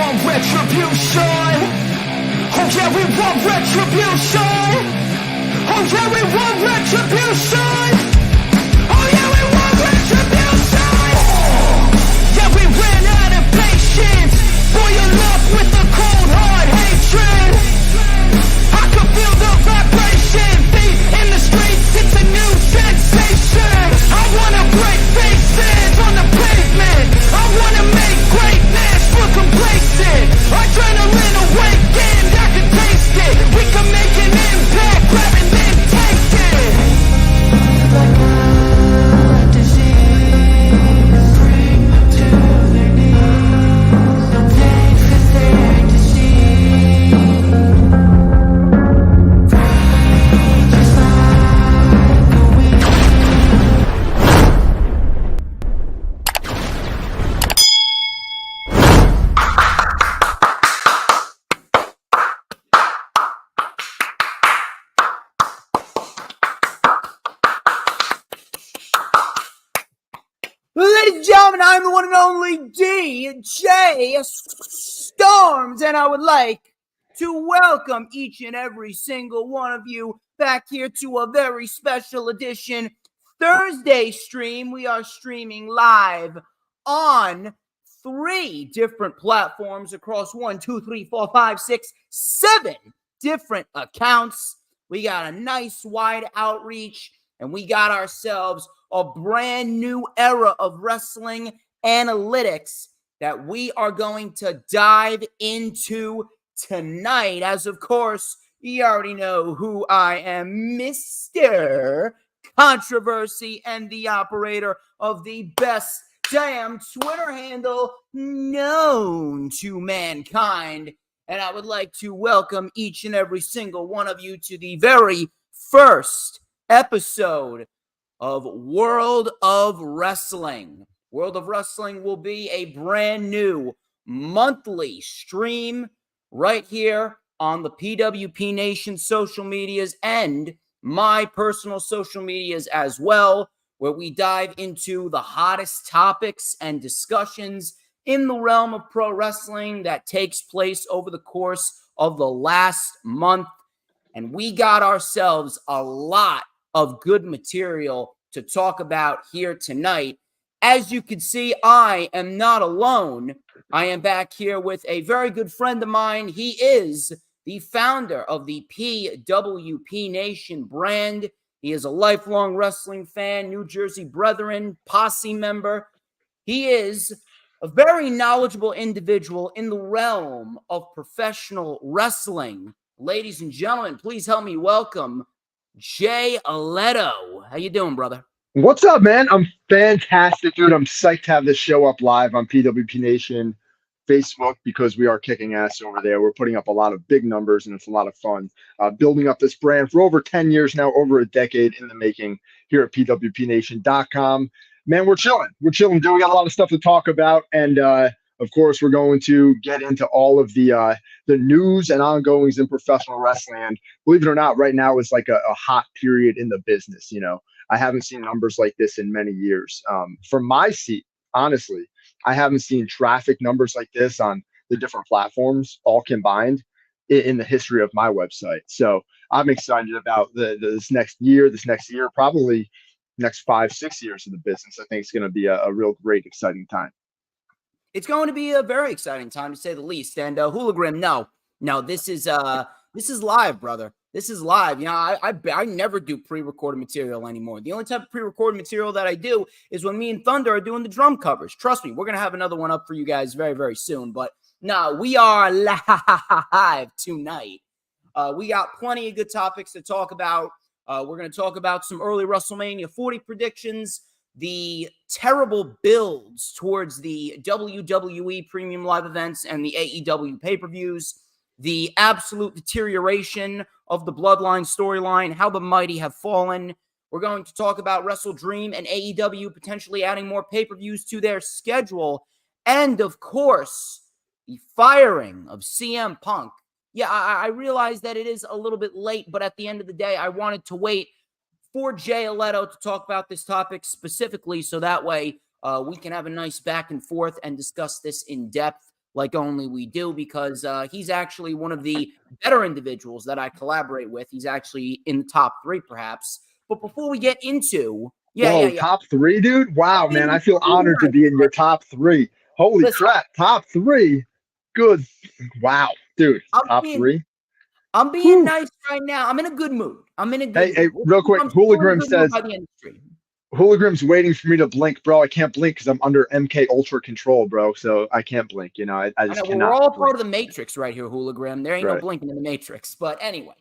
want retribution. Oh yeah, we want retribution. Oh yeah, we want retribution. Oh yeah, we want retribution. Yeah, we ran out of patience. Boil up with the cold hard hatred. I can feel the vibration. Feet in the streets, it's a new sensation. I wanna break faces on the pavement. I wanna make greatness look complacent. Adrenaline awakened, I can taste it. We can make an impact, grab and then take it. Like a disease, bring them to their knees. Take for their disease. Just like a weed. Ladies and gentlemen, I'm the one and only DJ Storms, and I would like to welcome each and every single one of you back here to a very special edition Thursday stream. We are streaming live on 3 different platforms across 1, 2, 3, 4, 5, 6, 7 different accounts. We got a nice wide outreach, and we got ourselves a brand new era of wrestling analytics that we are going to dive into tonight. As of course, you already know who I am, Mr. Controversy, and the operator of the best damn Twitter handle known to mankind. And I would like to welcome each and every single one of you to the very first episode of World of Wrestling. World of Wrestling will be a brand new monthly stream right here on the PWP Nation social medias and my personal social medias as well, where we dive into the hottest topics and discussions in the realm of pro wrestling that takes place over the course of the last month. And we got ourselves a lot of good material to talk about here tonight. As you can see, I am not alone. I am back here with a very good friend of mine. He is the founder of the PWP Nation brand. He is a lifelong wrestling fan, New Jersey Brethren Posse member. He is a very knowledgeable individual in the realm of professional wrestling. Ladies and gentlemen, please help me welcome Jay Alletto. How you doing, brother? What's up, man? I'm fantastic, dude. I'm psyched to have this show up live on PWP Nation Facebook because we are kicking ass over there. We're putting up a lot of big numbers, and it's a lot of fun. Building up this brand for over 10 years now, over a decade in the making here at pwpnation.com. Man, we're chilling. We're chilling, dude. We got a lot of stuff to talk about, and of course, we're going to get into all of the news and ongoings in professional wrestling. And believe it or not, right now is like a hot period in the business. You know, I haven't seen numbers like this in many years. From my seat, honestly, I haven't seen traffic numbers like this on the different platforms all combined in the history of my website. So I'm excited about this next year, probably next 5-6 years of the business. I think it's going to be a real great, exciting time. It's going to be a very exciting time, to say the least. And Hooligram, no, this is live, brother. This is live. You know, I never do pre-recorded material anymore. The only type of pre-recorded material that I do is when me and Thunder are doing the drum covers. Trust me, we're going to have another one up for you guys very, very soon. But no, we are live tonight. We got plenty of good topics to talk about. We're going to talk about some early WrestleMania 40 predictions, the terrible builds towards the WWE premium live events and the AEW pay-per-views, the absolute deterioration of the Bloodline storyline, how the mighty have fallen. We're going to talk about Wrestle Dream and AEW potentially adding more pay-per-views to their schedule. And, of course, the firing of CM Punk. Yeah, I realize that it is a little bit late, but at the end of the day, I wanted to wait for Jay Alletto to talk about this topic specifically, so that way we can have a nice back and forth and discuss this in depth. like only we do, because he's actually one of the better individuals that I collaborate with. He's actually in the top 3, perhaps. But before we get into, Whoa, top 3, dude? Wow, man, I feel honored to be in your top 3. Holy Listen, crap, top 3. Good. Wow, dude, top 3. I'm being Whew. nice right now. I'm in a good mood. Hey, mood. real quick, I'm Hula still in a Grim good mood says, by the end of the stream. Holigrim's waiting for me to blink, bro. I can't blink because I'm under MK Ultra control, bro. So I can't blink. You know, I I just know, well, we're cannot all blink. part of the Matrix right here, Hooligram. There ain't no Right. blinking in the Matrix. But anyway,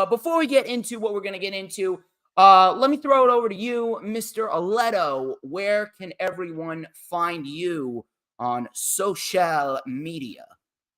before we get into what we're going to get into, let me throw it over to you, Mr. Alletto. Where can everyone find you on social media?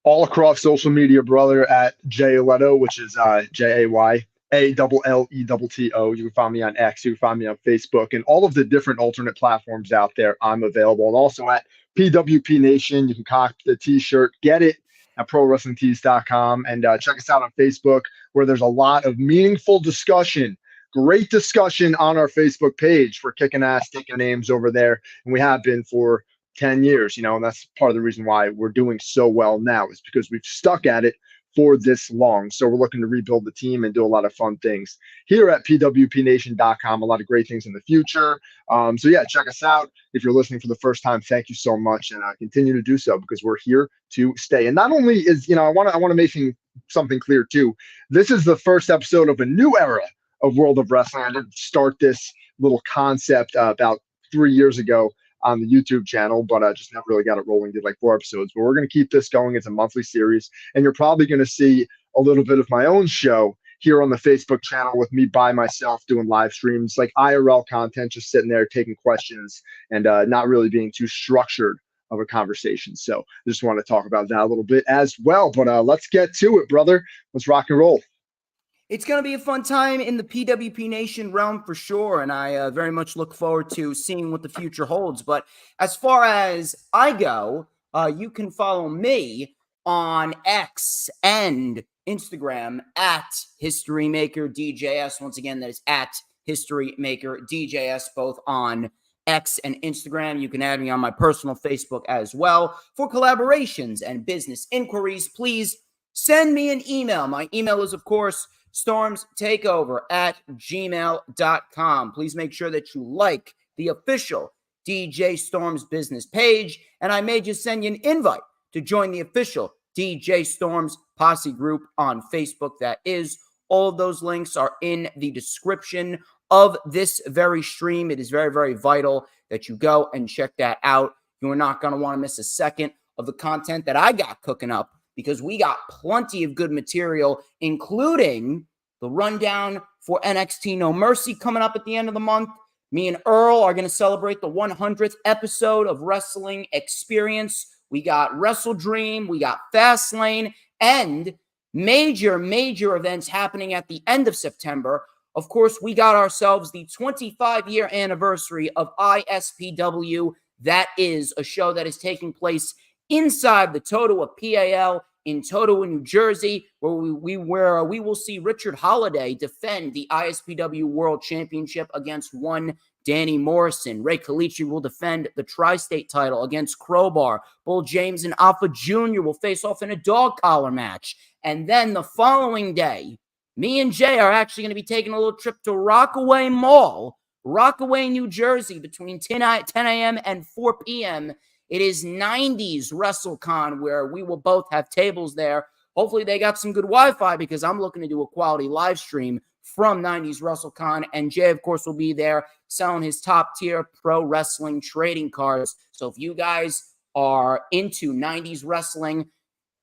All across social media, brother, at Jay Alletto, which is JayALletto. You can find me on X. You can find me on Facebook and all of the different alternate platforms out there. I'm available. And also at PWP Nation. You can cop the t-shirt, get it at ProWrestlingTees.com. And check us out on Facebook, where there's a lot of meaningful discussion. Great discussion on our Facebook page. For kicking ass, taking names over there. And we have been for 10 years, you know, and that's part of the reason why we're doing so well now, is because we've stuck at it for this long. So we're looking to rebuild the team and do a lot of fun things here at pwpnation.com. A lot of great things in the future. So yeah, check us out. If you're listening for the first time, thank you so much, and continue to do so, because we're here to stay. And not only is, you know, I want to make something clear too. This is the first episode of a new era of World of Wrestling. I didn't start this little concept about 3 years ago on the YouTube channel, but I just never really got it rolling. Did like 4 episodes, but we're going to keep this going. It's a monthly series, and you're probably going to see a little bit of my own show here on the Facebook channel with me by myself doing live streams, like IRL content, just sitting there taking questions and not really being too structured of a conversation. So I just want to talk about that a little bit as well. But let's get to it, brother. Let's rock and roll. It's going to be a fun time in the PWP Nation realm for sure, and I very much look forward to seeing what the future holds. But as far as I go, you can follow me on X and Instagram at HistoryMakerDJS. Once again, that is at HistoryMakerDJS, both on X and Instagram. You can add me on my personal Facebook as well. For collaborations and business inquiries, please send me an email. My email is, of course, StormsTakeOver at gmail.com. Please make sure that you like the official DJ Storms business page, and I may just send you an invite to join the official DJ Storms Posse group on Facebook. That is, all of those links are in the description of this very stream. It is very, very vital that you go and check that out. You are not going to want to miss a second of the content that I got cooking up, because we got plenty of good material, including the rundown for NXT No Mercy coming up at the end of the month. Me and Earl are going to celebrate the 100th episode of Wrestling Experience. We got Wrestle Dream, we got Fastlane, and major events happening at the end of September. Of course, we got ourselves the 25-year anniversary of ISPW. That is a show that is taking place inside the Totowa PAL in Totowa, New Jersey, where we will see Richard Holiday defend the ISPW World Championship against one Danny Morrison. Ray Calici will defend the Tri-State title against Crowbar. Bull James and Alpha Jr. will face off in a dog collar match. And then the following day, me and Jay are actually going to be taking a little trip to Rockaway Mall, Rockaway, New Jersey, between 10 a.m. and 4 p.m. It is 90s WrestleCon, where we will both have tables there. Hopefully they got some good Wi-Fi, because I'm looking to do a quality live stream from 90s WrestleCon. And Jay, of course, will be there selling his top-tier pro wrestling trading cards. So if you guys are into 90s wrestling,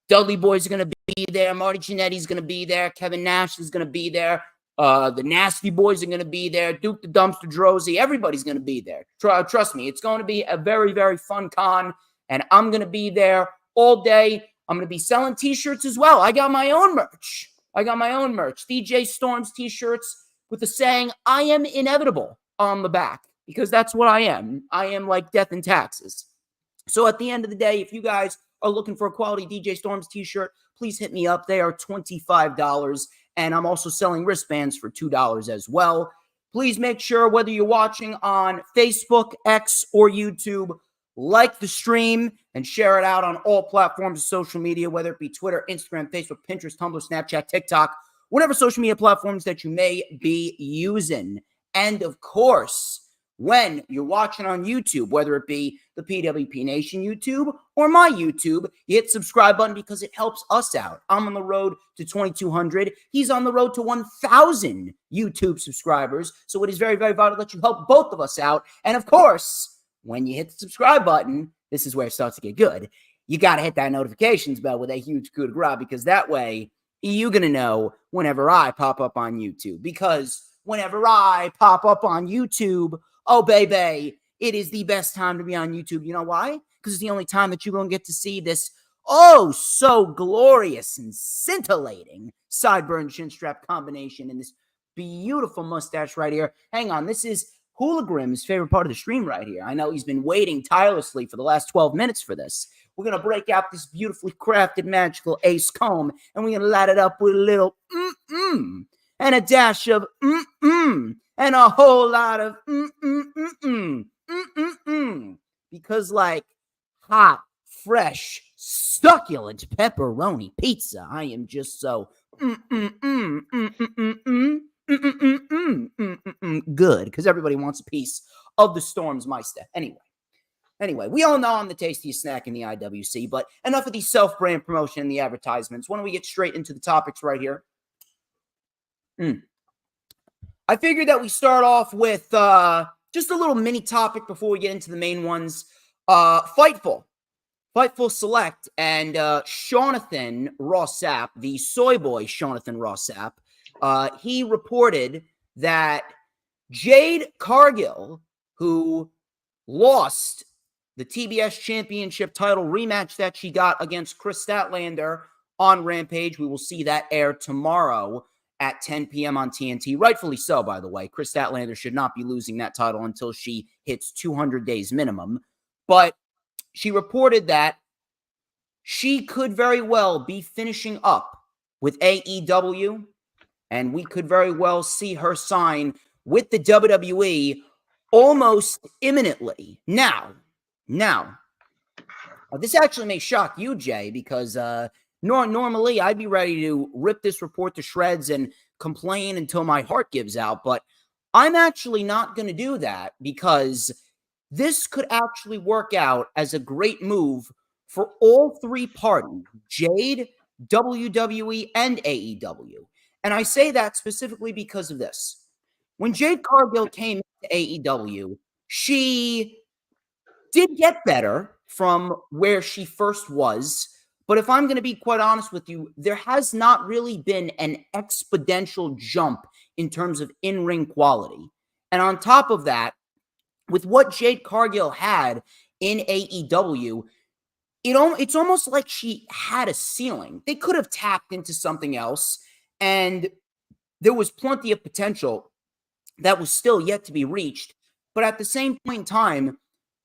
Dudley Boy's going to be there. Marty Jannetty's going to be there. Kevin Nash is going to be there. The Nasty Boys are going to be there. Duke the Dumpster Drozy. Everybody's going to be there. Trust me, it's going to be a very, very fun con, and I'm going to be there all day. I'm going to be selling T-shirts as well. I got my own merch. DJ Storms T-shirts with the saying, "I am inevitable" on the back, because that's what I am. I am like death and taxes. So at the end of the day, if you guys are looking for a quality DJ Storms T-shirt, please hit me up. They are $25. And I'm also selling wristbands for $2 as well. Please make sure, whether you're watching on Facebook, X, or YouTube, like the stream and share it out on all platforms of social media, whether it be Twitter, Instagram, Facebook, Pinterest, Tumblr, Snapchat, TikTok, whatever social media platforms that you may be using. And of course, when you're watching on YouTube, whether it be the PWP Nation YouTube or my YouTube, you hit the subscribe button because it helps us out. I'm on the road to 2,200. He's on the road to 1,000 YouTube subscribers. So it is very, very vital that you help both of us out. And of course, when you hit the subscribe button, this is where it starts to get good. You got to hit that notifications bell with a huge coup de grace, because that way you're going to know whenever I pop up on YouTube. Because whenever I pop up on YouTube, oh, baby, it is the best time to be on YouTube. You know why? Because it's the only time that you're going to get to see this oh so glorious and scintillating sideburn chin strap combination and this beautiful mustache right here. Hang on, this is Hoolagrim's favorite part of the stream right here. I know he's been waiting tirelessly for the last 12 minutes for this. We're going to break out this beautifully crafted magical ace comb, and we're going to light it up with a little and a dash of and a whole lot of because like hot, fresh, succulent pepperoni pizza, I am just so good, because everybody wants a piece of the StormsMeister. Anyway, we all know I'm the tastiest snack in the IWC, but enough of the self-brand promotion and the advertisements. Why don't we get straight into the topics right here? I figured that we start off with just a little mini topic before we get into the main ones. Fightful Select and Jonathan Rossap, the soy boy Jonathan Rossap, he reported that Jade Cargill, who lost the TBS Championship title rematch that she got against Chris Statlander on Rampage, we will see that air tomorrow at 10 p.m. on TNT. Rightfully so, by the way. Chris Statlander should not be losing that title until she hits 200 days minimum. But she reported that she could very well be finishing up with AEW, and we could very well see her sign with the WWE almost imminently. Now, this actually may shock you, Jay, because normally I'd be ready to rip this report to shreds and complain until my heart gives out, but I'm actually not going to do that, because this could actually work out as a great move for all three parties, Jade, WWE, and AEW. And I say that specifically because of this. When Jade Cargill came to AEW, she did get better from where she first was. But if I'm going to be quite honest with you, there has not really been an exponential jump in terms of in-ring quality. And on top of that, with what Jade Cargill had in AEW, it's almost like she had a ceiling. They could have tapped into something else, and there was plenty of potential that was still yet to be reached. But at the same point in time,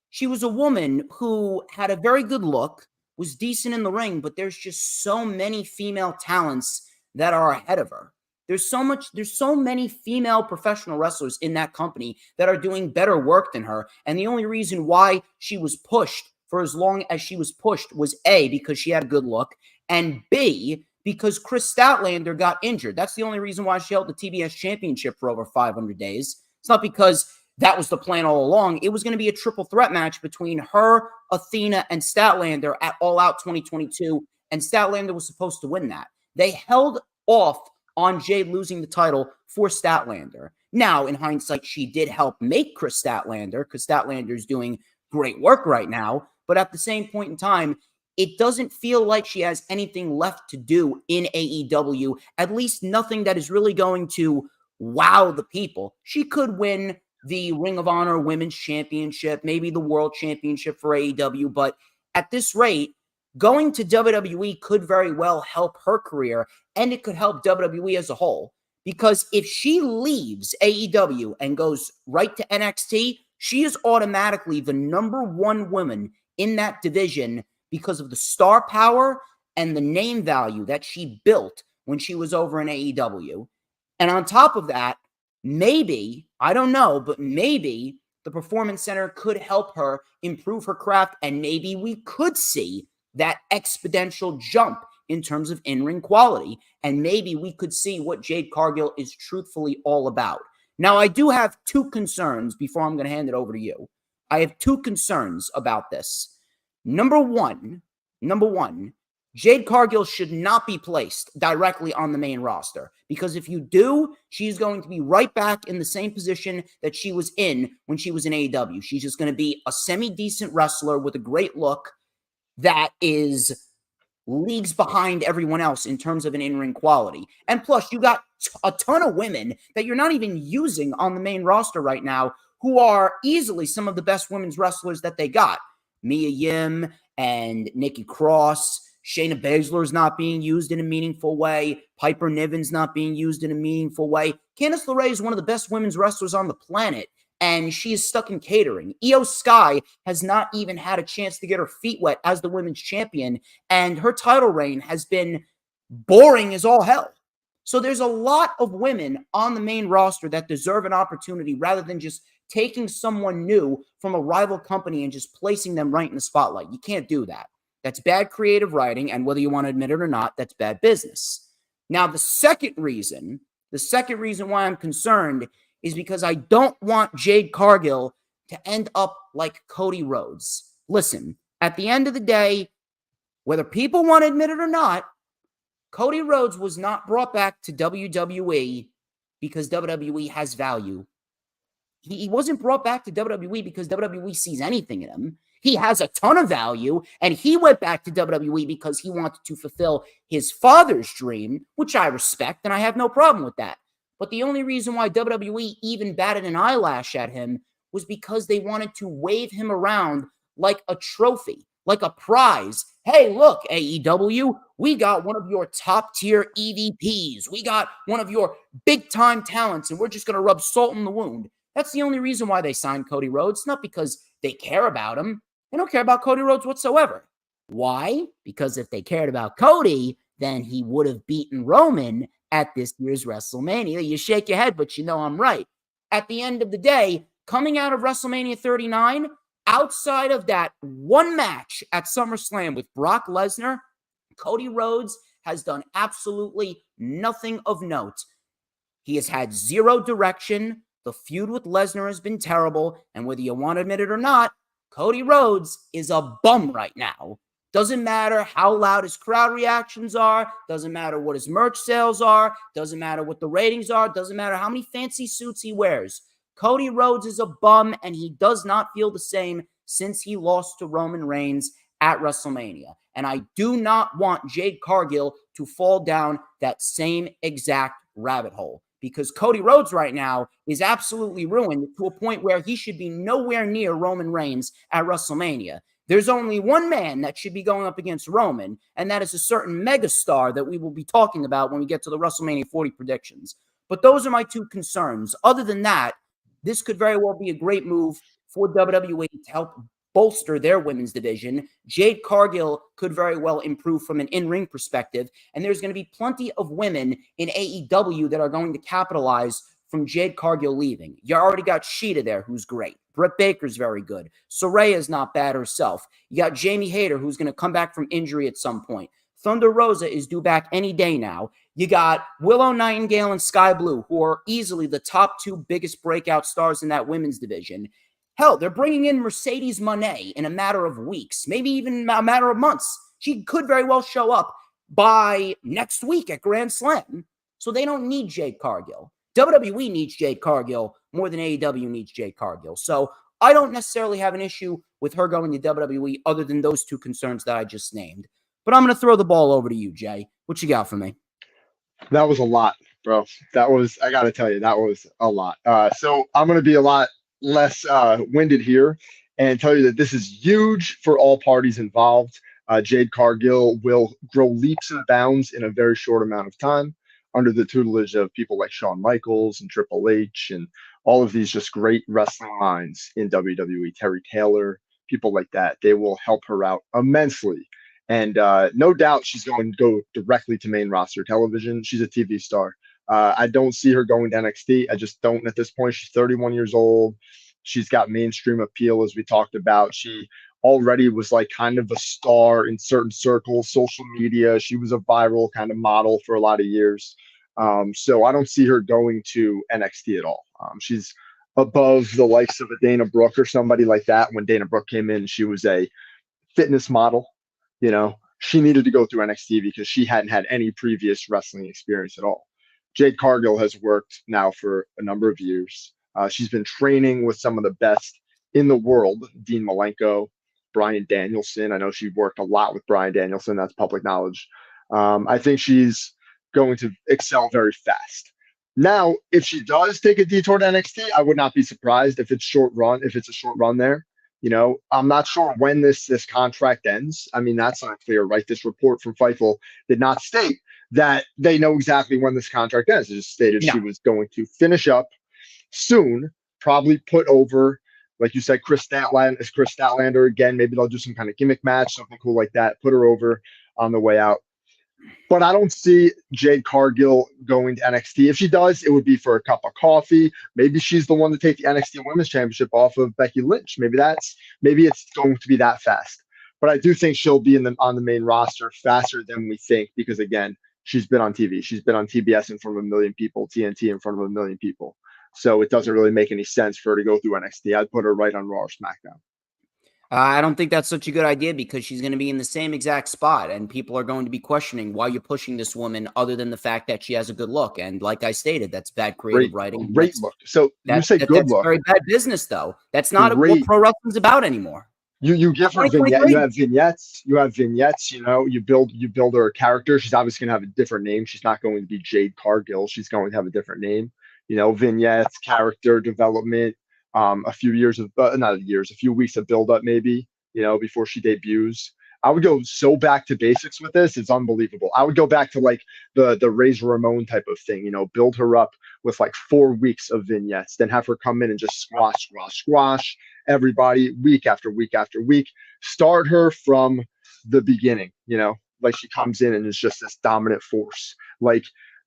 she was a woman who had a very good look, was decent in the ring, but there's just so many female talents that are ahead of her. There's so many female professional wrestlers in that company that are doing better work than her. And the only reason why she was pushed for as long as she was pushed was A, because she had a good look, and B, because Chris Statlander got injured. That's the only reason why she held the TBS Championship for over 500 days. It's not because that was the plan all along. It was going to be a triple threat match between her, Athena, and Statlander at All Out 2022, and Statlander was supposed to win that. They held off on Jade losing the title for Statlander. Now, in hindsight, she did help make Chris Statlander, because Statlander is doing great work right now. But at the same point in time, it doesn't feel like she has anything left to do in AEW, at least nothing that is really going to wow the people. She could win the Ring of Honor Women's Championship, maybe the World Championship for AEW, but at this rate, going to WWE could very well help her career, and it could help WWE as a whole, because if she leaves AEW and goes right to NXT, she is automatically the number one woman in that division because of the star power and the name value that she built when she was over in AEW. And on top of that, maybe, I don't know, but maybe the Performance Center could help her improve her craft, and maybe we could see that exponential jump in terms of in-ring quality, and maybe we could see what Jade Cargill is truthfully all about. Now, I do have two concerns before I'm going to hand it over to you. I have two concerns about this. Number one, Jade Cargill should not be placed directly on the main roster, because if you do, she's going to be right back in the same position that she was in when she was in AEW. She's just going to be a semi-decent wrestler with a great look that is leagues behind everyone else in terms of an in-ring quality. And plus, you got a ton of women that you're not even using on the main roster right now who are easily some of the best women's wrestlers that they got. Mia Yim and Nikki Cross. Shayna Baszler's not being used in a meaningful way. Piper Niven's not being used in a meaningful way. Candice LeRae is one of the best women's wrestlers on the planet, and she is stuck in catering. Io Sky has not even had a chance to get her feet wet as the women's champion, and her title reign has been boring as all hell. So there's a lot of women on the main roster that deserve an opportunity rather than just taking someone new from a rival company and just placing them right in the spotlight. You can't do that. That's bad creative writing, and whether you want to admit it or not, that's bad business. Now, the second reason why I'm concerned is because I don't want Jade Cargill to end up like Cody Rhodes. Listen, at the end of the day, whether people want to admit it or not, Cody Rhodes was not brought back to WWE because WWE has value. He wasn't brought back to WWE because WWE sees anything in him. He has a ton of value, and he went back to WWE because he wanted to fulfill his father's dream, which I respect, and I have no problem with that. But the only reason why WWE even batted an eyelash at him was because they wanted to wave him around like a trophy, like a prize. Hey, look, AEW, we got one of your top-tier EVPs. We got one of your big-time talents, and we're just going to rub salt in the wound. That's the only reason why they signed Cody Rhodes, not because they care about him. They don't care about Cody Rhodes whatsoever. Why? Because if they cared about Cody, then he would have beaten Roman at this year's WrestleMania. You shake your head, but you know I'm right. At the end of the day, coming out of WrestleMania 39, outside of that one match at SummerSlam with Brock Lesnar, Cody Rhodes has done absolutely nothing of note. He has had zero direction. The feud with Lesnar has been terrible, and whether you want to admit it or not, Cody Rhodes is a bum right now. Doesn't matter how loud his crowd reactions are, doesn't matter what his merch sales are, doesn't matter what the ratings are, doesn't matter how many fancy suits he wears. Cody Rhodes is a bum, and he does not feel the same since he lost to Roman Reigns at WrestleMania. And I do not want Jade Cargill to fall down that same exact rabbit hole, because Cody Rhodes right now is absolutely ruined to a point where he should be nowhere near Roman Reigns at WrestleMania. There's only one man that should be going up against Roman, and that is a certain megastar that we will be talking about when we get to the WrestleMania 40 predictions. But those are my two concerns. Other than that, this could very well be a great move for WWE to help bolster their women's division. Jade Cargill could very well improve from an in-ring perspective, and there's going to be plenty of women in AEW that are going to capitalize from Jade Cargill leaving. You already got Sheeta there, who's great. Britt Baker's very good. Soraya's not bad herself. You got Jamie Hayter, who's going to come back from injury at some point. Thunder Rosa is due back any day now. You got Willow Nightingale and Sky Blue, who are easily the top two biggest breakout stars in that women's division. Hell, they're bringing in Mercedes Moné in a matter of weeks, maybe even a matter of months. She could very well show up by next week at Grand Slam. So they don't need Jade Cargill. WWE needs Jade Cargill more than AEW needs Jade Cargill. So I don't necessarily have an issue with her going to WWE other than those two concerns that I just named. But I'm going to throw the ball over to you, Jay. What you got for me? That was a lot, bro. I got to tell you, that was a lot. So I'm going to be a lot less winded here and tell you that this is huge for all parties involved. Jade Cargill will grow leaps and bounds in a very short amount of time under the tutelage of people like Shawn Michaels and Triple H and all of these just great wrestling minds in WWE. Terry Taylor, people like that. They will help her out immensely. And no doubt she's going to go directly to main roster television. She's a TV star. I don't see her going to NXT. I just don't at this point. She's 31 years old. She's got mainstream appeal, as we talked about. She already was like kind of a star in certain circles, social media. She was a viral kind of model for a lot of years. So I don't see her going to NXT at all. She's above the likes of a Dana Brooke or somebody like that. When Dana Brooke came in, she was a fitness model. You know, she needed to go through NXT because she hadn't had any previous wrestling experience at all. Jade Cargill has worked now for a number of years. She's been training with some of the best in the world, Dean Malenko, Bryan Danielson. I know she worked a lot with Bryan Danielson. That's public knowledge. I think she's going to excel very fast. Now, if she does take a detour to NXT, I would not be surprised if it's a short run there. You know, I'm not sure when this contract ends. I mean, that's unclear, right? This report from Fightful did not state that they know exactly when this contract ends. It just stated she was going to finish up soon, probably put over, like you said, Chris Statlander again. Maybe they'll do some kind of gimmick match, something cool like that. Put her over on the way out. But I don't see Jade Cargill going to NXT. If she does, it would be for a cup of coffee. Maybe she's the one to take the NXT Women's Championship off of Becky Lynch. Maybe it's going to be that fast. But I do think she'll be on the main roster faster than we think because, again, she's been on TV. She's been on TBS in front of 1 million people, TNT in front of 1 million people. So it doesn't really make any sense for her to go through NXT. I'd put her right on Raw or SmackDown. I don't think that's such a good idea because she's going to be in the same exact spot and people are going to be questioning why you're pushing this woman other than the fact that she has a good look. And like I stated, that's bad creative writing. Great look. So you say good look. That's very bad business, though. That's not what pro wrestling's about anymore. You give her vignettes. You have vignettes. You know, you build her a character. She's obviously going to have a different name. She's not going to be Jade Cargill. She's going to have a different name. You know, vignettes, character development. A few weeks of build up, maybe, you know, before she debuts. I would go so back to basics with this. It's unbelievable. I would go back to like the Razor Ramon type of thing, you know, build her up with like 4 weeks of vignettes, then have her come in and just squash everybody week after week after week. Start her from the beginning, you know, like she comes in and is just this dominant force. Like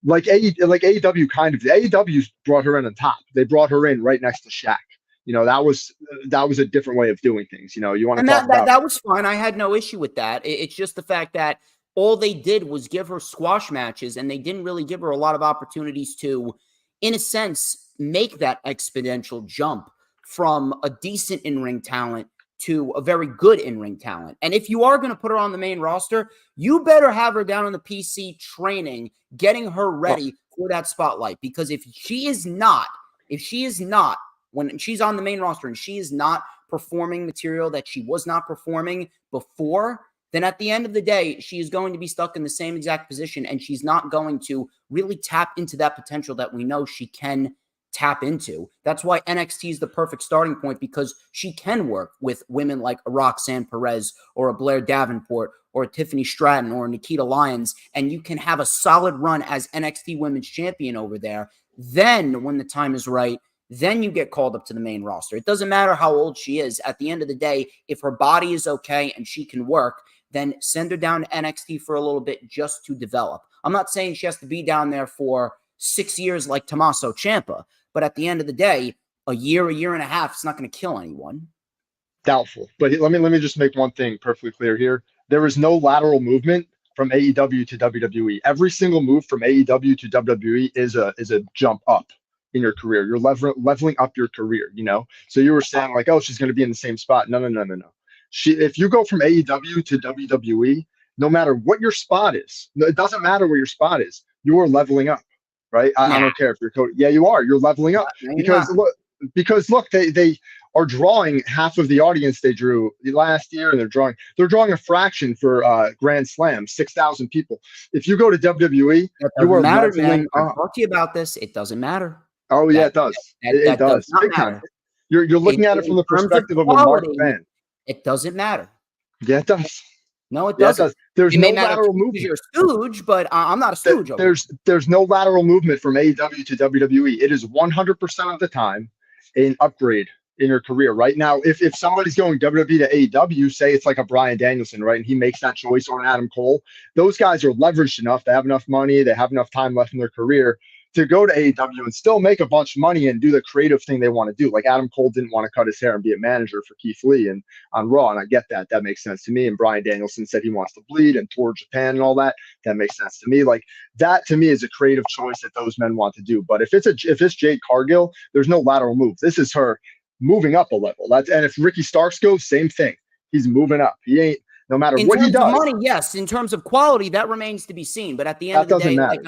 AEW kind of. The AEW brought her in on top. They brought her in right next to Shaq. You know, that was a different way of doing things. You know, you want to talk about that was fine. I had no issue with that. It's just the fact that all they did was give her squash matches, and they didn't really give her a lot of opportunities to, in a sense, make that exponential jump from a decent in-ring talent to a very good in-ring talent. And if you are going to put her on the main roster, you better have her down on the PC training, getting her ready for that spotlight. Because if she is not, when she's on the main roster and she is not performing material that she was not performing before, then at the end of the day, she is going to be stuck in the same exact position and she's not going to really tap into that potential that we know she can tap into. That's why NXT is the perfect starting point, because she can work with women like a Roxanne Perez or a Blair Davenport or a Tiffany Stratton or a Nikita Lyons, and you can have a solid run as NXT Women's Champion over there. Then when the time is right, then you get called up to the main roster. It doesn't matter how old she is. At the end of the day, if her body is okay and she can work, then send her down to NXT for a little bit just to develop. I'm not saying she has to be down there for 6 years like Tommaso Ciampa, but at the end of the day, a year and a half, it's not going to kill anyone. Doubtful. But let me just make one thing perfectly clear here. There is no lateral movement from AEW to WWE. Every single move from AEW to WWE is a jump up in your career. You're leveling up your career, you know? So you were saying like, oh, she's going to be in the same spot. No. If you go from AEW to WWE, no matter what your spot is, it doesn't matter where your spot is, you are leveling up, right? I don't care if you're coded. Yeah, you are. You're leveling up because look, they are drawing half of the audience they drew last year, and they're drawing a fraction for Grand Slam, 6,000 people. If you go to WWE, you are leveling up. I'll talk to you about this. It doesn't matter. Oh yeah, it does. It does. Big time. You're looking at it from the perspective of a mark fan. It doesn't matter. Yeah, it does. No, it doesn't. It does. There's no lateral movement. You're a stooge, but I'm not a stooge. There's no lateral movement from AEW to WWE. It is 100% of the time an upgrade in your career. Right now, if somebody's going WWE to AEW, say it's like a Bryan Danielson, right, and he makes that choice, or an Adam Cole, those guys are leveraged enough. They have enough money. They have enough time left in their career to go to AEW and still make a bunch of money and do the creative thing they want to do. Like Adam Cole didn't want to cut his hair and be a manager for Keith Lee and on Raw, and I get that. That makes sense to me. And Bryan Danielson said he wants to bleed and tour Japan and all that. That makes sense to me. Like that to me is a creative choice that those men want to do. But if it's Jade Cargill, there's no lateral move. This is her moving up a level. And if Ricky Starks goes, same thing. He's moving up. He ain't. No matter what he does. In terms of money, yes. In terms of quality, that remains to be seen. But at the end of the day, like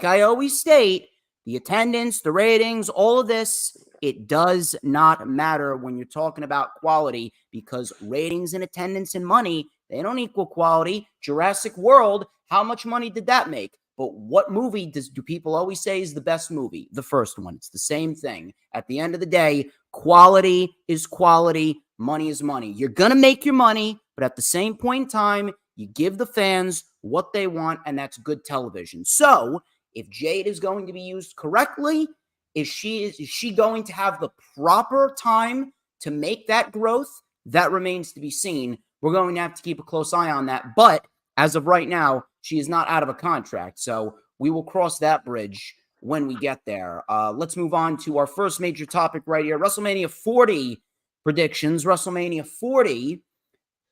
I always state, the attendance, the ratings, all of this, it does not matter when you're talking about quality, because ratings and attendance and money, they don't equal quality. Jurassic World, how much money did that make? But what movie do people always say is the best movie? The first one. It's the same thing. At the end of the day, quality is quality. Money is money. You're going to make your money, but at the same point in time, you give the fans what they want, and that's good television. So if Jade is going to be used correctly, is she going to have the proper time to make that growth? That remains to be seen. We're going to have to keep a close eye on that. But as of right now, she is not out of a contract. So we will cross that bridge when we get there. Let's move on to our first major topic right here. WrestleMania 40 predictions. WrestleMania 40,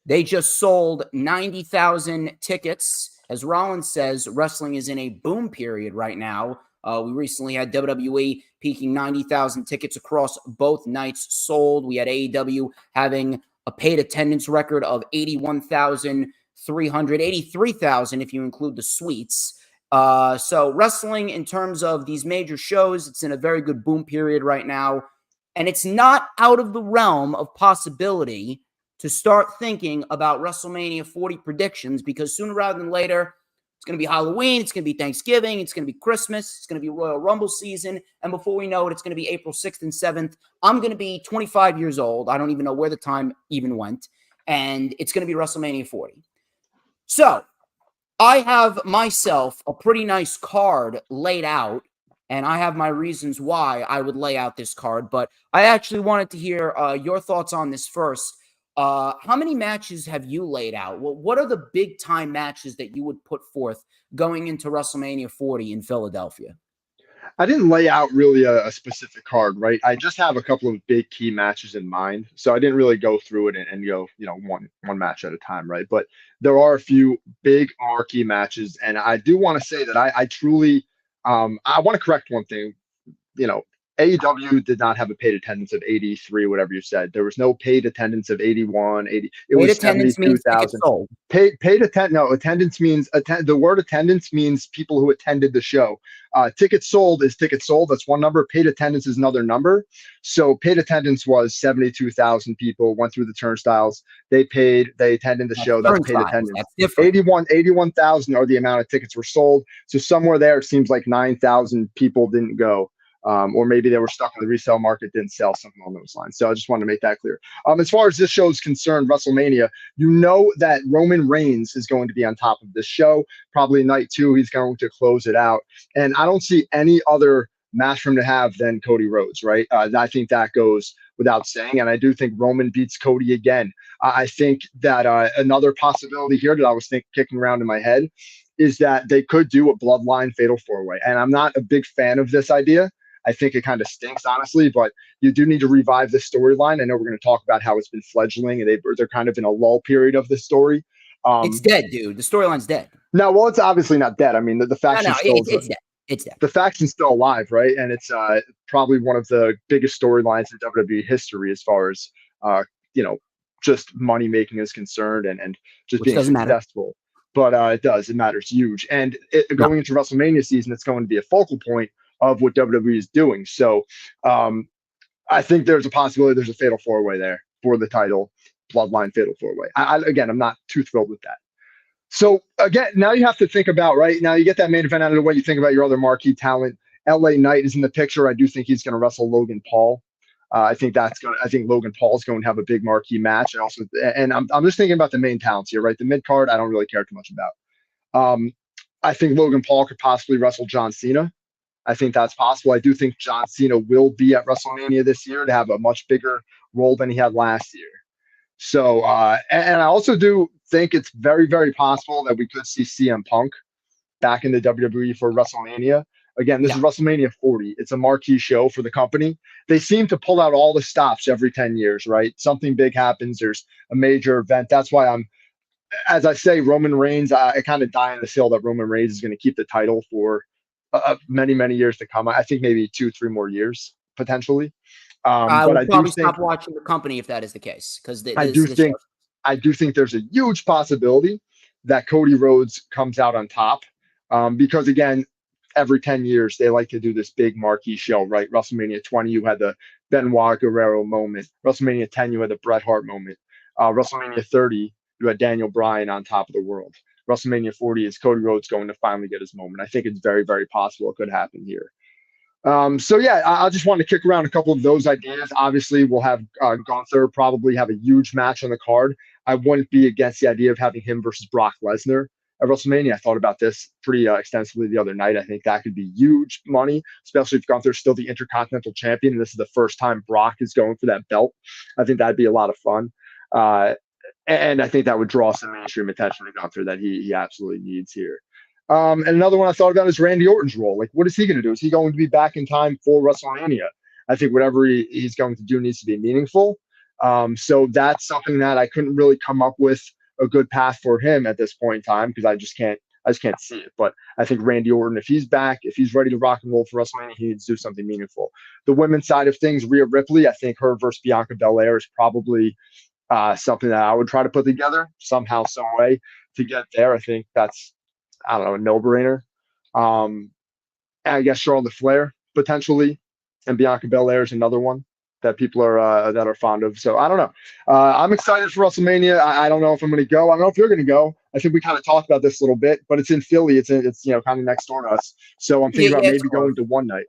they just sold 90,000 tickets. As Rollins says, wrestling is in a boom period right now. We recently had WWE peaking 90,000 tickets across both nights sold. We had AEW having a paid attendance record of 83,000 if you include the suites. So wrestling, in terms of these major shows, it's in a very good boom period right now. And it's not out of the realm of possibility to start thinking about WrestleMania 40 predictions, because sooner rather than later, it's going to be Halloween, it's going to be Thanksgiving, it's going to be Christmas, it's going to be Royal Rumble season, and before we know it, it's going to be April 6th and 7th. I'm going to be 25 years old. I don't even know where the time even went, and it's going to be WrestleMania 40. So I have myself a pretty nice card laid out, and I have my reasons why I would lay out this card, but I actually wanted to hear your thoughts on this first. How many matches have you laid out? Well, what are the big time matches that you would put forth going into WrestleMania 40 in Philadelphia? I didn't lay out really a specific card, right? I just have a couple of big key matches in mind. So I didn't really go through it and go, one match at a time, right? But there are a few big marquee matches. And I do want to say that I truly, I want to correct one thing. AEW did not have a paid attendance of 83, whatever you said. There was no paid attendance of 81, 80. It was 72,000. Attendance means the word attendance means people who attended the show. Tickets sold is tickets sold. That's one number. Paid attendance is another number. So paid attendance was 72,000 people went through the turnstiles. They attended the show. That's paid attendance. 81,000 are the amount of tickets were sold. So somewhere there, it seems like 9,000 people didn't go. Or maybe they were stuck in the resale market, didn't sell, something along those lines. So I just wanted to make that clear. As far as this show is concerned, WrestleMania, you know that Roman Reigns is going to be on top of this show. Probably night 2, he's going to close it out. And I don't see any other match for him to have than Cody Rhodes, right? I think that goes without saying. And I do think Roman beats Cody again. I think that another possibility here that I was kicking around in my head is that they could do a Bloodline Fatal 4-Way. And I'm not a big fan of this idea. I think it kind of stinks, honestly, but you do need to revive the storyline. I know we're going to talk about how it's been fledgling, and they're kind of in a lull period of the story. It's dead, dude. The storyline's dead. No, well, it's obviously not dead. I mean, the faction's it's dead. It's dead. The faction's still alive, right? And it's probably one of the biggest storylines in WWE history as far as just money making is concerned and just being successful. But it does. It matters huge. And going into WrestleMania season, it's going to be a focal point of what WWE is doing. So I think there's a possibility there's a Fatal 4-Way there for the title, Bloodline Fatal 4-Way. Again, I'm not too thrilled with that. So again, now you have to think about, right, now you get that main event out of the way, you think about your other marquee talent. LA Knight is in the picture. I do think he's going to wrestle Logan Paul. I think Logan Paul is going to have a big marquee match. And I'm just thinking about the main talents here, right? The mid card, I don't really care too much about. I think Logan Paul could possibly wrestle John Cena. I think that's possible. I do think John Cena will be at WrestleMania this year to have a much bigger role than he had last year. So, and I also do think it's very, very possible that we could see CM Punk back in the WWE for WrestleMania. Again, this Yeah. is WrestleMania 40. It's a marquee show for the company. They seem to pull out all the stops every 10 years, right? Something big happens. There's a major event. That's why as I say, Roman Reigns, I kind of die on this hill that Roman Reigns is going to keep the title for many, many years to come. I think maybe 2, 3 more years potentially. I But will probably stop watching the company if that is the case, because I this do this show. think, I do think there's a huge possibility that Cody Rhodes comes out on top. Because again, every 10 years they like to do this big marquee show, right? WrestleMania 20, you had the Benoit Guerrero moment. WrestleMania 10, you had the Bret Hart moment. WrestleMania 30, you had Daniel Bryan on top of the world. WrestleMania 40 is Cody Rhodes going to finally get his moment. I think it's very, very possible it could happen here. So yeah, I just want to kick around a couple of those ideas. Obviously, we'll have Gunther probably have a huge match on the card. I wouldn't be against the idea of having him versus Brock Lesnar at WrestleMania. I thought about this pretty extensively the other night. I think that could be huge money, especially if Gunther's still the Intercontinental Champion and this is the first time Brock is going for that belt. I think that'd be a lot of fun. And I think that would draw some mainstream attention to Gunther that he absolutely needs here. And another one I thought about is Randy Orton's role. Like, what is he going to do? Is he going to be back in time for WrestleMania? I think whatever he's going to do needs to be meaningful. So that's something that I couldn't really come up with a good path for him at this point in time because I just can't see it. But I think Randy Orton, if he's back, if he's ready to rock and roll for WrestleMania, he needs to do something meaningful. The women's side of things, Rhea Ripley, I think her versus Bianca Belair is probably something that I would try to put together somehow, some way to get there. I think that's, I don't know, a no-brainer. I guess Charlotte Flair potentially, and Bianca Belair is another one that people are fond of. So I don't know. I'm excited for WrestleMania. I don't know if I'm going to go. I don't know if you're going to go. I think we kind of talked about this a little bit, but it's in Philly. It's kind of next door to us. So I'm thinking about maybe going to one night.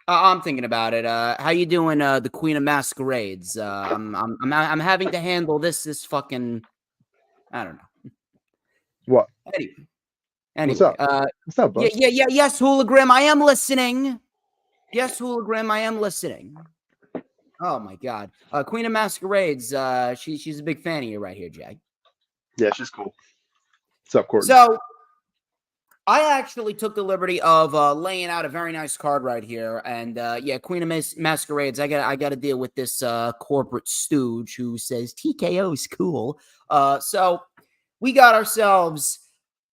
I'm thinking about it. How you doing, the Queen of Masquerades? I'm having to handle this fucking, I don't know. What? Anyway, What's up? What's up, bud? Yes, Hooligrim, I am listening. Yes, Hooligrim, I am listening. Oh my God, Queen of Masquerades. She's a big fan of you right here, Jay. Yeah, she's cool. What's up, Courtney? So, I actually took the liberty of laying out a very nice card right here, and Queen of Masquerades. I got to deal with this corporate stooge who says TKO is cool. So we got ourselves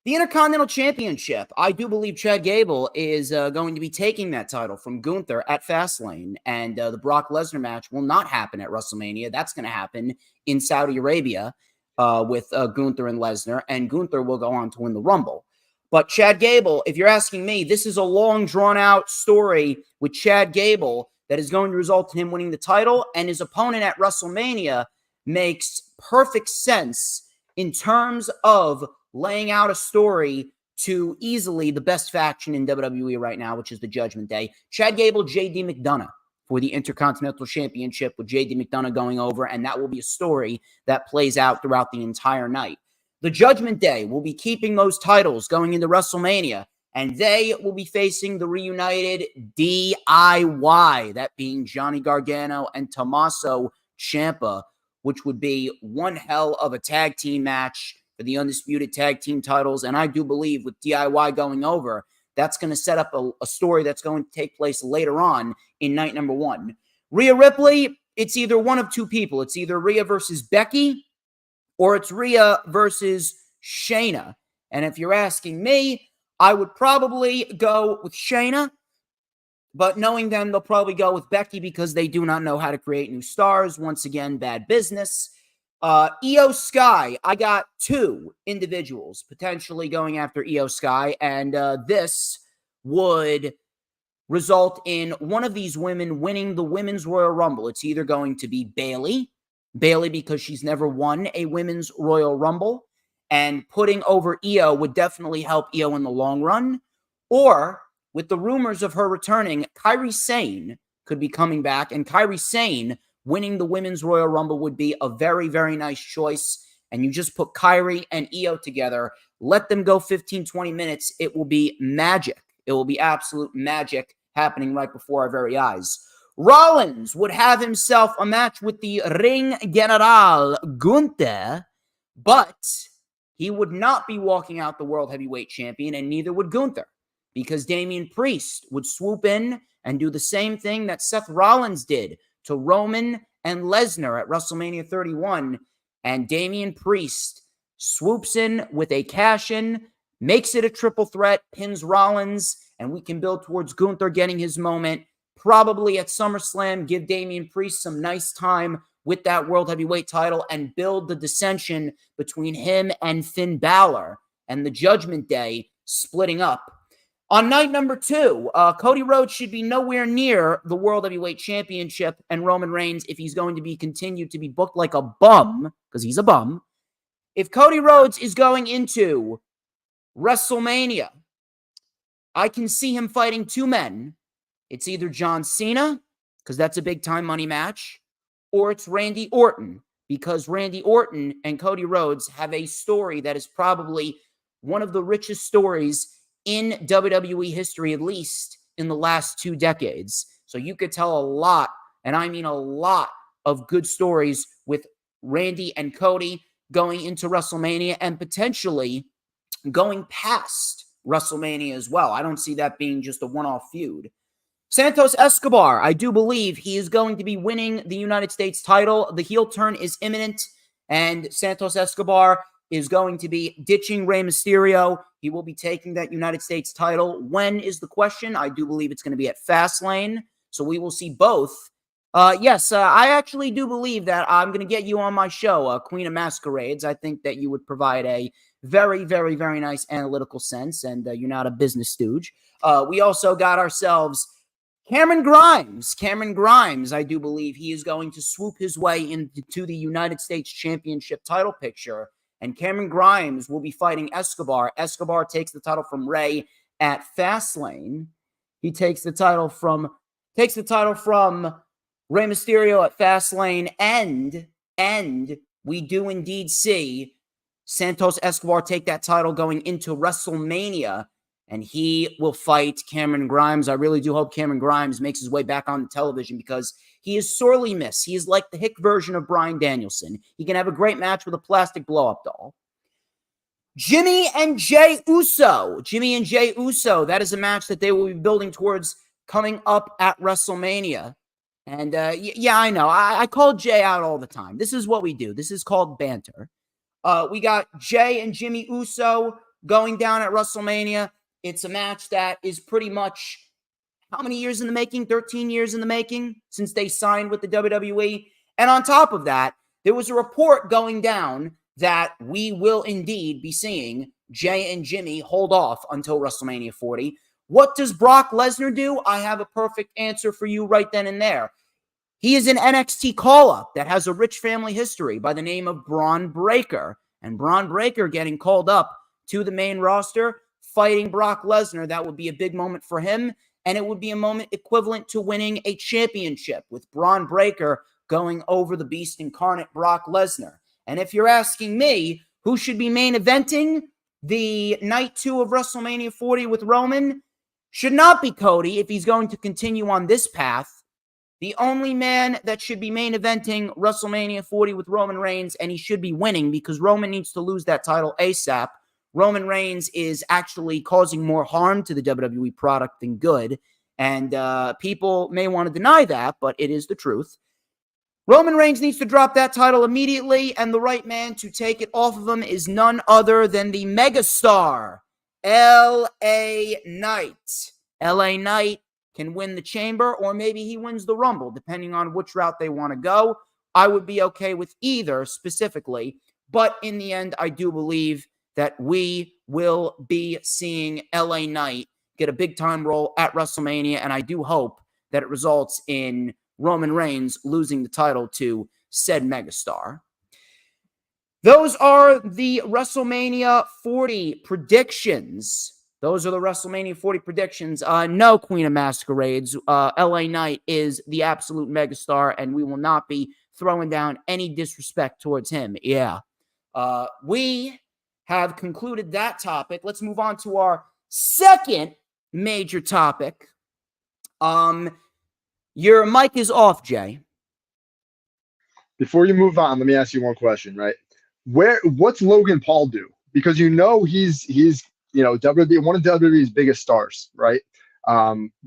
the Intercontinental Championship. I do believe Chad Gable is going to be taking that title from Gunther at Fastlane, and the Brock Lesnar match will not happen at WrestleMania. That's going to happen in Saudi Arabia with Gunther and Lesnar, and Gunther will go on to win the Rumble. But Chad Gable, if you're asking me, this is a long, drawn-out story with Chad Gable that is going to result in him winning the title, and his opponent at WrestleMania makes perfect sense in terms of laying out a story to easily the best faction in WWE right now, which is the Judgment Day. Chad Gable, J.D. McDonough for the Intercontinental Championship with J.D. McDonough going over, and that will be a story that plays out throughout the entire night. The Judgment Day will be keeping those titles going into WrestleMania, and they will be facing the reunited DIY, that being Johnny Gargano and Tommaso Ciampa, which would be one hell of a tag team match for the undisputed tag team titles. And I do believe with DIY going over, that's going to set up a story that's going to take place later on in night number one. Rhea Ripley, it's either one of two people. It's either Rhea versus Becky, or it's Rhea versus Shayna. And if you're asking me, I would probably go with Shayna. But knowing them, they'll probably go with Becky because they do not know how to create new stars. Once again, bad business. Io Sky, I got two individuals potentially going after Io Sky. And this would result in one of these women winning the Women's Royal Rumble. It's either going to be Bayley because she's never won a Women's Royal Rumble, and putting over Io would definitely help Io in the long run. Or, with the rumors of her returning, Kairi Sane could be coming back, and Kairi Sane winning the Women's Royal Rumble would be a very, very nice choice. And you just put Kairi and Io together, let them go 15, 20 minutes. It will be magic. It will be absolute magic happening right before our very eyes. Rollins would have himself a match with the Ring General Gunther, but he would not be walking out the World Heavyweight Champion, and neither would Gunther. because Damian Priest would swoop in and do the same thing that Seth Rollins did to Roman and Lesnar at WrestleMania 31. And Damian Priest swoops in with a cash-in, makes it a triple threat, pins Rollins, and we can build towards Gunther getting his moment. Probably at SummerSlam, give Damian Priest some nice time with that World Heavyweight title and build the dissension between him and Finn Balor and the Judgment Day splitting up. On night number 2, Cody Rhodes should be nowhere near the World Heavyweight Championship, and Roman Reigns, if he's going to be continued to be booked like a bum, because he's a bum, if Cody Rhodes is going into WrestleMania, I can see him fighting 2 men. It's either John Cena, because that's a big-time money match, or it's Randy Orton, because Randy Orton and Cody Rhodes have a story that is probably one of the richest stories in WWE history, at least in the last 2 decades. So you could tell a lot, and I mean a lot, of good stories with Randy and Cody going into WrestleMania and potentially going past WrestleMania as well. I don't see that being just a one-off feud. Santos Escobar, I do believe he is going to be winning the United States title. The heel turn is imminent, and Santos Escobar is going to be ditching Rey Mysterio. He will be taking that United States title. When is the question? I do believe it's going to be at Fastlane, so we will see both. Yes, I actually do believe that I'm going to get you on my show, Queen of Masquerades. I think that you would provide a very, very, very nice analytical sense, and you're not a business stooge. We also got ourselves Cameron Grimes. Cameron Grimes, I do believe he is going to swoop his way into the United States Championship title picture. And Cameron Grimes will be fighting Escobar. Escobar takes the title from Rey at Fastlane. He takes the title from Rey Mysterio at Fastlane. And we do indeed see Santos Escobar take that title going into WrestleMania. And he will fight Cameron Grimes. I really do hope Cameron Grimes makes his way back on the television because he is sorely missed. He is like the hick version of Bryan Danielson. He can have a great match with a plastic blow-up doll. Jimmy and Jey Uso. Jimmy and Jey Uso. That is a match that they will be building towards coming up at WrestleMania. And yeah, I know. I call Jey out all the time. This is what we do. This is called banter. We got Jey and Jimmy Uso going down at WrestleMania. It's a match that is pretty much, how many years in the making? 13 years in the making since they signed with the WWE. And on top of that, there was a report going down that we will indeed be seeing Jey and Jimmy hold off until WrestleMania 40. What does Brock Lesnar do? I have a perfect answer for you right then and there. He is an NXT call-up that has a rich family history by the name of Braun Breaker. And Braun Breaker getting called up to the main roster, fighting Brock Lesnar, that would be a big moment for him, and it would be a moment equivalent to winning a championship with Braun Breaker going over the Beast Incarnate Brock Lesnar. And if you're asking me, who should be main eventing the night 2 of WrestleMania 40 with Roman? Should not be Cody if he's going to continue on this path. The only man that should be main eventing WrestleMania 40 with Roman Reigns, and he should be winning because Roman needs to lose that title ASAP. Roman Reigns is actually causing more harm to the WWE product than good. And people may want to deny that, but it is the truth. Roman Reigns needs to drop that title immediately, and the right man to take it off of him is none other than the megastar, LA Knight. LA Knight can win the Chamber, or maybe he wins the Rumble, depending on which route they want to go. I would be okay with either specifically, but in the end, I do believe that we will be seeing LA Knight get a big-time role at WrestleMania, and I do hope that it results in Roman Reigns losing the title to said megastar. Those are the WrestleMania 40 predictions. Those are the WrestleMania 40 predictions. No, Queen of Masquerades. LA Knight is the absolute megastar, and we will not be throwing down any disrespect towards him. Yeah. We have concluded that topic. Let's move on to our second major topic. Your mic is off, Jay. Before you move on, let me ask you one question, right? What's Logan Paul do? Because you know he's WWE, one of WWE's biggest stars, right?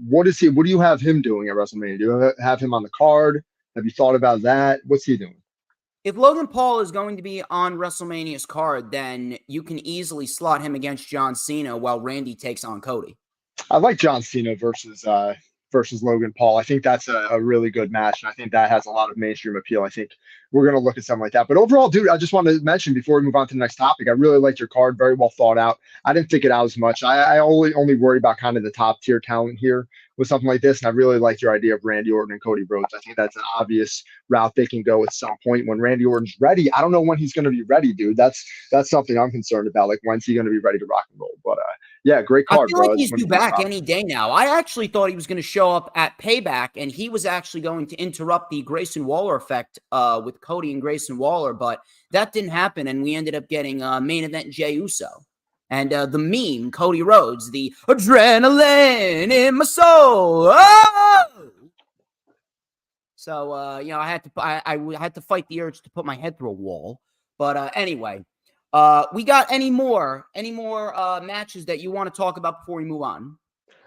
What is he? What do you have him doing at WrestleMania? Do you have him on the card? Have you thought about that? What's he doing? If Logan Paul is going to be on WrestleMania's card, then you can easily slot him against John Cena while Randy takes on Cody. I like John Cena versus Logan Paul. I think that's a really good match, and I think that has a lot of mainstream appeal. I think we're gonna look at something like that. But overall, dude, I just want to mention before we move on to the next topic, I really liked your card, very well thought out. I didn't think it out as much. I only worry about kind of the top tier talent here with something like this, and I really like your idea of Randy Orton and Cody Rhodes. I think that's an obvious route they can go at some point when Randy Orton's ready. I don't know when he's going to be ready, dude. That's something I'm concerned about. Like, when's he going to be ready to rock and roll? But yeah, great card, I feel bro. like he's due back any day now. I actually thought he was going to show up at Payback, and he was actually going to interrupt the Grayson Waller effect with Cody and Grayson Waller, but that didn't happen, and we ended up getting main event Jey Uso. And the meme, Cody Rhodes, the adrenaline in my soul. Oh! So, I had to fight the urge to put my head through a wall. But anyway, we got any more matches that you want to talk about before we move on?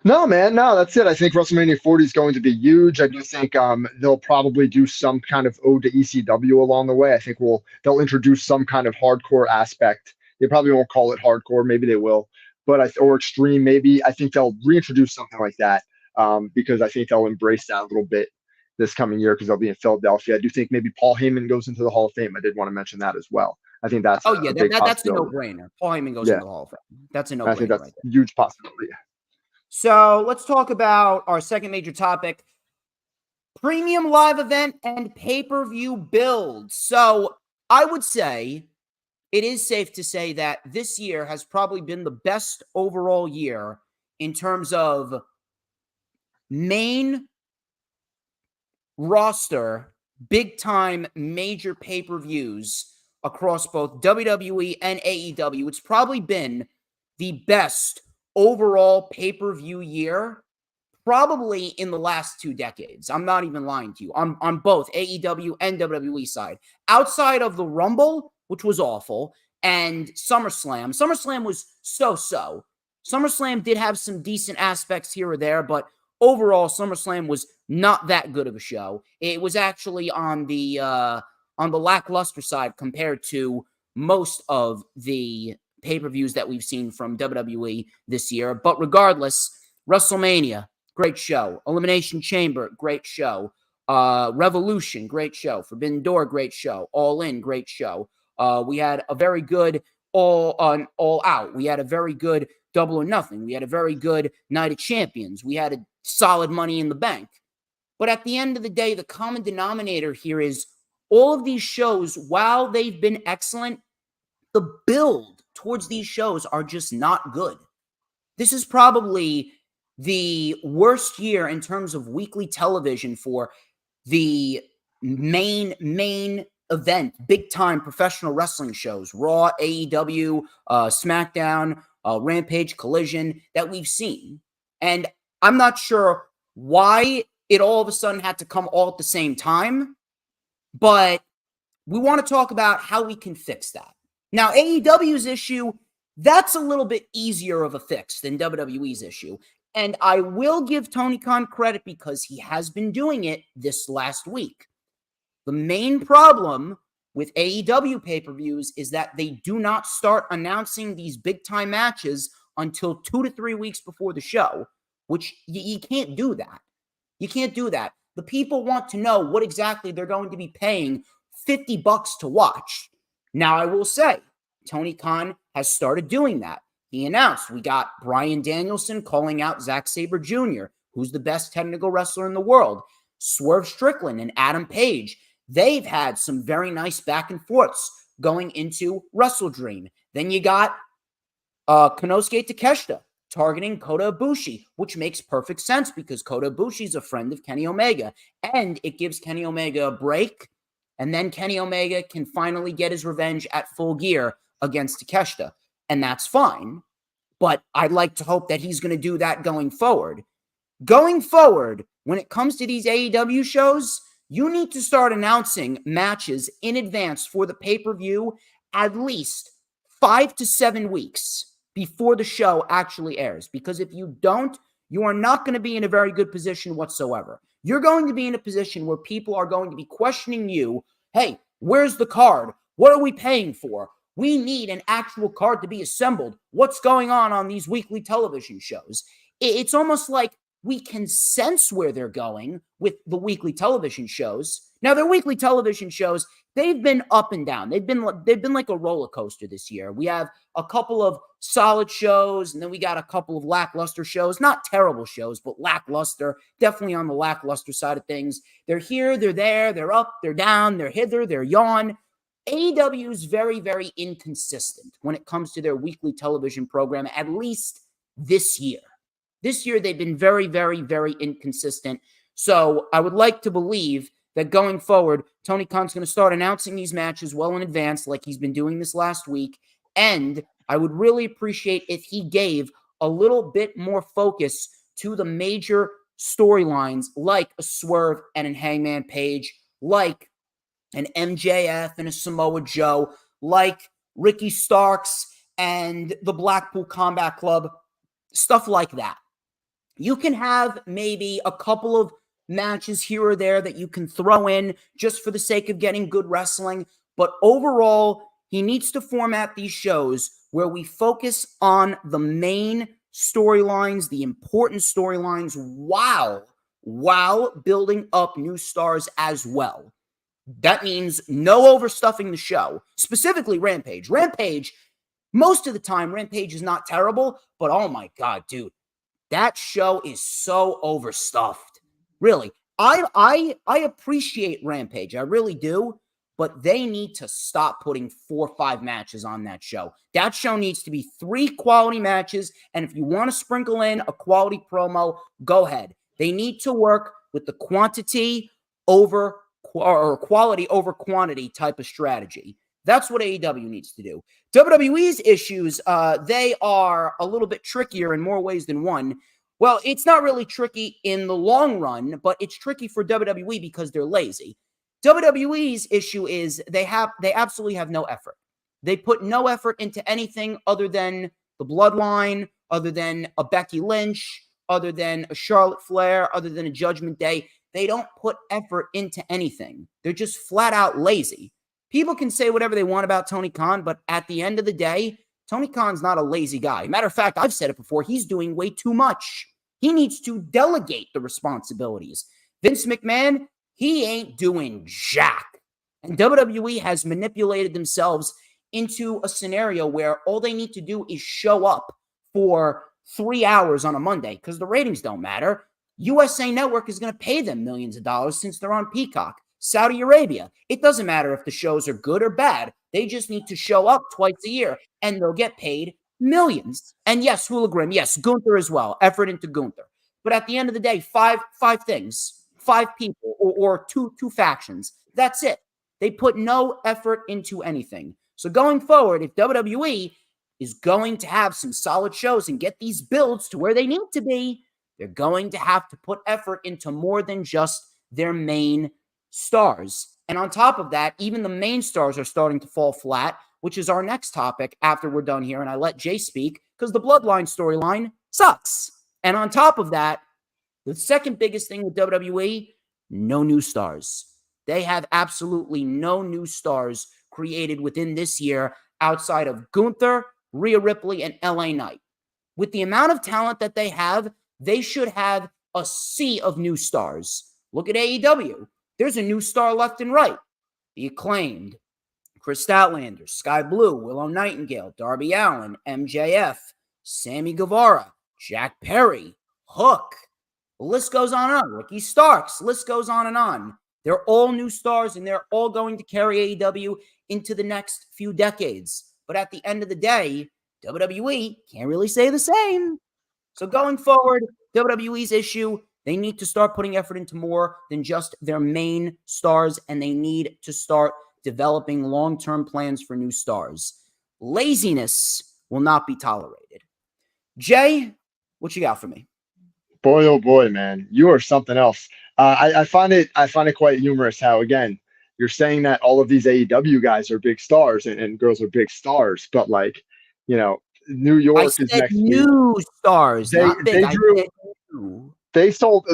No, man, no, that's it. I think WrestleMania 40 is going to be huge. I do think they'll probably do some kind of ode to ECW along the way. I think they'll introduce some kind of hardcore aspect. They probably won't call it hardcore, maybe they will, but or extreme, maybe. I think they'll reintroduce something like that because I think they'll embrace that a little bit this coming year because they'll be in Philadelphia. I do think maybe Paul Heyman goes into the Hall of Fame. I did want to mention that as well. I think that's a big that's a no-brainer. Paul Heyman goes into the Hall of Fame. That's a no-brainer. I think that's a huge possibility. So let's talk about our second major topic, premium live event and pay-per-view build. So I would say it is safe to say that this year has probably been the best overall year in terms of main roster, big-time major pay-per-views across both WWE and AEW. It's probably been the best overall pay-per-view year probably in the last 2 decades. I'm not even lying to you. On both AEW and WWE side. Outside of the Rumble, which was awful, and SummerSlam. SummerSlam was so-so. SummerSlam did have some decent aspects here or there, but overall, SummerSlam was not that good of a show. It was actually on the lackluster side compared to most of the pay-per-views that we've seen from WWE this year. But regardless, WrestleMania, great show. Elimination Chamber, great show. Revolution, great show. Forbidden Door, great show. All In, great show. We had a very good All Out. We had a very good Double or Nothing. We had a very good Night of Champions. We had a solid Money in the Bank. But at the end of the day, the common denominator here is all of these shows, while they've been excellent, the build towards these shows are just not good. This is probably the worst year in terms of weekly television for the main event, big-time professional wrestling shows, Raw, AEW, SmackDown, Rampage, Collision, that we've seen. And I'm not sure why it all of a sudden had to come all at the same time, but we want to talk about how we can fix that. Now, AEW's issue, that's a little bit easier of a fix than WWE's issue. And I will give Tony Khan credit because he has been doing it this last week. The main problem with AEW pay-per-views is that they do not start announcing these big-time matches until 2 to 3 weeks before the show, which you can't do that. You can't do that. The people want to know what exactly they're going to be paying $50 to watch. Now, I will say, Tony Khan has started doing that. He announced we got Bryan Danielson calling out Zack Sabre Jr., who's the best technical wrestler in the world. Swerve Strickland and Adam Page, they've had some very nice back and forths going into Wrestle Dream. Then you got Konosuke Takeshita targeting Kota Ibushi, which makes perfect sense because Kota Ibushi is a friend of Kenny Omega. And it gives Kenny Omega a break. And then Kenny Omega can finally get his revenge at Full Gear against Takeshita. And that's fine. But I'd like to hope that he's going to do that going forward. Going forward, when it comes to these AEW shows, you need to start announcing matches in advance for the pay-per-view at least 5 to 7 weeks. before the show actually airs. Because if you don't, you are not going to be in a very good position whatsoever. You're going to be in a position where people are going to be questioning you. Hey, where's the card? What are we paying for? We need an actual card to be assembled. What's going on these weekly television shows? It's almost like we can sense where they're going with the weekly television shows. Now, their weekly television shows, they've been up and down. They've been like a roller coaster this year. We have a couple of solid shows, and then we got a couple of lackluster shows. Not terrible shows, but lackluster. Definitely on the lackluster side of things. They're here, they're there, they're up, they're down, they're hither, they're yon. AEW is very, very inconsistent when it comes to their weekly television program, at least this year. This year, they've been very, very, very inconsistent. So I would like to believe that going forward, Tony Khan's going to start announcing these matches well in advance, like he's been doing this last week. And I would really appreciate if he gave a little bit more focus to the major storylines, like a Swerve and an Hangman Page, like an MJF and a Samoa Joe, like Ricky Starks and the Blackpool Combat Club, stuff like that. You can have maybe a couple of matches here or there that you can throw in just for the sake of getting good wrestling. But overall, he needs to format these shows where we focus on the main storylines, the important storylines, while building up new stars as well. That means no overstuffing the show, specifically Rampage. Rampage, most of the time, Rampage is not terrible, but oh my God, dude. That show is so overstuffed. Really. I appreciate Rampage. I really do. But they need to stop putting 4 or 5 matches on that show. That show needs to be 3 quality matches. And if you want to sprinkle in a quality promo, go ahead. They need to work with the quantity over or quality over quantity type of strategy. That's what AEW needs to do. WWE's issues, they are a little bit trickier in more ways than one. Well, it's not really tricky in the long run, but it's tricky for WWE because they're lazy. WWE's issue is they absolutely have no effort. They put no effort into anything other than the Bloodline, other than a Becky Lynch, other than a Charlotte Flair, other than a Judgment Day. They don't put effort into anything. They're just flat out lazy. People can say whatever they want about Tony Khan, but at the end of the day, Tony Khan's not a lazy guy. Matter of fact, I've said it before, he's doing way too much. He needs to delegate the responsibilities. Vince McMahon, he ain't doing jack. And WWE has manipulated themselves into a scenario where all they need to do is show up for 3 hours on a Monday because the ratings don't matter. USA Network is going to pay them millions of dollars since they're on Peacock. Saudi Arabia, it doesn't matter if the shows are good or bad. They just need to show up twice a year and they'll get paid millions. And yes, Hologram, yes, Gunther as well, effort into Gunther. But at the end of the day, five things, 5 people or two factions. That's it. They put no effort into anything. So going forward, if WWE is going to have some solid shows and get these builds to where they need to be, they're going to have to put effort into more than just their main stars. And on top of that, even the main stars are starting to fall flat, which is our next topic after we're done here. And I let Jay speak because the Bloodline storyline sucks. And on top of that, the second biggest thing with WWE, no new stars. They have absolutely no new stars created within this year outside of Gunther, Rhea Ripley, and LA Knight. With the amount of talent that they have, they should have a sea of new stars. Look at AEW. There's a new star left and right. The Acclaimed, Chris Statlander, Sky Blue, Willow Nightingale, Darby Allin, MJF, Sammy Guevara, Jack Perry, Hook. The list goes on and on. Ricky Starks, list goes on and on. They're all new stars, and they're all going to carry AEW into the next few decades. But at the end of the day, WWE can't really say the same. So going forward, WWE's issue, they need to start putting effort into more than just their main stars, and they need to start developing long-term plans for new stars. Laziness will not be tolerated. Jay, what you got for me? Boy, oh boy, man, you are something else. I find it quite humorous how, again, you're saying that all of these AEW guys are big stars and girls are big stars, but like, you know, New I York is said next week. new stars, They not big. they drew. I said new. They sold.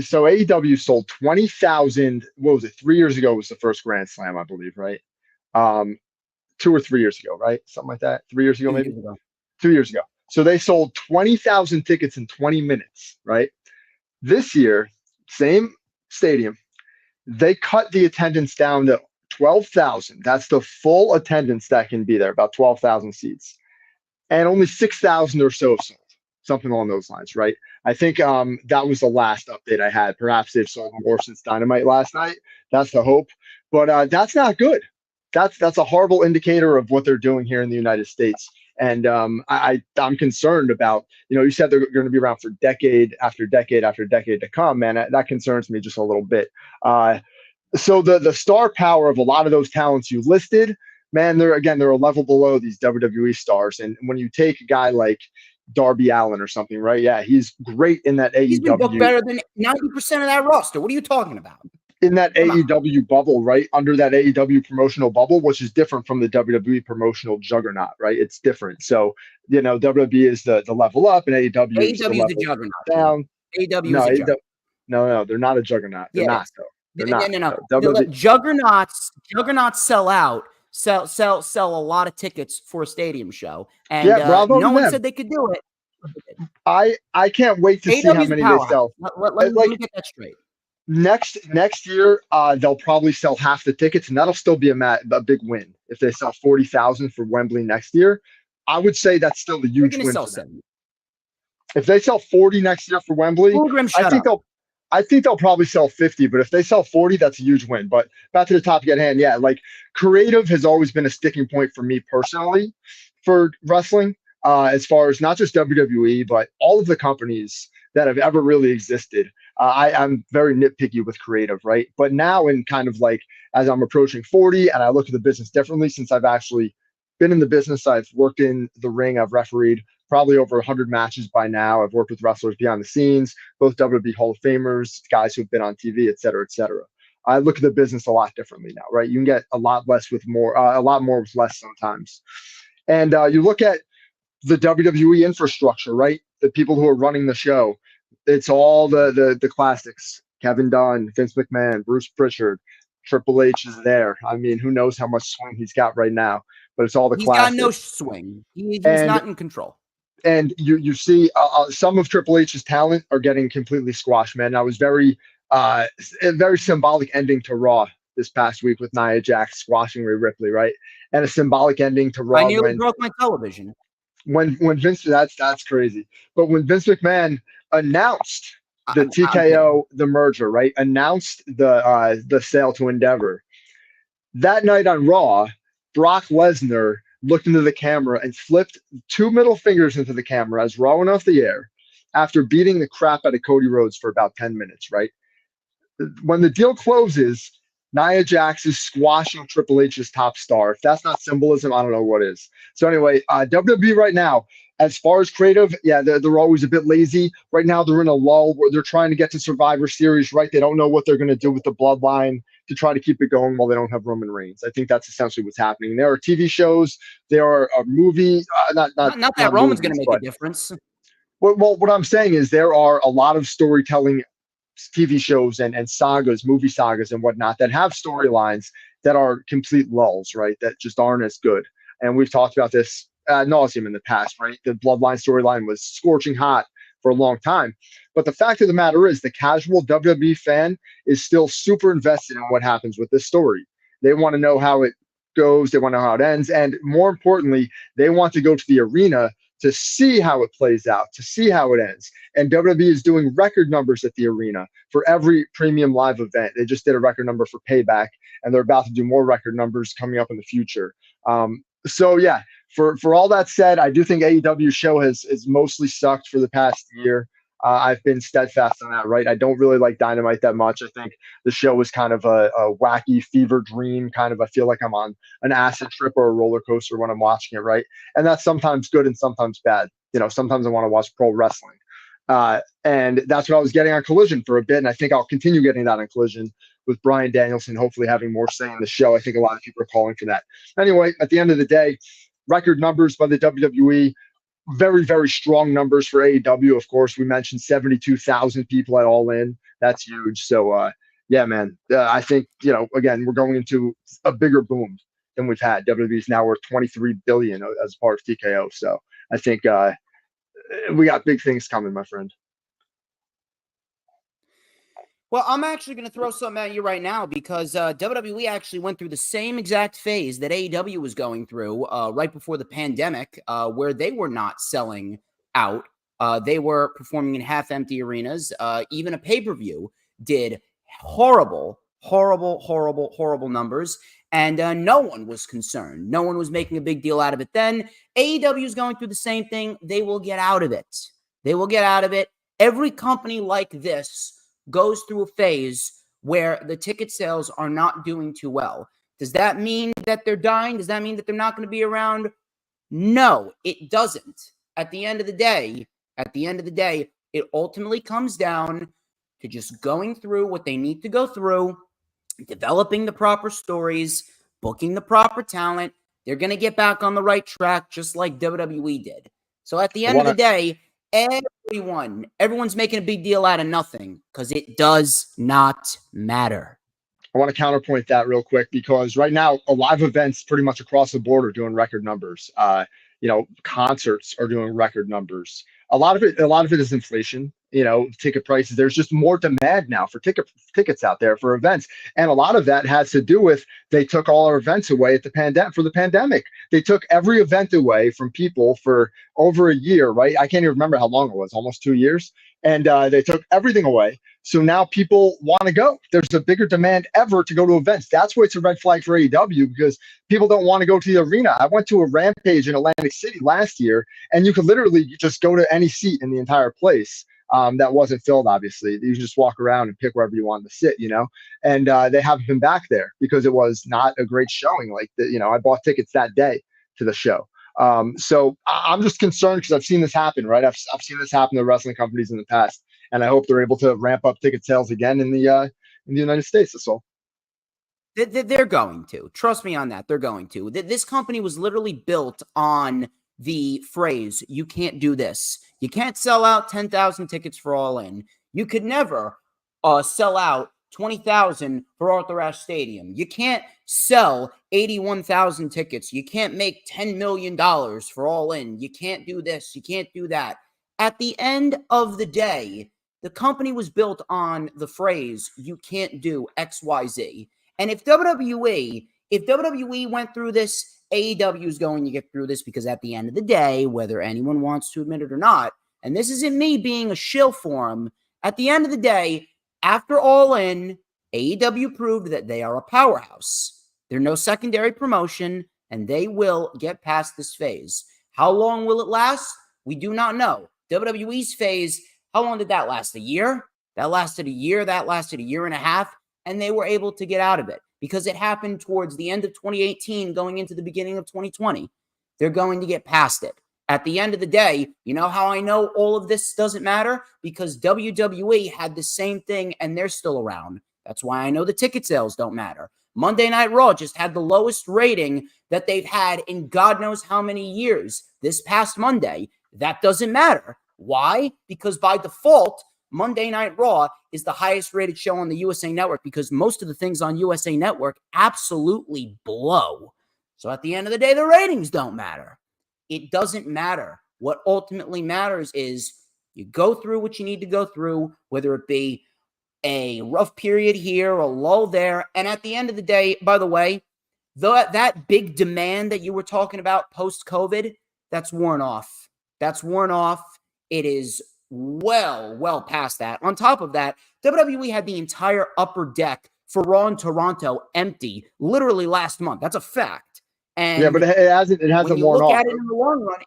So AEW sold 20,000. What was it? 3 years ago was the first Grand Slam, I believe, right? Um, 2 or 3 years ago, right? Something like that. 3 years ago, 2 maybe years ago. 2 years ago. So they sold 20,000 tickets in 20 minutes, right? This year, same stadium, they cut the attendance down to 12,000. That's the full attendance that can be there, about 12,000 seats. And only 6,000 or so sold, something along those lines, right? I think that was the last update I had. Perhaps they've sold more since Dynamite last night. That's the hope. But that's not good. That's a horrible indicator of what they're doing here in the United States. And I'm concerned about, you said they're going to be around for decade after decade after decade to come, man. That concerns me just a little bit. So the star power of a lot of those talents you listed, man, they're a level below these WWE stars. And when you take a guy like Darby Allin or something, right? Yeah, he's great in that He's been booked AEW better than 90% of that roster. What are you talking about? in that Come on. AEW bubble, right? Under that AEW promotional bubble, which is different from the WWE promotional juggernaut, right? It's different. So, WWE is the level up and AEW is the AEW is the level juggernaut. down. AEW No, is a juggernaut. no, they're not a juggernaut. They're not, though. They're not. No. WWE, Juggernauts sell out, sell a lot of tickets for a stadium show. And yeah, bravo no to one them. said they could do it. I can't wait to see how AEW's a many they powerhouse. sell. Let me get that straight. Next year, they'll probably sell half the tickets, and that'll still be a big win. If they sell 40,000 for Wembley next year, I would say that's still a They're huge going to win sell for them. 70. If they sell 40 next year for Wembley, I think they'll probably sell 50. But if they sell 40, that's a huge win. But back to the topic at hand, yeah, like creative has always been a sticking point for me personally for wrestling, as far as not just WWE, but all of the companies that have ever really existed. I'm very nitpicky with creative, right? But now, in kind of like as I'm approaching 40 and I look at the business differently, since I've actually been in the business, I've worked in the ring, I've refereed probably over 100 matches by now. I've worked with wrestlers behind the scenes, both WWE Hall of Famers, guys who've been on TV, et cetera, et cetera. I look at the business a lot differently now, right? You can get a lot less with more, a lot more with less sometimes. And you look at the WWE infrastructure, right? The people who are running the show. It's all the classics. Kevin Dunn, Vince McMahon, Bruce Pritchard, Triple H is there. I mean, who knows how much swing he's got right now, but it's all the classics. He's got no swing. He's not in control. And you see some of Triple H's talent are getting completely squashed, man. I was a very symbolic ending to Raw this past week with Nia Jax squashing Rhea Ripley, right? And a symbolic ending to Raw. I nearly broke my television. When Vince, that's crazy. But when Vince McMahon announced the TKO, the merger, right? Announced the sale to Endeavor. That night on Raw, Brock Lesnar looked into the camera and flipped 2 middle fingers into the camera as Raw went off the air after beating the crap out of Cody Rhodes for about 10 minutes, right? When the deal closes, Nia Jax is squashing Triple H's top star. If that's not symbolism, I don't know what is. So anyway, WWE right now, as far as creative, yeah, they're always a bit lazy. Right now, they're in a lull where they're trying to get to Survivor Series, right? They don't know what they're going to do with the bloodline to try to keep it going while they don't have Roman Reigns. I think that's essentially what's happening. There are TV shows, there are a movie, not that Roman's going to make a difference. Well, what I'm saying is there are a lot of storytelling TV shows and sagas, movie sagas and whatnot that have storylines that are complete lulls, right? That just aren't as good. And we've talked about this ad nauseum in the past, right? The Bloodline storyline was scorching hot for a long time. But the fact of the matter is the casual WWE fan is still super invested in what happens with this story. They want to know how it goes. They want to know how it ends. And more importantly, they want to go to the arena to see how it plays out, to see how it ends. And WWE is doing record numbers at the arena for every premium live event. They just did a record number for Payback, and they're about to do more record numbers coming up in the future. So yeah, for all that said, I do think AEW show has mostly sucked for the past year. I've been steadfast on that, right? I don't really like Dynamite that much. I think the show was kind of a wacky fever dream, kind of. I feel like I'm on an acid trip or a roller coaster when I'm watching it, right? And that's sometimes good and sometimes bad. Sometimes I want to watch pro wrestling. And that's what I was getting on Collision for a bit, and I think I'll continue getting that on Collision with Bryan Danielson hopefully having more say in the show. I think a lot of people are calling for that. Anyway, at the end of the day, record numbers by the WWE. Very, very strong numbers for AEW. Of course, we mentioned 72,000 people at All In. That's huge. So, yeah, man, I think, again, we're going into a bigger boom than we've had. WWE's now worth 23 billion as part of TKO. So I think we got big things coming, my friend. Well, I'm actually going to throw something at you right now because WWE actually went through the same exact phase that AEW was going through right before the pandemic, where they were not selling out. They were performing in half-empty arenas. Even a pay-per-view did horrible numbers, and no one was concerned. No one was making a big deal out of it then. AEW is going through the same thing. They will get out of it. They will get out of it. Every company like this goes through a phase where the ticket sales are not doing too well. Does that mean that they're dying? Does that mean that they're not going to be around? No, it doesn't. At the end of the day, it ultimately comes down to just going through what they need to go through, developing the proper stories, booking the proper talent. They're going to get back on the right track just like WWE did. So at the end of the day, everyone's making a big deal out of nothing because it does not matter. I want to counterpoint that real quick because right now, a lot of events pretty much across the board are doing record numbers. Concerts are doing record numbers. A lot of it is inflation. Ticket prices. There's just more demand now for tickets out there for events, and a lot of that has to do with they took all our events away at the pandemic. They took every event away from people for over a year, right? I can't even remember how long it was, almost 2 years, and they took everything away. So now people want to go. There's a bigger demand ever to go to events. That's why it's a red flag for AEW because people don't want to go to the arena. I went to a Rampage in Atlantic City last year, and you could literally just go to any seat in the entire place. That wasn't filled, obviously. You just walk around and pick wherever you want to sit, and they haven't been back there because it was not a great showing. I bought tickets that day to the show. So I'm just concerned because I've seen this happen, right? I've seen this happen to wrestling companies in the past, and I hope they're able to ramp up ticket sales again in the United States. That's all. They're going to. Trust me on that. They're going to. This company was literally built on the phrase, you can't do this. You can't sell out 10,000 tickets for All In. You could never sell out 20,000 for Arthur Ashe Stadium. You can't sell 81,000 tickets. You can't make $10 million for All In. You can't do this. You can't do that. At the end of the day, the company was built on the phrase, you can't do X, Y, Z. And if WWE went through this, AEW is going to get through this because at the end of the day, whether anyone wants to admit it or not, and this isn't me being a shill for them, at the end of the day, after All In, AEW proved that they are a powerhouse. They're no secondary promotion, and they will get past this phase. How long will it last? We do not know. WWE's phase, how long did that last? A year? That lasted a year. That lasted a year and a half. And they were able to get out of it because it happened towards the end of 2018 going into the beginning of 2020. They're going to get past it. At the end of the day, you know how I know all of this doesn't matter? Because WWE had the same thing and they're still around. That's why I know the ticket sales don't matter. Monday Night Raw just had the lowest rating that they've had in God knows how many years this past Monday. That doesn't matter. Why? Because by default, Monday Night Raw is the highest rated show on the USA Network because most of the things on USA Network absolutely blow. So at the end of the day, the ratings don't matter. It doesn't matter. What ultimately matters is you go through what you need to go through, whether it be a rough period here, a lull there. And at the end of the day, by the way, that big demand that you were talking about post-COVID, that's worn off. That's worn off. It is well past that. On top of that, WWE had the entire upper deck for Raw in Toronto empty literally last month. That's a fact. And yeah, but it hasn't worn off. When you look at it in the long run,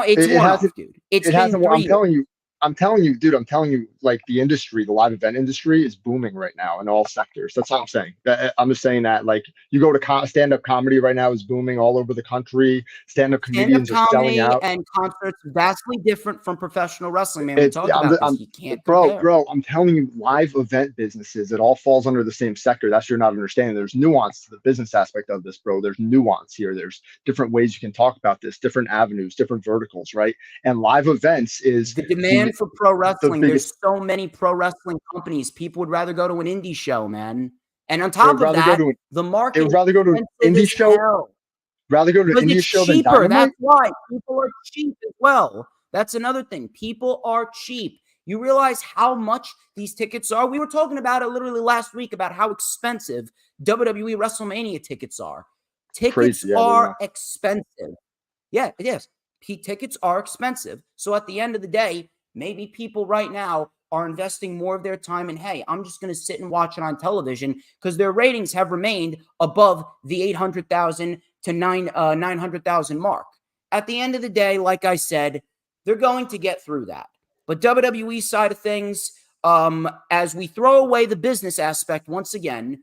it's worn off, dude. It hasn't. I'm telling you, I'm telling you, dude, I'm telling you, like the industry, the live event industry is booming right now in all sectors. That's all I'm saying. I'm just saying that, like, you go to stand-up comedy right now is booming all over the country. Stand-up Stand-up comedians are selling comedy out. and concerts vastly different from professional wrestling, man. We talk about this. You can't Bro, compare. I'm telling you, live event businesses, it all falls under the same sector. That's you're not understanding. There's nuance to the business aspect of this, bro. There's nuance here. There's different ways you can talk about this, different avenues, different verticals, right? And live events is The demand for pro the wrestling, biggest. there's so many pro wrestling companies. People would rather go to an indie show, man. And on They would top of rather go that, to an the they market would is rather go to an expensive indie as show, hell. rather go to an Because indie it's show than cheaper. Dynamite. That's why. People are cheap as well. That's another thing. People are cheap. You realize how much these tickets are? We were talking about it literally last week about how expensive WWE WrestleMania tickets are. Tickets Crazy, yeah, they are are. expensive. Yeah, it is. Tickets are expensive. So at the end of the day, maybe people right now are investing more of their time in, hey, I'm just going to sit and watch it on television because their ratings have remained above the 800,000 to 900,000 mark. At the end of the day, like I said, they're going to get through that. But WWE side of things, as we throw away the business aspect once again,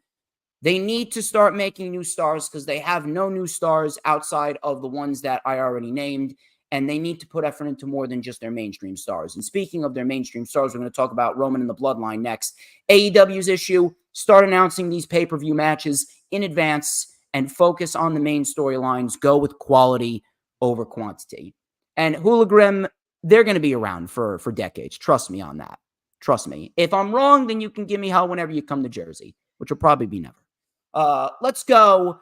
they need to start making new stars because they have no new stars outside of the ones that I already named. And they need to put effort into more than just their mainstream stars. And speaking of their mainstream stars, we're going to talk about Roman and the Bloodline next. AEW's issue, start announcing these pay-per-view matches in advance and focus on the main storylines. Go with quality over quantity. And Hula Grim, they're going to be around for decades. Trust me on that. Trust me. If I'm wrong, then you can give me hell whenever you come to Jersey, which will probably be never. Let's go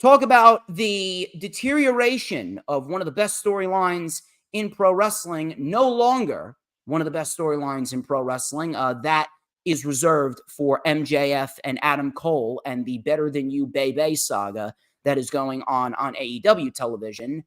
talk about the deterioration of one of the best storylines in pro wrestling. No longer one of the best storylines in pro wrestling. That is reserved for MJF and Adam Cole and the Better Than You Bebe saga that is going on AEW television.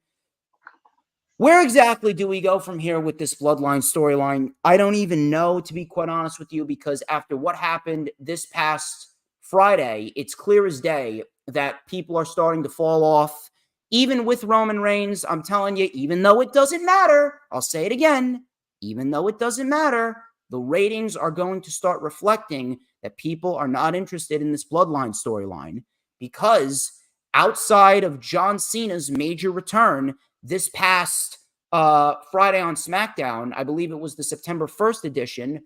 Where exactly do we go from here with this Bloodline storyline? I don't even know, to be quite honest with you, because after what happened this past Friday, it's clear as day that people are starting to fall off. Even with Roman Reigns, I'm telling you, even though it doesn't matter, I'll say it again, even though it doesn't matter, the ratings are going to start reflecting that people are not interested in this Bloodline storyline because outside of John Cena's major return this past Friday on SmackDown, I believe it was the September 1st edition,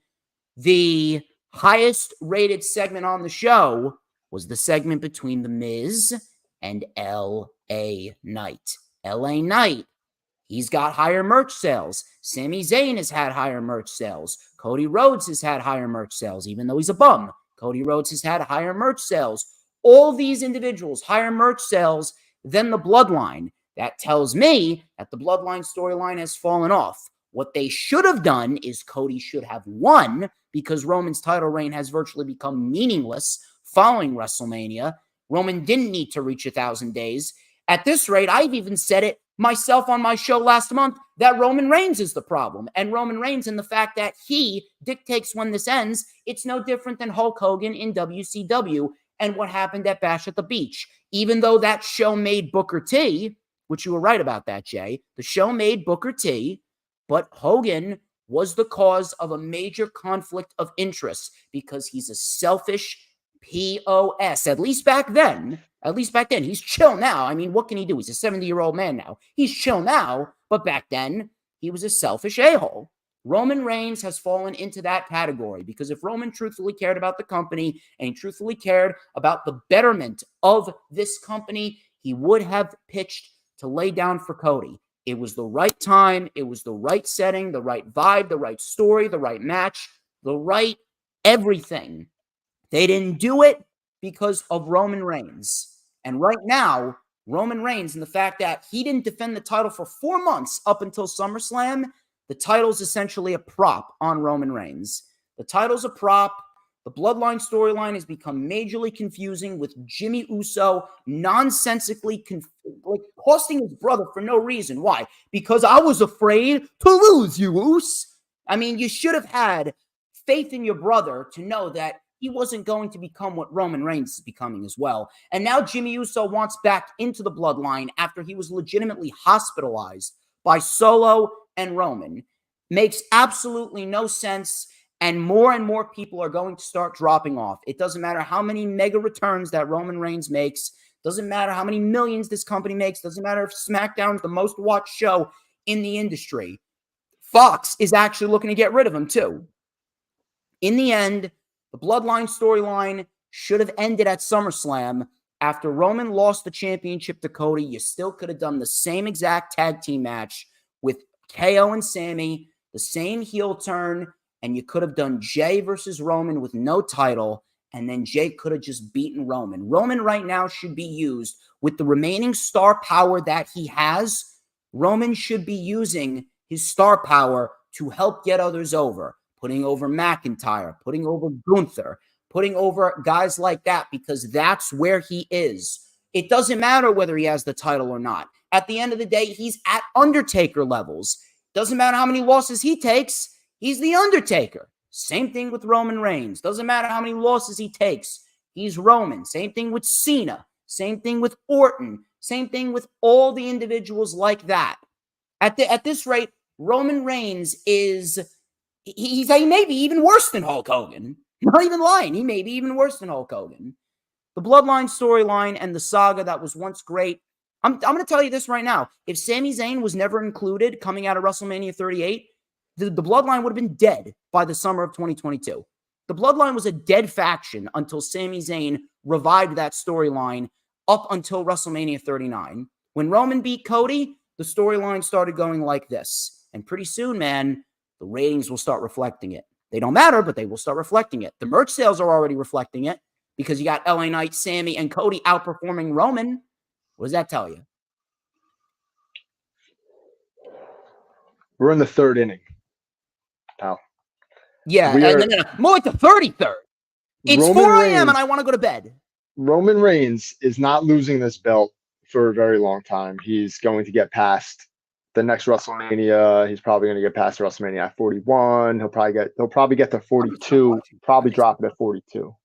the highest rated segment on the show was the segment between The Miz and L.A. Knight. L.A. Knight, he's got higher merch sales. Sami Zayn has had higher merch sales. Cody Rhodes has had higher merch sales, even though he's a bum. Cody Rhodes has had higher merch sales. All these individuals, higher merch sales than the Bloodline. That tells me that the Bloodline storyline has fallen off. What they should have done is Cody should have won because Roman's title reign has virtually become meaningless following WrestleMania. Roman didn't need to reach 1,000 days. At this rate, I've even said it myself on my show last month that Roman Reigns is the problem. And Roman Reigns and the fact that he dictates when this ends, it's no different than Hulk Hogan in WCW and what happened at Bash at the Beach. Even though that show made Booker T, which you were right about that, Jay, the show made Booker T, but Hogan was the cause of a major conflict of interest because he's a selfish POS, at least back then. At least back then. He's chill now. I mean, what can he do? He's a 70-year-old man now. He's chill now, but back then, he was a selfish a-hole. Roman Reigns has fallen into that category because if Roman truthfully cared about the company and he truthfully cared about the betterment of this company, he would have pitched to lay down for Cody. It was the right time. It was the right setting, the right vibe, the right story, the right match, the right everything. They didn't do it because of Roman Reigns. And right now, Roman Reigns and the fact that he didn't defend the title for 4 months up until SummerSlam, the title's essentially a prop on Roman Reigns. The title's a prop. The Bloodline storyline has become majorly confusing with Jimmy Uso nonsensically costing his brother for no reason. Why? Because I was afraid to lose you, Uso. I mean, you should have had faith in your brother to know that he wasn't going to become what Roman Reigns is becoming as well. And now Jimmy Uso wants back into the Bloodline after he was legitimately hospitalized by Solo and Roman. Makes absolutely no sense. And more people are going to start dropping off. It doesn't matter how many mega returns that Roman Reigns makes. Doesn't matter how many millions this company makes. Doesn't matter if SmackDown's the most watched show in the industry. Fox is actually looking to get rid of him too. In the end, the Bloodline storyline should have ended at SummerSlam. After Roman lost the championship to Cody, you still could have done the same exact tag team match with KO and Sammy, the same heel turn, and you could have done Jay versus Roman with no title, and then Jay could have just beaten Roman. Roman right now should be used with the remaining star power that he has. Roman should be using his star power to help get others over, putting over McIntyre, putting over Gunther, putting over guys like that, because that's where he is. It doesn't matter whether he has the title or not. At the end of the day, he's at Undertaker levels. Doesn't matter how many losses he takes. He's the Undertaker. Same thing with Roman Reigns. Doesn't matter how many losses he takes. He's Roman. Same thing with Cena. Same thing with Orton. Same thing with all the individuals like that. At this rate, Roman Reigns is, he may be even worse than Hulk Hogan. Not even lying. He may be even worse than Hulk Hogan. The Bloodline storyline and the saga that was once great. I'm going to tell you this right now. If Sami Zayn was never included coming out of WrestleMania 38, the Bloodline would have been dead by the summer of 2022. The Bloodline was a dead faction until Sami Zayn revived that storyline up until WrestleMania 39. When Roman beat Cody, the storyline started going like this. And pretty soon, man, the ratings will start reflecting it. They don't matter, but they will start reflecting it. The merch sales are already reflecting it because you got LA Knight, Sammy, and Cody outperforming Roman. What does that tell you? We're in the third inning, pal. Yeah, no, more like the 33rd. It's Roman 4 a.m. Reigns, and I want to go to bed. Roman Reigns is not losing this belt for a very long time. He's going to get past the next WrestleMania. He's probably going to get past WrestleMania at 41. He'll probably get to 42. Probably drop it at 42.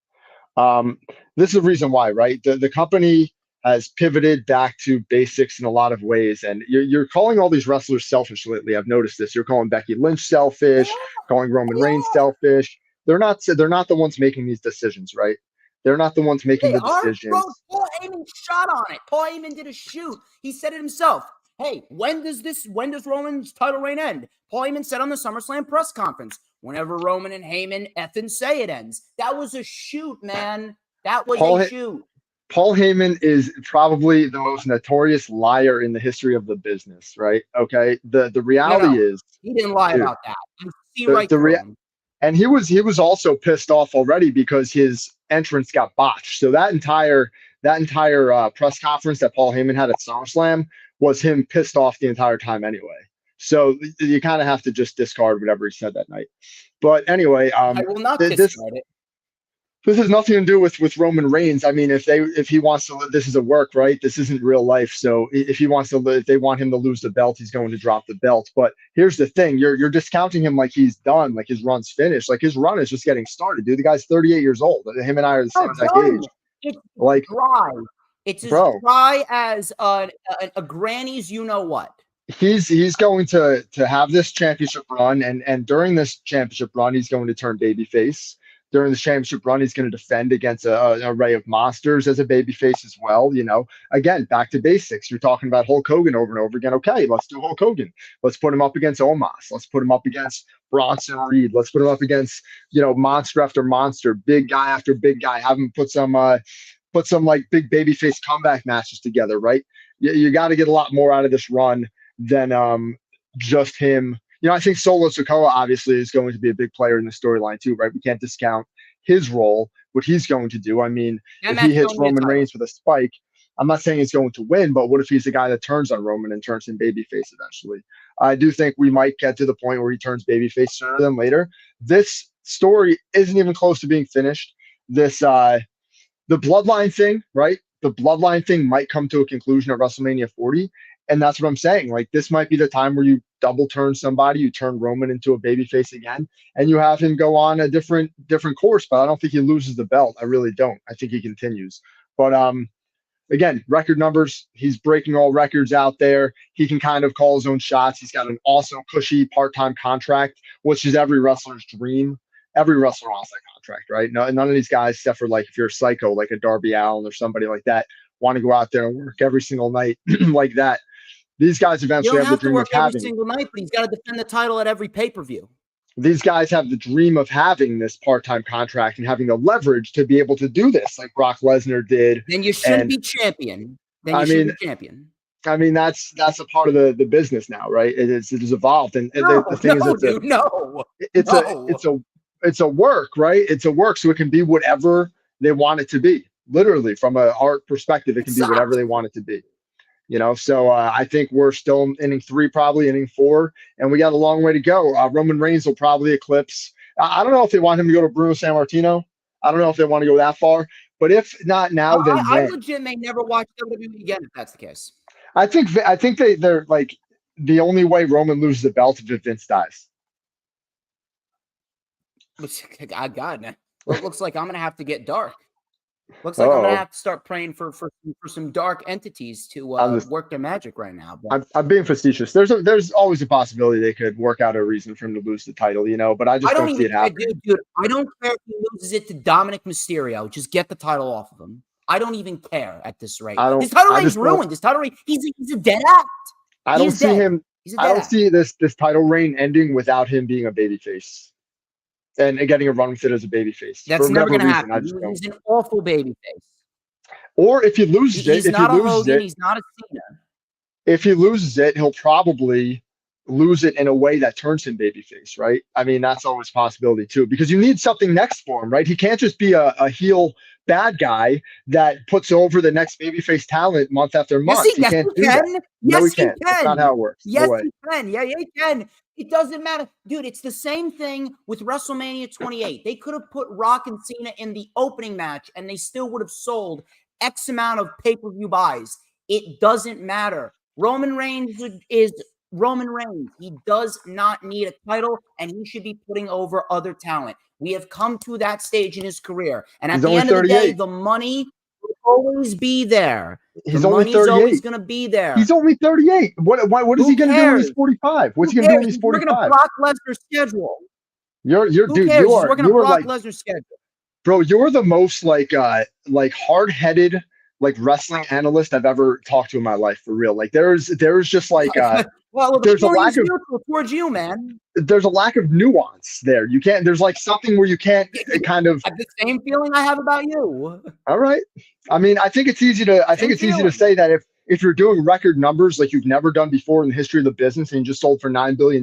This is the reason why, right? The company has pivoted back to basics in a lot of ways, and you're calling all these wrestlers selfish lately. I've noticed this. You're calling Becky Lynch selfish, calling Roman Reigns selfish. They're not the ones making these decisions, right? They're not the ones making the decisions. Bro, Paul Heyman shot on it. Paul Heyman did a shoot. He said it himself. Hey, when does Roman's title reign end? Paul Heyman said on the SummerSlam press conference, whenever Roman and Heyman effing say it ends. That was a shoot, man. That was a shoot. Paul Heyman is probably the most notorious liar in the history of the business, right? Okay. The reality is he didn't lie about that. You see right through him. And he was also pissed off already because his entrance got botched. So that entire press conference that Paul Heyman had at SummerSlam was him pissed off the entire time anyway. So you kind of have to just discard whatever he said that night. But anyway, I will not discard it. This has nothing to do with Roman Reigns. I mean, if he wants to, this is a work, right? This isn't real life. So if they want him to lose the belt, he's going to drop the belt. But here's the thing: you're discounting him like he's done, like his run's finished, like his run is just getting started, dude. The guy's 38 years old. Him and I are the same exact age. It's like dry. It's as dry as a granny's. You know what? He's going to have this championship run, and during this championship run, he's going to turn babyface. During the championship run, he's going to defend against an array of monsters as a babyface as well. You know, again, back to basics. You're talking about Hulk Hogan over and over again. Okay, let's do Hulk Hogan. Let's put him up against Omos. Let's put him up against Bronson Reed. Let's put him up against, monster after monster, big guy after big guy. Have him put some like big babyface comeback matches together, right? You got to get a lot more out of this run than just him. I think Solo Sikoa obviously is going to be a big player in the storyline too, right? We can't discount his role, what he's going to do. I mean, if he hits Roman Reigns with a spike, I'm not saying he's going to win, but what if he's the guy that turns on Roman and turns him babyface eventually? I do think we might get to the point where he turns babyface sooner than later. This story isn't even close to being finished. The Bloodline thing, right? The Bloodline thing might come to a conclusion at WrestleMania 40. And that's what I'm saying. Like, this might be the time where you double turn somebody, you turn Roman into a babyface again, and you have him go on a different course. But I don't think he loses the belt. I really don't. I think he continues. But again, record numbers. He's breaking all records out there. He can kind of call his own shots. He's got an also cushy part-time contract, which is every wrestler's dream. Every wrestler wants that contract, right? No, none of these guys, except for like if you're a psycho, like a Darby Allin or somebody like that, want to go out there and work every single night like that. These guys You eventually don't have the have to dream work of every having. single night, but he's got to defend the title at every pay-per-view. These guys have the dream of having this part-time contract and having the leverage to be able to do this, like Brock Lesnar did. Then you shouldn't be champion. Then you I shouldn't mean, be champion. I mean, that's a part of the business now, right? It is evolved, and No, the thing no, is, dude, no. it's a work, right? It's a work, so it can be whatever they want it to be. Literally, from a art perspective, it can be whatever they want it to be. You know, so I think we're still in inning 3, probably inning 4, and we got a long way to go. Roman Reigns will probably eclipse. I don't know if they want him to go to Bruno Sammartino. I don't know if they want to go that far, but if not now, then I when? legit may never watch WWE again if that's the case. I think they're like the only way Roman loses the belt is if Vince dies. God, man. Well, it looks like I'm gonna have to get dark. Looks like I'm gonna have to start praying for some dark entities to work their magic right now. But I'm being facetious. There's always a possibility they could work out a reason for him to lose the title, you know, but I just don't see it happening. Dude, I don't care if he loses it to Dominic Mysterio. Just get the title off of him. I don't even care at this rate. His title reign's ruined. His title reign, he's a dead act. I don't see him. I don't see this title reign ending without him being a babyface and getting a run with it as a babyface. That's never going to happen. He's an awful babyface. Or if he loses it, he's not a Hogan, he's not a Cena. If he loses it, he'll probably lose it in a way that turns him babyface, right? I mean, that's always a possibility too, because you need something next for him, right? He can't just be a heel bad guy that puts over the next babyface talent month after month. Yes, he can. No, he can't. That's not how it works. Yes, he can. Yeah, he can. It doesn't matter. Dude, it's the same thing with WrestleMania 28. They could have put Rock and Cena in the opening match and they still would have sold X amount of pay-per-view buys. It doesn't matter. Roman Reigns is Roman Reigns. He does not need a title, and he should be putting over other talent. We have come to that stage in his career. And at the end of the day, the money will always be there. He's only 38. Always going to be there. He's only 38. What is he going to do when he's 45? What's he going to do when he's 45? We're going to Brock Lesnar's schedule. You're dude, cares? you are Brock like Lesnar's schedule. Bro, you're the most like hard-headed like wrestling analyst I've ever talked to in my life, for real. Like there's just like well, there's a lack of towards you, man. There's a lack of nuance there. You can't. There's like something where you can't kind of. I have the same feeling I have about you. All right. I mean, I think it's easy to. I think it's easy to say that if you're doing record numbers like you've never done before in the history of the business and you just sold for $9 billion,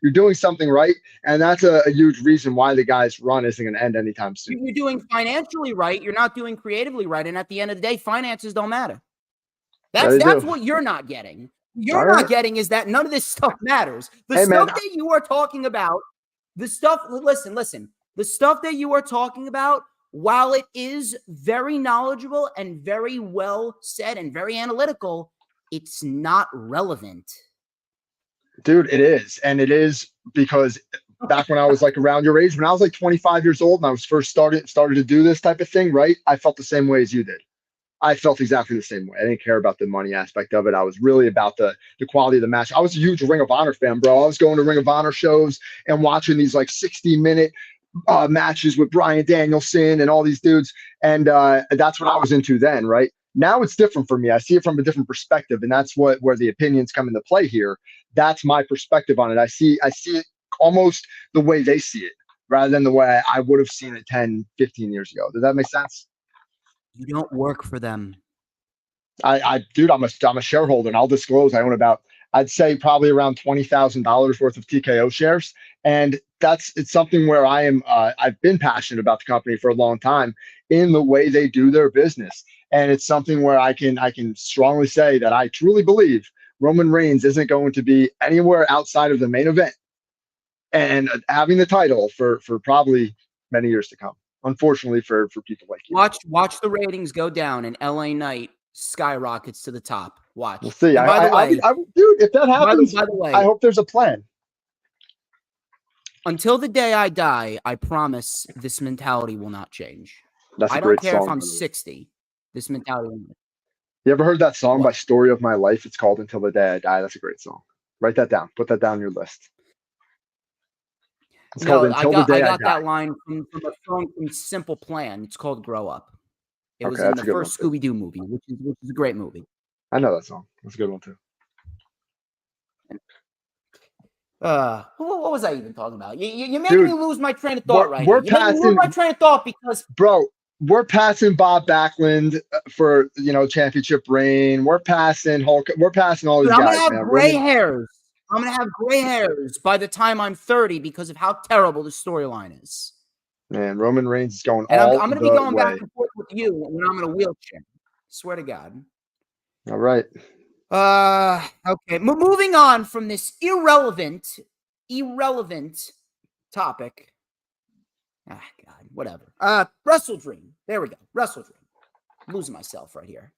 you're doing something right, and that's a huge reason why the guy's run isn't going to end anytime soon. You're doing financially right. You're not doing creatively right, and at the end of the day, finances don't matter. That's what you're not getting. You're not getting is that none of this stuff matters. The stuff that you are talking about, listen, the stuff that you are talking about, while it is very knowledgeable and very well said and very analytical, it's not relevant. Dude, it is. And it is because back when I was like around your age, when I was like 25 years old and I was first started to do this type of thing, right? I felt the same way as you did. I felt exactly the same way. I didn't care about the money aspect of it. I was really about the quality of the match. I was a huge Ring of Honor fan, bro. I was going to Ring of Honor shows and watching these like 60-minute matches with Bryan Danielson and all these dudes. And that's what I was into then, right? Now it's different for me. I see it from a different perspective. And that's where the opinions come into play here. That's my perspective on it. I see it almost the way they see it rather than the way I would have seen it 10, 15 years ago. Does that make sense? You don't work for them. Dude, I'm a shareholder, and I'll disclose I own I'd say probably around $20,000 worth of TKO shares, and it's something where I've been passionate about the company for a long time in the way they do their business, and it's something where I can strongly say that I truly believe Roman Reigns isn't going to be anywhere outside of the main event and having the title for probably many years to come. Unfortunately for people like you. Watch the ratings go down and LA Knight skyrockets to the top. Watch. We'll see. By the way, dude, if that happens, by the way, I hope there's a plan. Until the day I die, I promise this mentality will not change. That's a I great don't care song, if I'm 60. This mentality will not. You ever heard that song by What? Story of My Life? It's called Until the Day I Die. That's a great song. Write that down. Put that down on your list. It's called No, I Until the got I Day I got Die. that line from a song from Simple Plan. It's called "Grow Up." It Okay, was in that's the a good one first too. Scooby Doo movie, which is a great movie. I know that song. That's a good one too. What was I even talking about? You're making me Dude, lose my train of we're, thought right here. we're You're making me lose passing, my train of thought because bro. We're passing Bob Backlund for championship reign. We're passing Hulk. We're passing all dude, these I'm gonna guys, have man. gray Roman. hairs. I'm gonna have gray hairs by the time I'm 30 because of how terrible the storyline is. Man, Roman Reigns is going And I'm all gonna be the going back way. and forth with you when I'm in a wheelchair. Swear to God. All right. Okay. Moving on from this irrelevant topic. Ah, God, whatever. Wrestle Dream. There we go. Wrestle Dream. I'm losing myself right here.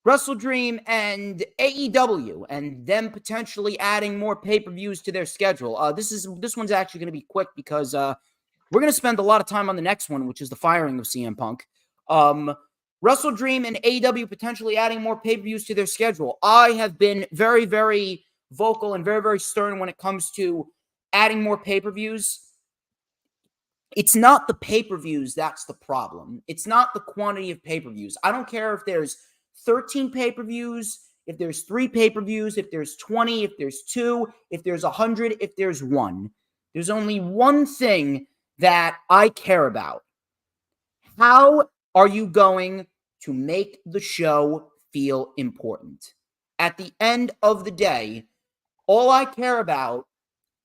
Wrestle Dream and AEW, and them potentially adding more pay-per-views to their schedule. This one's actually going to be quick because we're going to spend a lot of time on the next one, which is the firing of CM Punk. Wrestle Dream and AEW potentially adding more pay-per-views to their schedule. I have been very, very vocal and very, very stern when it comes to adding more pay-per-views. It's not the pay-per-views that's the problem. It's not the quantity of pay-per-views. I don't care if there's 13 pay-per-views, if there's 3 pay-per-views, if there's 20, if there's 2, if there's 100, if there's 1. There's only one thing that I care about. How are you going to make the show feel important? At the end of the day, all I care about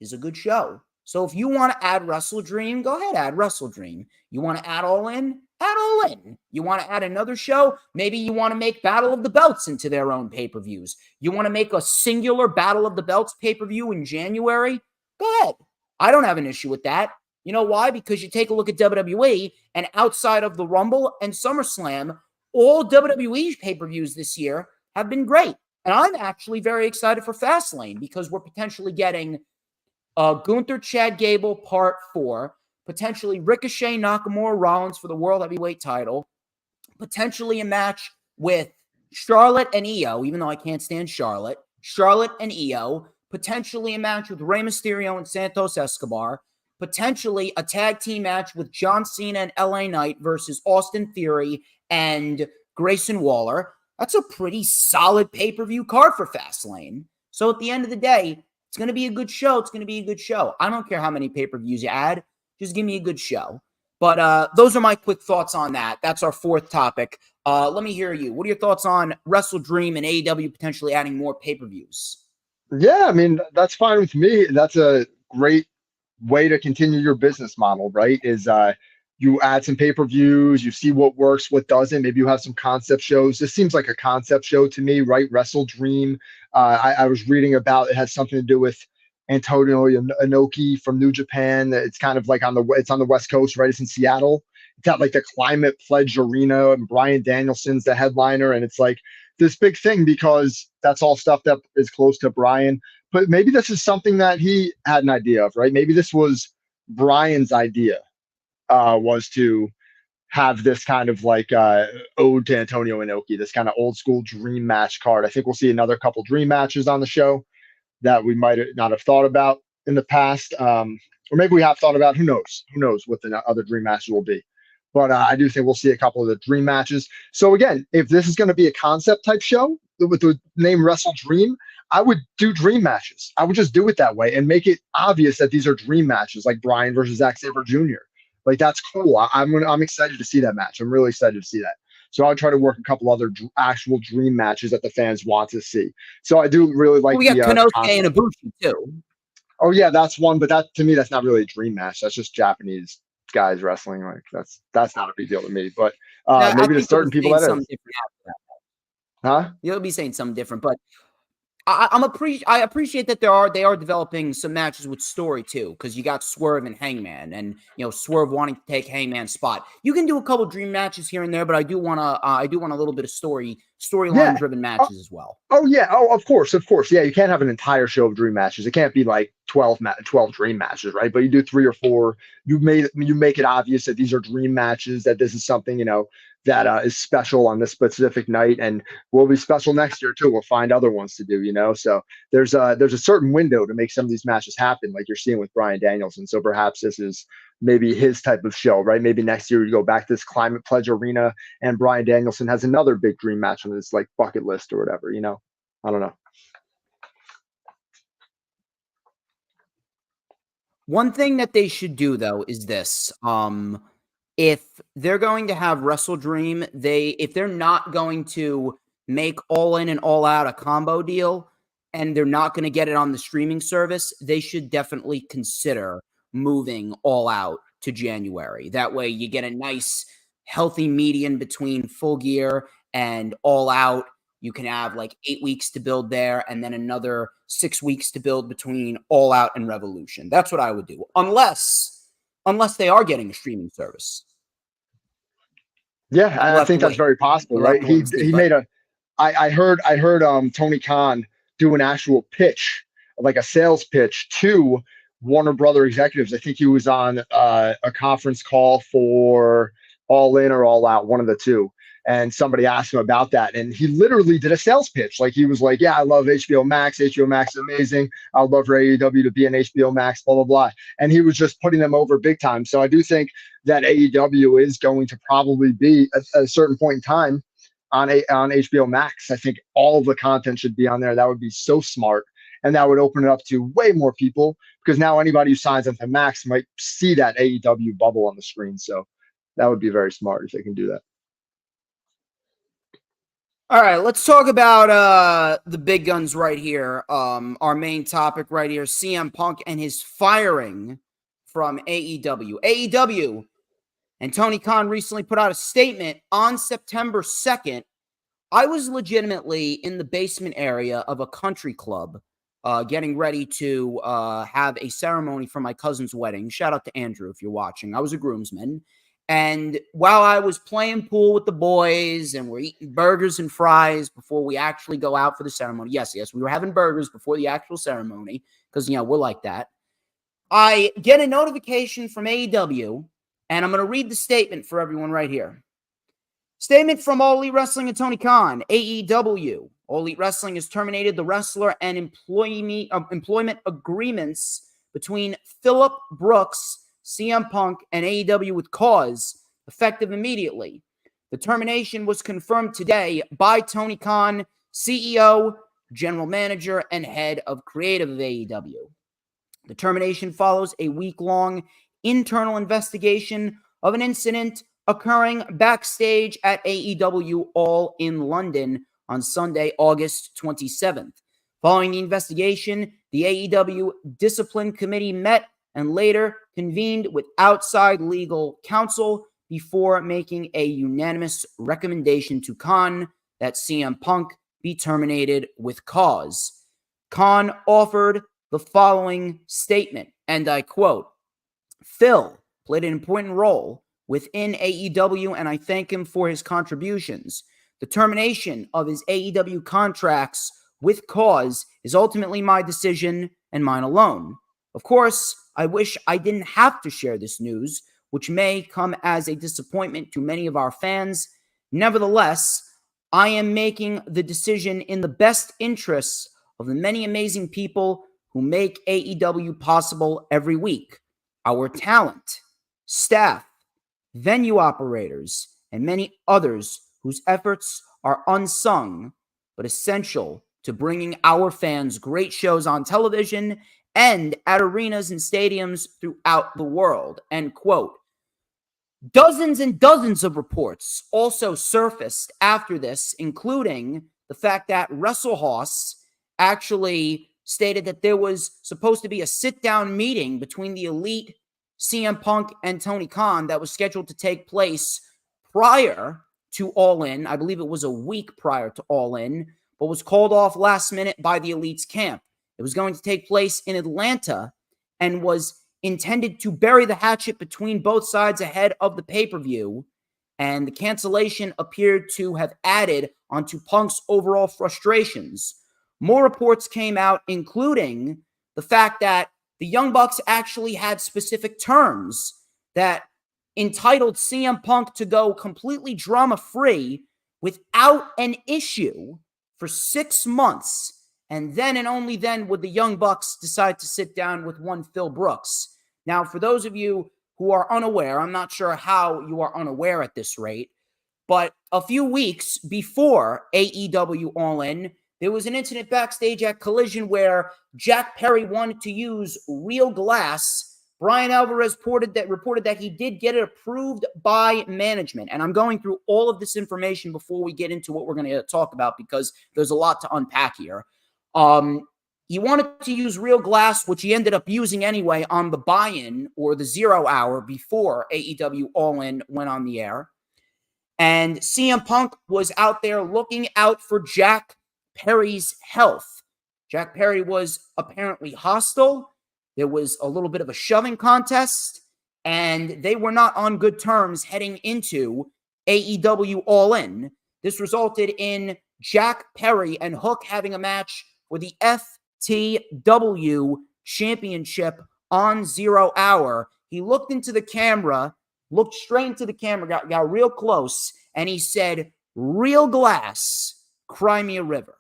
is a good show. So if you want to add Wrestle Dream, go ahead, add Wrestle Dream. You want to add All In? Add All In. You want to add another show? Maybe you want to make Battle of the Belts into their own pay-per-views. You want to make a singular Battle of the Belts pay-per-view in January? Go ahead. I don't have an issue with that. You know why? Because you take a look at WWE, and outside of the Rumble and SummerSlam, all WWE pay-per-views this year have been great. And I'm actually very excited for Fastlane because we're potentially getting Gunther Chad Gable Part 4, potentially Ricochet Nakamura Rollins for the World Heavyweight title, potentially a match with Charlotte and Io, even though I can't stand Charlotte and Io, potentially a match with Rey Mysterio and Santos Escobar, potentially a tag team match with John Cena and LA Knight versus Austin Theory and Grayson Waller. That's a pretty solid pay-per-view card for Fastlane. So at the end of the day, it's going to be a good show. It's going to be a good show. I don't care how many pay-per-views you add. Just give me a good show. But those are my quick thoughts on that. That's our fourth topic. Let me hear you. What are your thoughts on Wrestle Dream and AEW potentially adding more pay-per-views? Yeah, I mean, that's fine with me. That's a great way to continue your business model, right? Is you add some pay-per-views, you see what works, what doesn't. Maybe you have some concept shows. This seems like a concept show to me, right? Wrestle Dream. I was reading about it has something to do with Antonio Inoki from New Japan. It's kind of like it's on the West Coast, right? It's in Seattle. It's at like the Climate Pledge Arena, and Brian Danielson's the headliner, and it's like this big thing because that's all stuff that is close to Brian. But maybe this is something that he had an idea of, right? Maybe this was Brian's idea, was to have this kind of like ode to Antonio Inoki, this kind of old school dream match card. I think we'll see another couple dream matches on the show that we might not have thought about in the past. Or maybe we have thought about, who knows? Who knows what the other dream matches will be. But I do think we'll see a couple of the dream matches. So again, if this is going to be a concept type show with the name Wrestle Dream, I would do dream matches. I would just do it that way and make it obvious that these are dream matches, like Brian versus Zack Sabre Jr. Like, that's cool. I'm excited to see that match. I'm really excited to see that. So I'll try to work a couple other actual dream matches that the fans want to see. So I do really like We got the Konosuke concept. and Ibushi too. Oh yeah, that's one, but that to me that's not really a dream match. That's just Japanese guys wrestling. Like that's not a big deal to me. But Now, I maybe to think you'll certain be people saying that something is. different after that. Huh? You'll be saying something different, but I appreciate that they are developing some matches with story too, because you got Swerve and Hangman, and Swerve wanting to take Hangman's spot. You can do a couple dream matches here and there, but I do want a little bit of storyline Yeah. driven matches as well. Oh yeah. Oh, of course. Yeah, you can't have an entire show of dream matches. It can't be like 12 dream matches, right? But you do 3 or 4. You make it obvious that these are dream matches, that this is something, that is special on this specific night, and will be special next year too. We'll find other ones to do, So there's a certain window to make some of these matches happen, like you're seeing with Bryan Danielson. So perhaps this is maybe his type of show, right? Maybe next year you go back to this Climate Pledge Arena, and Bryan Danielson has another big dream match on his like bucket list or whatever. I don't know. One thing that they should do though is this. If they're going to have Wrestle Dream, if they're not going to make All In and All Out a combo deal, and they're not going to get it on the streaming service, they should definitely consider moving All Out to January. That way you get a nice healthy median between Full Gear and All Out. You can have like 8 weeks to build there, and then another 6 weeks to build between All Out and Revolution. That's what I would do, unless they are getting a streaming service. Yeah, I think that's very possible, right? I heard Tony Khan do an actual pitch, like a sales pitch to Warner Brother executives. I think he was on a conference call for All In or All Out, one of the two. And somebody asked him about that, and he literally did a sales pitch. Like he was like, "Yeah, I love HBO Max. HBO Max is amazing. I would love for AEW to be an HBO Max, blah blah blah." And he was just putting them over big time. So I do think that AEW is going to probably be at a certain point in time on HBO Max. I think all of the content should be on there. That would be so smart, and that would open it up to way more people, because now anybody who signs up to Max might see that AEW bubble on the screen. So that would be very smart if they can do that. All right, let's talk about the big guns right here. Our main topic right here, CM Punk and his firing from AEW. AEW and Tony Khan recently put out a statement on September 2nd. I was legitimately in the basement area of a country club getting ready to have a ceremony for my cousin's wedding. Shout out to Andrew if you're watching. I was a groomsman. And while I was playing pool with the boys and we're eating burgers and fries before we actually go out for the ceremony. Yes, we were having burgers before the actual ceremony because, we're like that. I get a notification from AEW, and I'm going to read the statement for everyone right here. Statement from All Elite Wrestling and Tony Khan. AEW. All Elite Wrestling has terminated the wrestler and employment agreements between Phillip Brooks, CM Punk, and AEW with cause, effective immediately. The termination was confirmed today by Tony Khan, CEO, general manager, and head of creative of AEW. The termination follows a week-long internal investigation of an incident occurring backstage at AEW All in London on Sunday, August 27th. Following the investigation, the AEW Discipline Committee met and later convened with outside legal counsel before making a unanimous recommendation to Khan that CM Punk be terminated with cause. Khan offered the following statement, and I quote, "Phil played an important role within AEW, and I thank him for his contributions. The termination of his AEW contracts with cause is ultimately my decision and mine alone. Of course, I wish I didn't have to share this news, which may come as a disappointment to many of our fans. Nevertheless, I am making the decision in the best interests of the many amazing people who make AEW possible every week. Our talent, staff, venue operators, and many others whose efforts are unsung but essential to bringing our fans great shows on television and at arenas and stadiums throughout the world." End quote. Dozens and dozens of reports also surfaced after this, including the fact that WrestleHouse actually stated that there was supposed to be a sit-down meeting between the Elite, CM Punk, and Tony Khan that was scheduled to take place prior to All In. I believe it was a week prior to All In, but was called off last minute by the Elite's camp. It was going to take place in Atlanta and was intended to bury the hatchet between both sides ahead of the pay-per-view, and the cancellation appeared to have added onto Punk's overall frustrations. More reports came out, including the fact that the Young Bucks actually had specific terms that entitled CM Punk to go completely drama-free without an issue for 6 months. And then and only then would the Young Bucks decide to sit down with one Phil Brooks. Now, for those of you who are unaware, I'm not sure how you are unaware at this rate, but a few weeks before AEW All In, there was an incident backstage at Collision where Jack Perry wanted to use real glass. Brian Alvarez reported that he did get it approved by management. And I'm going through all of this information before we get into what we're going to talk about because there's a lot to unpack here. He wanted to use real glass, which he ended up using anyway on the buy-in or the 0 hour before AEW All In went on the air. And CM Punk was out there looking out for Jack Perry's health. Jack Perry was apparently hostile. There was a little bit of a shoving contest, and they were not on good terms heading into AEW All In. This resulted in Jack Perry and Hook having a match for the FTW Championship on 0 hour. He looked into the camera, looked straight into the camera, got real close, and he said, "Real glass, cry me a river."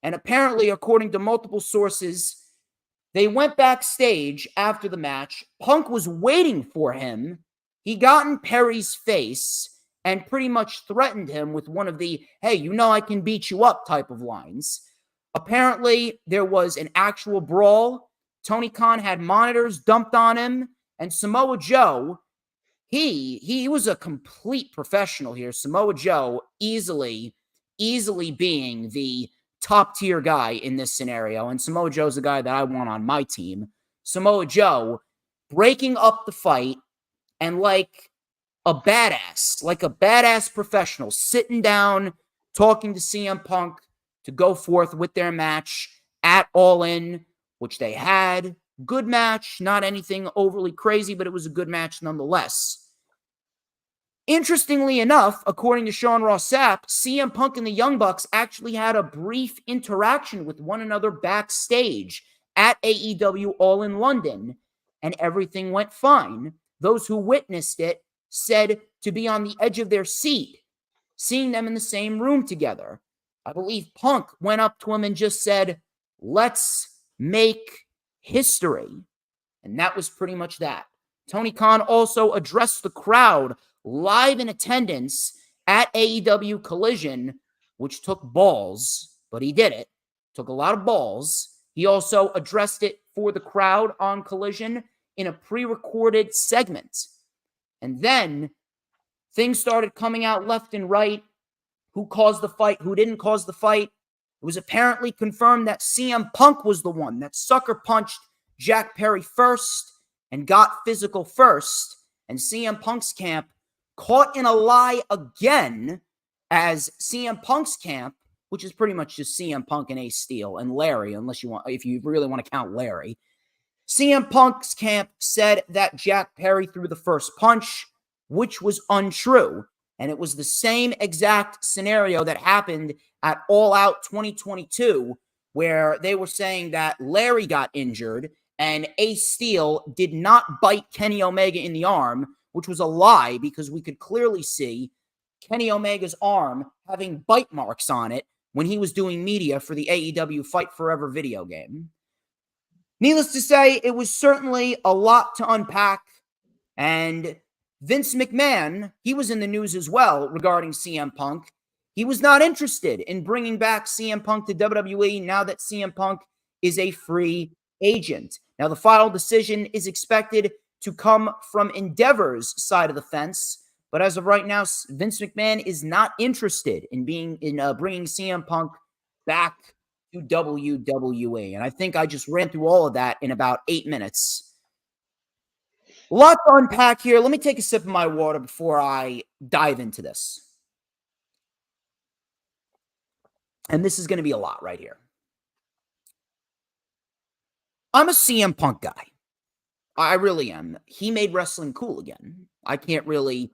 And apparently, according to multiple sources, they went backstage after the match. Punk was waiting for him. He got in Perry's face and pretty much threatened him with one of the, "Hey, you know I can beat you up" type of lines. Apparently, there was an actual brawl. Tony Khan had monitors dumped on him, and Samoa Joe, he was a complete professional here. Samoa Joe easily being the top tier guy in this scenario. And Samoa Joe's the guy that I want on my team. Samoa Joe breaking up the fight and like a badass professional, sitting down, talking to CM Punk to go forth with their match at All In, which they had. Good match, not anything overly crazy, but it was a good match nonetheless. Interestingly enough, according to Sean Ross Sapp, CM Punk and the Young Bucks actually had a brief interaction with one another backstage at AEW All In London, and everything went fine. Those who witnessed it said to be on the edge of their seat, seeing them in the same room together. I believe Punk went up to him and just said, "Let's make history." And that was pretty much that. Tony Khan also addressed the crowd live in attendance at AEW Collision, which took balls, but he did it. Took a lot of balls. He also addressed it for the crowd on Collision in a pre-recorded segment. And then things started coming out left and right. Who caused the fight? Who didn't cause the fight? It was apparently confirmed that CM Punk was the one that sucker punched Jack Perry first and got physical first. And CM Punk's camp caught in a lie again, as CM Punk's camp, which is pretty much just CM Punk and Ace Steel and Larry, if you really want to count Larry. CM Punk's camp said that Jack Perry threw the first punch, which was untrue. And it was the same exact scenario that happened at All Out 2022, where they were saying that Larry got injured and Ace Steel did not bite Kenny Omega in the arm, which was a lie because we could clearly see Kenny Omega's arm having bite marks on it when he was doing media for the AEW Fight Forever video game. Needless to say, it was certainly a lot to unpack, and Vince McMahon, he was in the news as well regarding CM Punk. He was not interested in bringing back CM Punk to WWE now that CM Punk is a free agent. Now, the final decision is expected to come from Endeavor's side of the fence, but as of right now, Vince McMahon is not interested in bringing CM Punk back to WWE. And I think I just ran through all of that in about 8 minutes. A lot to unpack here. Let me take a sip of my water before I dive into this. And this is going to be a lot right here. I'm a CM Punk guy. I really am. He made wrestling cool again. I can't really,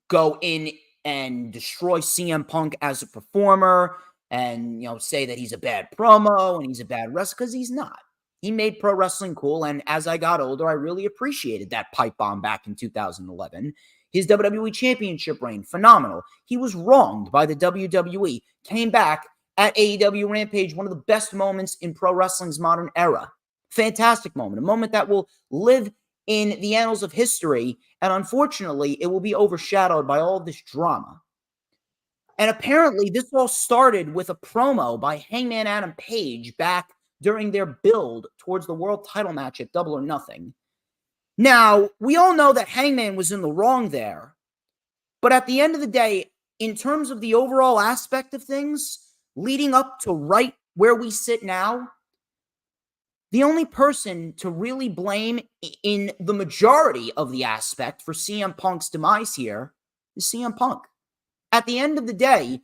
go in and destroy CM Punk as a performer and, say that he's a bad promo and he's a bad wrestler, because he's not. He made pro wrestling cool, and as I got older, I really appreciated that pipe bomb back in 2011. His WWE Championship reign, phenomenal. He was wronged by the WWE, came back at AEW Rampage, one of the best moments in pro wrestling's modern era. Fantastic moment, a moment that will live in the annals of history, and unfortunately, it will be overshadowed by all this drama. And apparently, this all started with a promo by Hangman Adam Page back during their build towards the world title match at Double or Nothing. Now, we all know that Hangman was in the wrong there, but at the end of the day, in terms of the overall aspect of things, leading up to right where we sit now, the only person to really blame in the majority of the aspect for CM Punk's demise here is CM Punk. At the end of the day,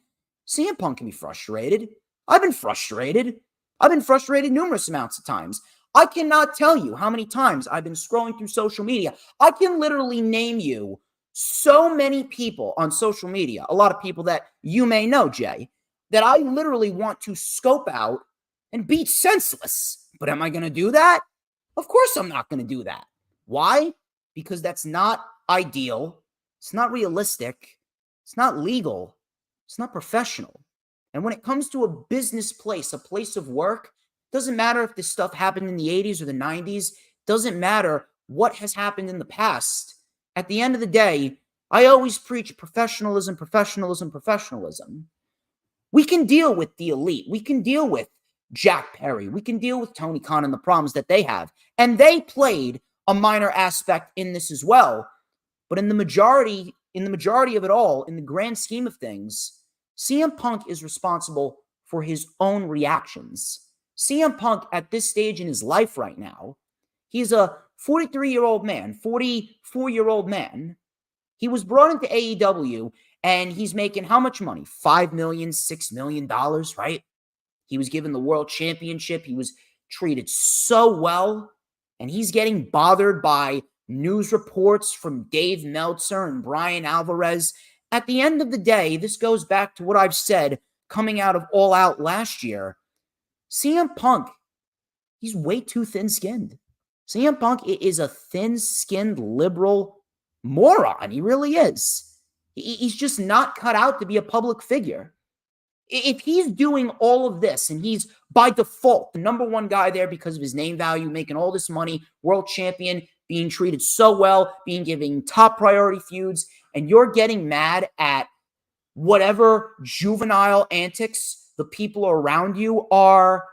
CM Punk can be frustrated. I've been frustrated. I've been frustrated numerous amounts of times. I cannot tell you how many times I've been scrolling through social media. I can literally name you so many people on social media, a lot of people that you may know, Jay, that I literally want to scope out and beat senseless. But am I going to do that? Of course I'm not going to do that. Why? Because that's not ideal. It's not realistic. It's not legal. It's not professional. And when it comes to a business place, a place of work, doesn't matter if this stuff happened in the 80s or the 90s. Doesn't matter what has happened in the past. At the end of the day, I always preach professionalism, professionalism, professionalism. We can deal with the elite. We can deal with Jack Perry. We can deal with Tony Khan and the problems that they have. And they played a minor aspect in this as well. But in the majority of it all, in the grand scheme of things, CM Punk is responsible for his own reactions. CM Punk, at this stage in his life right now, he's a 43-year-old man, 44-year-old man. He was brought into AEW, and he's making how much money? $5 million, $6 million, right? He was given the world championship. He was treated so well, and he's getting bothered by news reports from Dave Meltzer and Brian Alvarez. At the end of the day, this goes back to what I've said coming out of All Out last year. CM Punk, he's way too thin-skinned. CM Punk is a thin-skinned liberal moron. He really is. He's just not cut out to be a public figure. If he's doing all of this and he's by default the number one guy there because of his name value, making all this money, world champion, being treated so well, being given top priority feuds, and you're getting mad at whatever juvenile antics the people around you are,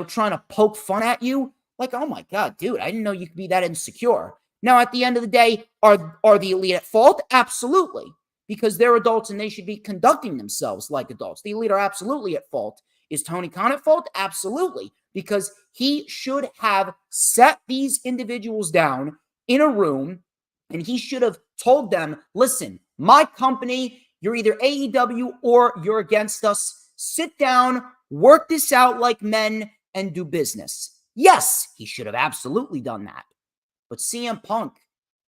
trying to poke fun at you, like, oh my God, dude, I didn't know you could be that insecure. Now, at the end of the day, are the elite at fault? Absolutely. Because they're adults and they should be conducting themselves like adults. The elite are absolutely at fault. Is Tony Khan at fault? Absolutely. Because he should have set these individuals down in a room and he should have told them, listen, my company, you're either AEW or you're against us. Sit down, work this out like men, and do business. Yes, he should have absolutely done that. But CM Punk,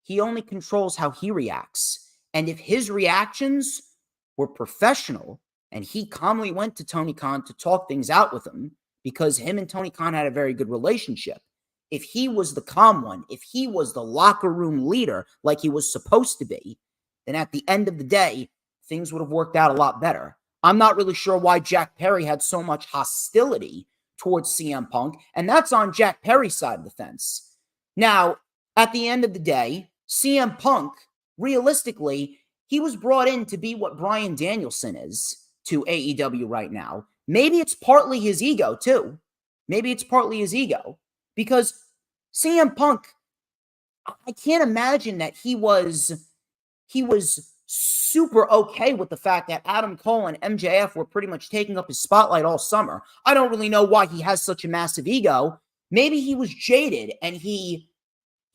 he only controls how he reacts. And if his reactions were professional and he calmly went to Tony Khan to talk things out with him because him and Tony Khan had a very good relationship, if he was the calm one, if he was the locker room leader like he was supposed to be, then at the end of the day, things would have worked out a lot better. I'm not really sure why Jack Perry had so much hostility towards CM Punk, and that's on Jack Perry's side of the fence. Now, at the end of the day, CM Punk, realistically, he was brought in to be what Bryan Danielson is to AEW right now. Maybe it's partly his ego, too. Maybe it's partly his ego. Because CM Punk, I can't imagine that he was super okay with the fact that Adam Cole and MJF were pretty much taking up his spotlight all summer. I don't really know why he has such a massive ego. Maybe he was jaded and he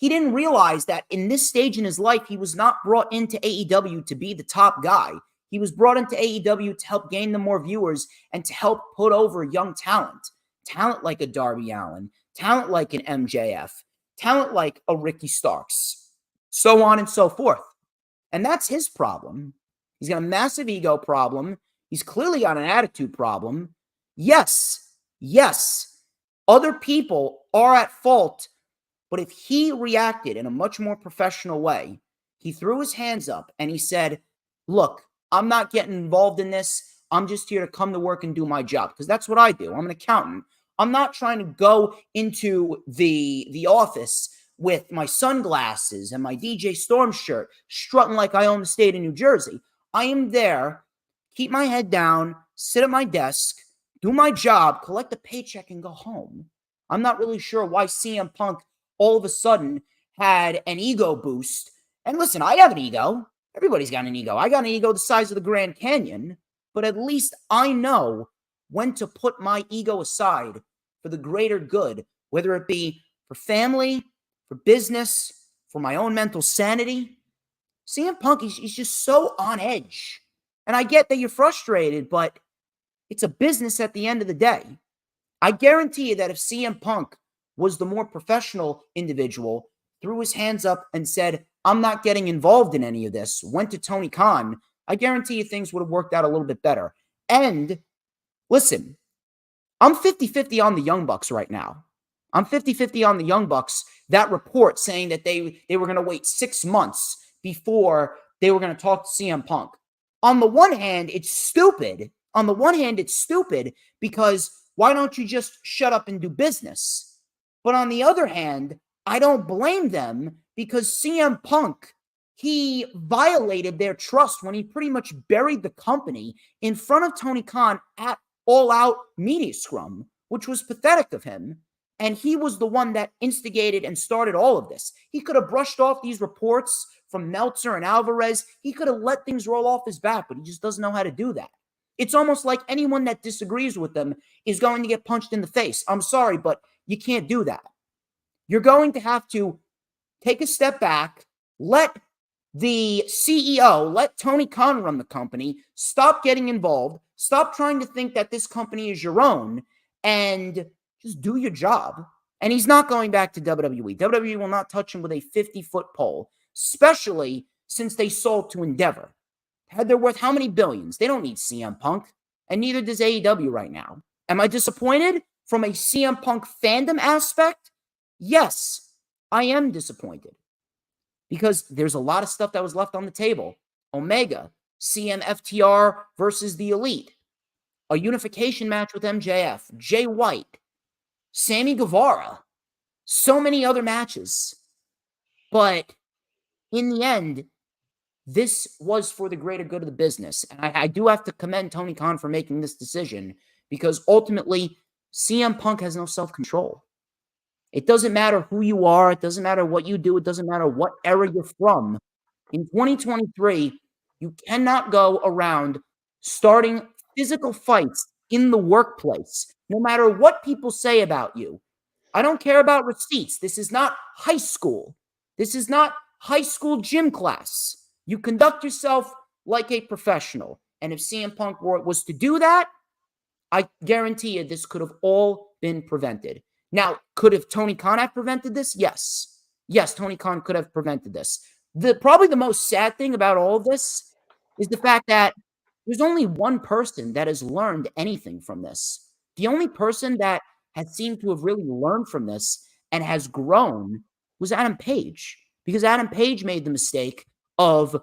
didn't realize that in this stage in his life, he was not brought into AEW to be the top guy. He was brought into AEW to help gain them more viewers and to help put over young talent. Talent like a Darby Allin, talent like an MJF, talent like a Ricky Starks, so on and so forth. And that's his problem. He's got a massive ego problem. He's clearly got an attitude problem. Yes, other people are at fault. But if he reacted in a much more professional way, he threw his hands up and he said, look, I'm not getting involved in this. I'm just here to come to work and do my job, because that's what I do. I'm an accountant. I'm not trying to go into the office with my sunglasses and my DJ Storm shirt, strutting like I own the state of New Jersey. I am there, keep my head down, sit at my desk, do my job, collect a paycheck, and go home. I'm not really sure why CM Punk all of a sudden had an ego boost. And listen, I have an ego. Everybody's got an ego. I got an ego the size of the Grand Canyon, but at least I know when to put my ego aside for the greater good, whether it be for family, for business, for my own mental sanity. CM Punk, he's just so on edge. And I get that you're frustrated, but it's a business at the end of the day. I guarantee you that if CM Punk was the more professional individual, threw his hands up and said, I'm not getting involved in any of this, went to Tony Khan, I guarantee you things would have worked out a little bit better. And listen, I'm 50-50 on the Young Bucks right now. I'm 50-50 on the Young Bucks. That report saying that they were going to wait 6 months before they were going to talk to CM Punk. On the one hand, it's stupid. On the one hand, it's stupid because why don't you just shut up and do business? But on the other hand, I don't blame them because CM Punk, he violated their trust when he pretty much buried the company in front of Tony Khan at All Out Media Scrum, which was pathetic of him. And he was the one that instigated and started all of this. He could have brushed off these reports from Meltzer and Alvarez. He could have let things roll off his back, but he just doesn't know how to do that. It's almost like anyone that disagrees with them is going to get punched in the face. I'm sorry, but you can't do that. You're going to have to take a step back, let the CEO, let Tony Khan run the company, stop getting involved, stop trying to think that this company is your own, and just do your job. And he's not going back to WWE. WWE will not touch him with a 50-foot pole, especially since they sold to Endeavor. They're worth how many billions? They don't need CM Punk, and neither does AEW right now. Am I disappointed from a CM Punk fandom aspect? Yes, I am disappointed because there's a lot of stuff that was left on the table. Omega, CM FTR versus the Elite, a unification match with MJF, Jay White, Sammy Guevara, so many other matches. But in the end, this was for the greater good of the business. And I do have to commend Tony Khan for making this decision because ultimately, CM Punk has no self-control. It doesn't matter who you are. It doesn't matter what you do. It doesn't matter what era you're from. In 2023, you cannot go around starting physical fights in the workplace, no matter what people say about you. I don't care about receipts. This is not high school. This is not high school gym class. You conduct yourself like a professional. And if CM Punk was to do that, I guarantee you this could have all been prevented. Now, could have Tony Khan have prevented this? Yes. Yes, Tony Khan could have prevented this. Probably the most sad thing about all of this is the fact that there's only one person that has learned anything from this. The only person that has seemed to have really learned from this and has grown was Adam Page, because Adam Page made the mistake of,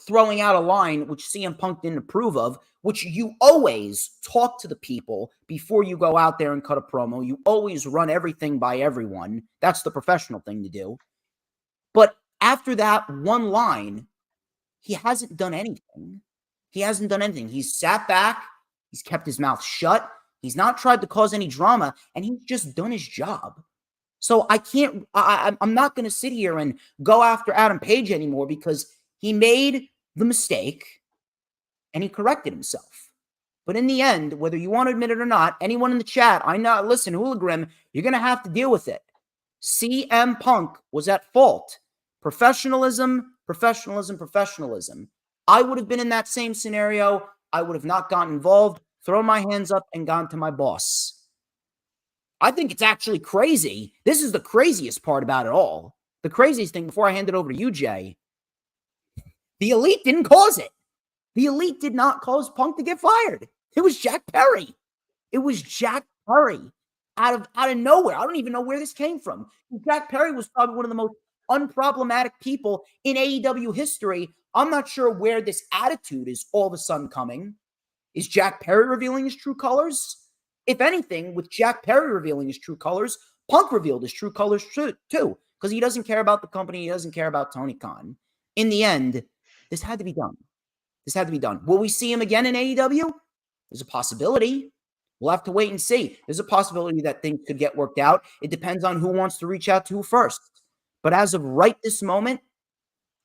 throwing out a line which CM Punk didn't approve of, which you always talk to the people before you go out there and cut a promo. You always run everything by everyone. That's the professional thing to do. But after that one line, he hasn't done anything. He hasn't done anything. He's sat back. He's kept his mouth shut. He's not tried to cause any drama, and he's just done his job. So I'm not going to sit here and go after Adam Page anymore because he made the mistake and he corrected himself. But in the end, whether you want to admit it or not, anyone in the chat, I know, listen, Hooligrim, you're going to have to deal with it. CM Punk was at fault. Professionalism, professionalism, professionalism. I would have been in that same scenario. I would have not gotten involved, thrown my hands up, and gone to my boss. I think it's actually crazy. This is the craziest part about it all. The craziest thing, before I hand it over to you, Jay, the Elite didn't cause it. The Elite did not cause Punk to get fired. It was Jack Perry. It was Jack Perry. out of nowhere. I don't even know where this came from. Jack Perry was probably one of the most unproblematic people in AEW history. I'm not sure where this attitude is all of a sudden coming. Is Jack Perry revealing his true colors? If anything, with Jack Perry revealing his true colors, Punk revealed his true colors too, because he doesn't care about the company. He doesn't care about Tony Khan. In the end, this had to be done. This had to be done. Will we see him again in AEW? There's a possibility. We'll have to wait and see. There's a possibility that things could get worked out. It depends on who wants to reach out to who first. But as of right this moment,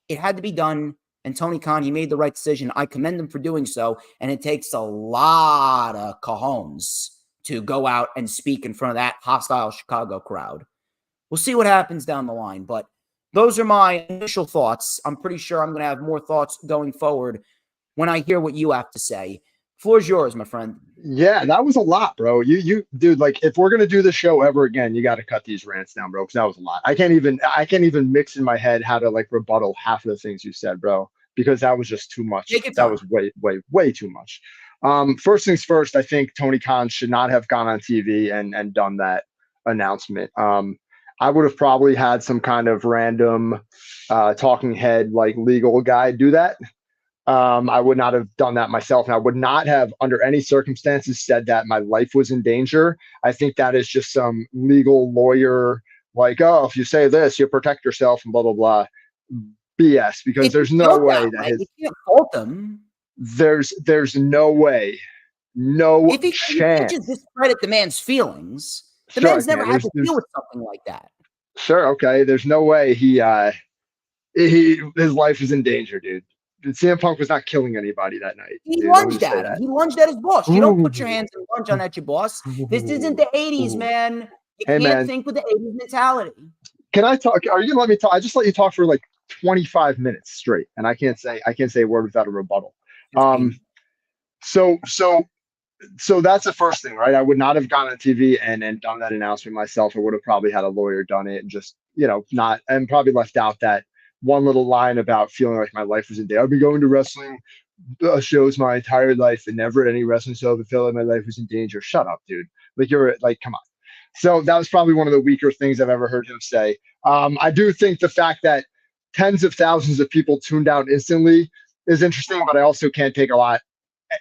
it had to be done. And Tony Khan, he made the right decision. I commend him for doing so. And it takes a lot of cojones to go out and speak in front of that hostile Chicago crowd. We'll see what happens down the line. But those are my initial thoughts. I'm pretty sure I'm going to have more thoughts going forward when I hear what you have to say. Floor's yours, my friend. Yeah, that was a lot, bro. You dude, like if we're gonna do the show ever again, you got to cut these rants down, bro, because that was a lot. I can't even mix in my head how to like rebuttal half of the things you said, bro, because that was just too much. That was way too much. First things first, I think Tony Khan should not have gone on TV and done that announcement. I would have probably had some kind of random talking head like legal guy do that. I would not have done that myself. And I would not have, under any circumstances, said that my life was in danger. I think that is just some legal lawyer, like, oh, if you say this, you protect yourself and blah, blah, blah. BS, because if there's no way that his. You can't fault him. There's no way. No if he, chance. You can't just discredit the man's feelings. The man's never had to deal with something like that. Sure, okay. There's no way his life is in danger, dude. CM Punk was not killing anybody that night. He lunged at him. He lunged at his boss. You don't put your hands and lunge on at your boss. This isn't the 80s, man. You can't think with the 80s mentality. Can I talk? Are you gonna let me talk? I just let you talk for like 25 minutes straight, and I can't say a word without a rebuttal. So that's the first thing, right? I would not have gone on TV and done that announcement myself. I would have probably had a lawyer done it and just, not, and probably left out that one little line about feeling like my life was in danger. I've been going to wrestling shows my entire life and never at any wrestling show ever felt like my life was in danger. Shut up, dude. Come on. So that was probably one of the weaker things I've ever heard him say. I do think the fact that tens of thousands of people tuned out instantly is interesting, but I also can't take a lot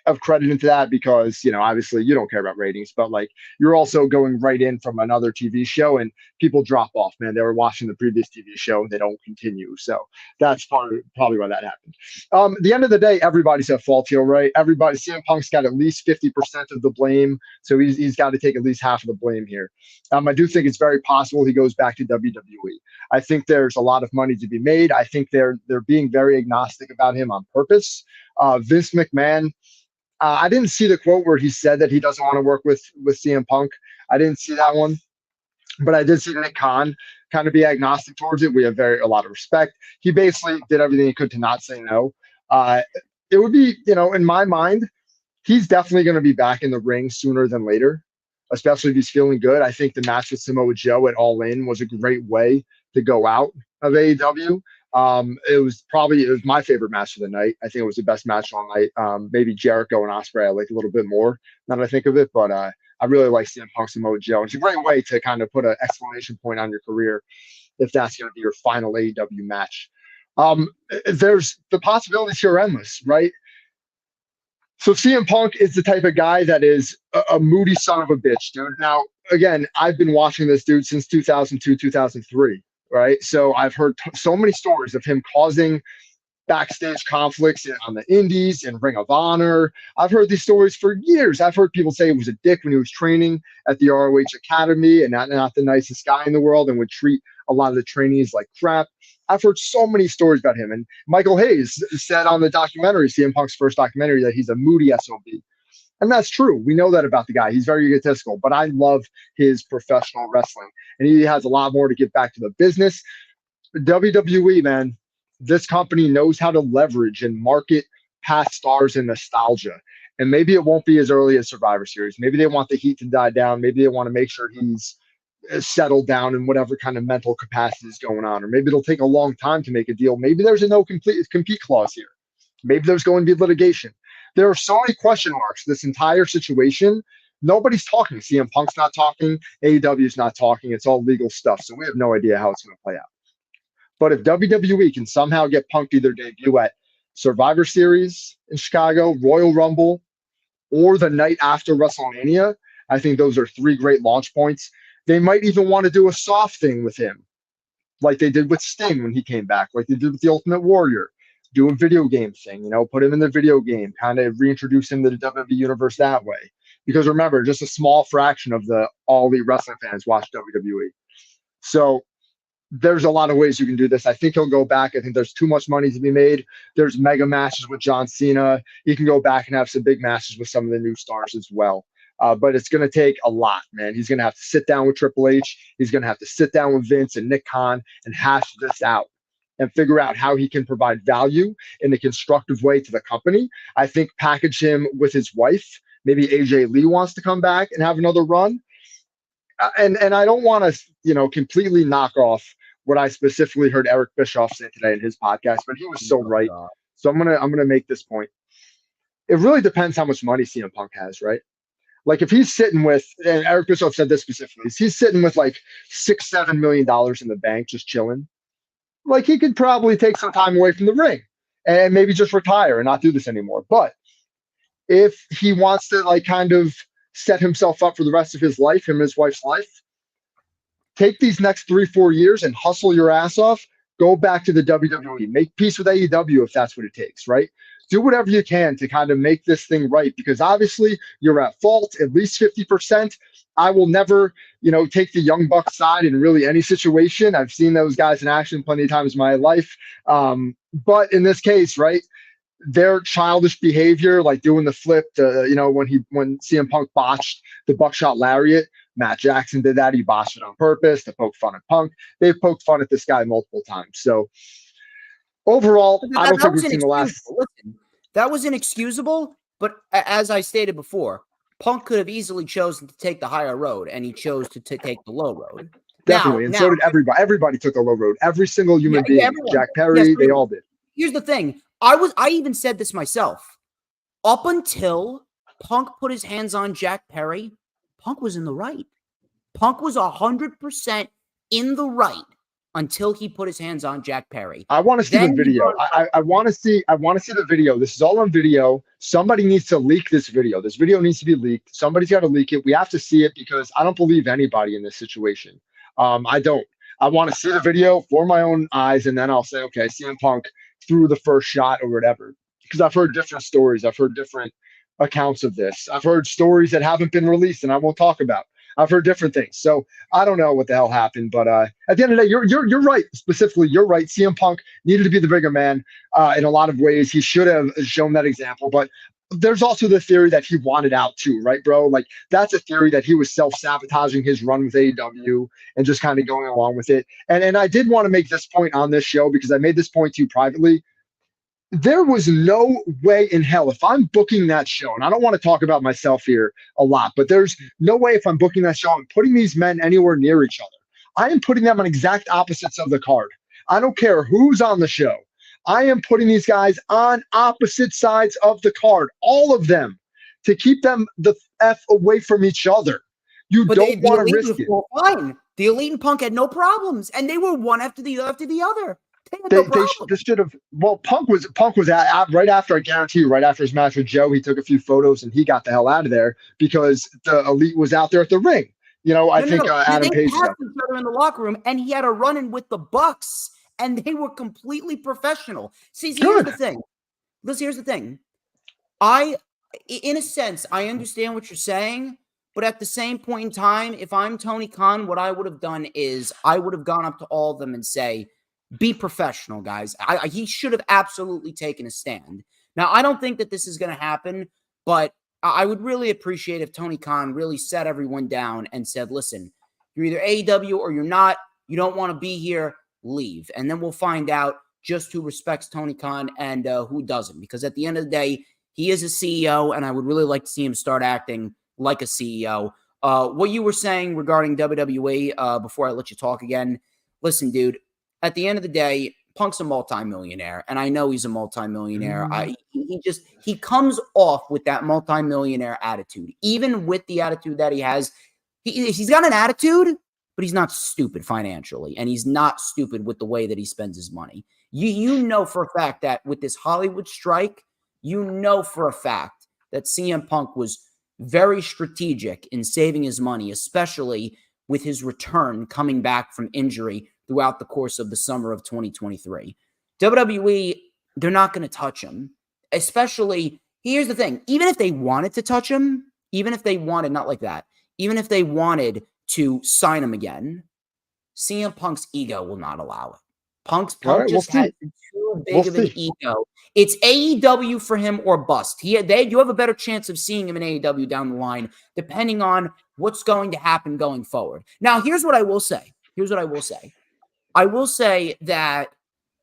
of credit into that because, obviously you don't care about ratings, but like you're also going right in from another TV show and people drop off, man. They were watching the previous TV show and they don't continue. So that's probably why that happened. At the end of the day, everybody's at fault here, right? CM Punk's got at least 50% of the blame. So he's got to take at least half of the blame here. I do think it's very possible he goes back to WWE. I think there's a lot of money to be made. I think they're being very agnostic about him on purpose. Vince McMahon, I didn't see the quote where he said that he doesn't want to work with CM Punk. I didn't see that one, but I did see Nick Khan kind of be agnostic towards it. We have a lot of respect. He basically did everything he could to not say no. It would be, in my mind, he's definitely going to be back in the ring sooner than later, especially if he's feeling good. I think the match with Samoa Joe at All In was a great way to go out of AEW. It was my favorite match of the night. I think it was the best match all night. Maybe Jericho and Ospreay I like a little bit more now that I think of it, but I really like CM Punk Samoa Joe. It's a great way to kind of put an exclamation point on your career if that's going to be your final AEW match. There's the possibilities here are endless, right? So CM Punk is the type of guy that is a moody son of a bitch, dude. Now, again, I've been watching this dude since 2002, 2003. Right. So I've heard so many stories of him causing backstage conflicts on the indies and Ring of Honor. I've heard these stories for years. I've heard people say he was a dick when he was training at the ROH Academy and not the nicest guy in the world and would treat a lot of the trainees like crap. I've heard so many stories about him. And Michael Hayes said on the documentary, CM Punk's first documentary, that he's a moody SOB. And that's true. We know that about the guy. He's very egotistical, but I love his professional wrestling. And he has a lot more to give back to the business. WWE, man, this company knows how to leverage and market past stars and nostalgia. And maybe it won't be as early as Survivor Series. Maybe they want the heat to die down. Maybe they want to make sure he's settled down in whatever kind of mental capacity is going on. Or maybe it'll take a long time to make a deal. Maybe there's a no compete clause here. Maybe there's going to be litigation. There are so many question marks, this entire situation, Nobody's talking. CM Punk's not talking. AEW's not talking. It's all legal stuff. So we have no idea how it's going to play out. But if WWE can somehow get Punk to either debut at Survivor Series in Chicago, Royal Rumble, or the night after WrestleMania, I think those are three great launch points. They might even want to do a soft thing with him, like they did with Sting when he came back, like they did with the Ultimate Warrior. Do a video game thing, put him in the video game, kind of reintroduce him to the WWE universe that way. Because remember, just a small fraction of the all elite wrestling fans watch WWE. So there's a lot of ways you can do this. I think he'll go back. I think there's too much money to be made. There's mega matches with John Cena. He can go back and have some big matches with some of the new stars as well. But it's going to take a lot, man. He's going to have to sit down with Triple H. He's going to have to sit down with Vince and Nick Khan and hash this out and figure out how he can provide value in a constructive way to the company. I think package him with his wife. Maybe AJ Lee wants to come back and have another run. And I don't want to, completely knock off what I specifically heard Eric Bischoff say today in his podcast, but he was so right. So I'm gonna make this point. It really depends how much money CM Punk has, right? Like if he's sitting with, and Eric Bischoff said this specifically, he's sitting with like $6-7 million in the bank, just chilling. Like he could probably take some time away from the ring and maybe just retire and not do this anymore. But if he wants to like kind of set himself up for the rest of his life, him and his wife's life, take these next 3-4 years and hustle your ass off, go back to the WWE, make peace with AEW if that's what it takes, right? Do whatever you can to kind of make this thing right, because obviously you're at fault, at least 50%. I will never, take the Young Bucks side in really any situation. I've seen those guys in action plenty of times in my life. But in this case, right, their childish behavior, like doing the flip, when CM Punk botched the buckshot lariat, Matt Jackson did that. He botched it on purpose to poke fun at Punk. They've poked fun at this guy multiple times. So overall, I don't think we've seen the last. Listen, that was inexcusable. But as I stated before, Punk could have easily chosen to take the higher road, and he chose to take the low road. Definitely, and so did everybody. Everybody took the low road. Every single human being. Everyone. Jack Perry, they all did. Here's the thing. I even said this myself. Up until Punk put his hands on Jack Perry, Punk was in the right. Punk was 100% in the right until he put his hands on Jack Perry. I want to see the video. I want to see the video. This is all on video. Somebody needs to leak this video. This video needs to be leaked. Somebody's got to leak it. We have to see it because I don't believe anybody in this situation. I don't. I want to see the video for my own eyes, and then I'll say, okay, CM Punk threw the first shot or whatever. Because I've heard different stories. I've heard different accounts of this. I've heard stories that haven't been released and I won't talk about. I've heard different things. So I don't know what the hell happened, but at the end of the day, you're right. Specifically, you're right. CM Punk needed to be the bigger man in a lot of ways. He should have shown that example, but there's also the theory that he wanted out too, right, bro? Like that's a theory that he was self-sabotaging his run with AEW and just kind of going along with it. And I did want to make this point on this show because I made this point to you privately. There was no way in hell if I'm booking that show, and I don't want to talk about myself here a lot, but there's no way if I'm booking that show and putting these men anywhere near each other. I am putting them on exact opposites of the card. I don't care who's on the show. I am putting these guys on opposite sides of the card, all of them, to keep them the F away from each other. But don't want to risk it. Fine. The Elite and Punk had no problems, and they were one after the other. They should have. Well, Punk was right after. I guarantee you, right after his match with Joe, he took a few photos and he got the hell out of there because the Elite was out there at the ring. I think Adam Page passed each other in the locker room, and he had a run-in with the Bucks, and they were completely professional. See, here's the thing. Here's the thing. In a sense, I understand what you're saying, but at the same point in time, if I'm Tony Khan, what I would have done is I would have gone up to all of them and say, be professional, guys. He should have absolutely taken a stand. Now, I don't think that this is going to happen, but I would really appreciate if Tony Khan really sat everyone down and said, listen, you're either AEW or you're not. You don't want to be here, leave. And then we'll find out just who respects Tony Khan and who doesn't. Because at the end of the day, he is a CEO, and I would really like to see him start acting like a CEO. What you were saying regarding WWE, before I let you talk again, listen, dude, at the end of the day, Punk's a multimillionaire, and I know he's a multimillionaire. He comes off with that multimillionaire attitude, even with the attitude that he has. He's got an attitude, but he's not stupid financially, and he's not stupid with the way that he spends his money. You know for a fact that with this Hollywood strike, you know for a fact that CM Punk was very strategic in saving his money, especially with his return coming back from injury throughout the course of the summer of 2023. WWE, they're not going to touch him. Especially, here's the thing, even if they wanted to touch him, even if they wanted, not like that, even if they wanted to sign him again, CM Punk's ego will not allow it. Punk just has too big of an ego. It's AEW for him or bust. You have a better chance of seeing him in AEW down the line, depending on what's going to happen going forward. Now, here's what I will say. I will say that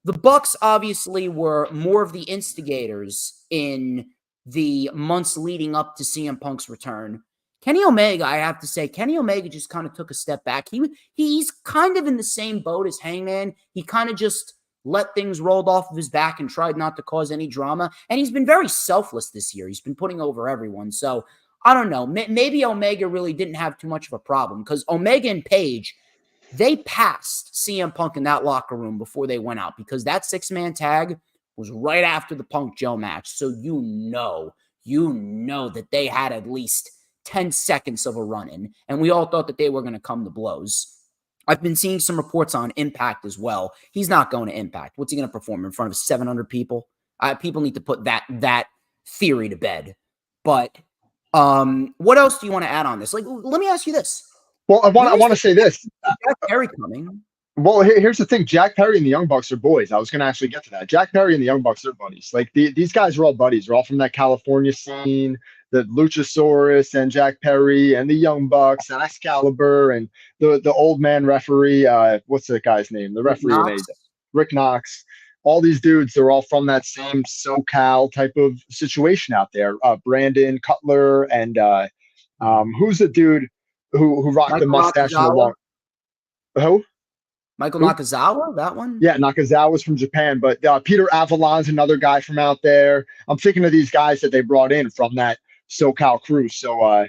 the Bucks obviously were more of the instigators in the months leading up to CM Punk's return. Kenny Omega, I have to say, Kenny Omega just kind of took a step back. He's kind of in the same boat as Hangman. He kind of just let things roll off of his back and tried not to cause any drama. And he's been very selfless this year. He's been putting over everyone. So I don't know. Maybe Omega really didn't have too much of a problem because Omega and Page, they passed CM Punk in that locker room before they went out because that 6-man tag was right after the Punk Joe match. So you know that they had at least 10 seconds of a run-in, and we all thought that they were going to come to blows. I've been seeing some reports on Impact as well. He's not going to Impact. What's he going to perform in front of 700 people? People need to put that theory to bed. But what else do you want to add on this? Like, let me ask you this. Well, I want to say this. Jack Perry coming. Well, here's the thing. Jack Perry and the Young Bucks are boys. I was going to actually get to that. Jack Perry and the Young Bucks are buddies. Like these guys are all buddies. They're all from that California scene. The Luchasaurus and Jack Perry and the Young Bucks and Excalibur and the old man referee. What's that guy's name? The referee, Rick Knox. All these dudes, they're all from that same SoCal type of situation out there. Brandon Cutler and who's the dude who rocked the mustache in the long? Who? Michael Nakazawa, that one? Yeah, Nakazawa's from Japan, but Peter Avalon's another guy from out there. I'm thinking of these guys that they brought in from that SoCal crew. So,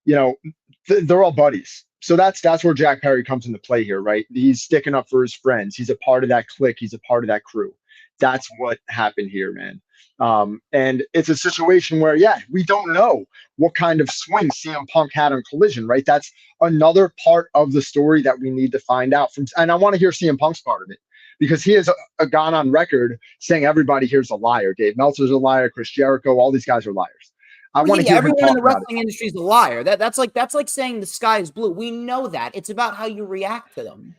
they're all buddies. So that's where Jack Perry comes into play here, right? He's sticking up for his friends. He's a part of that clique. He's a part of that crew. That's what happened here, man. And it's a situation where, we don't know what kind of swing CM Punk had on Collision, right? That's another part of the story that we need to find out from. And I want to hear CM Punk's part of it because he has gone on record saying everybody here's a liar. Dave Meltzer's a liar. Chris Jericho, all these guys are liars. I want to hear everyone in the wrestling industry is a liar. That's like saying the sky is blue. We know that. It's about how you react to them.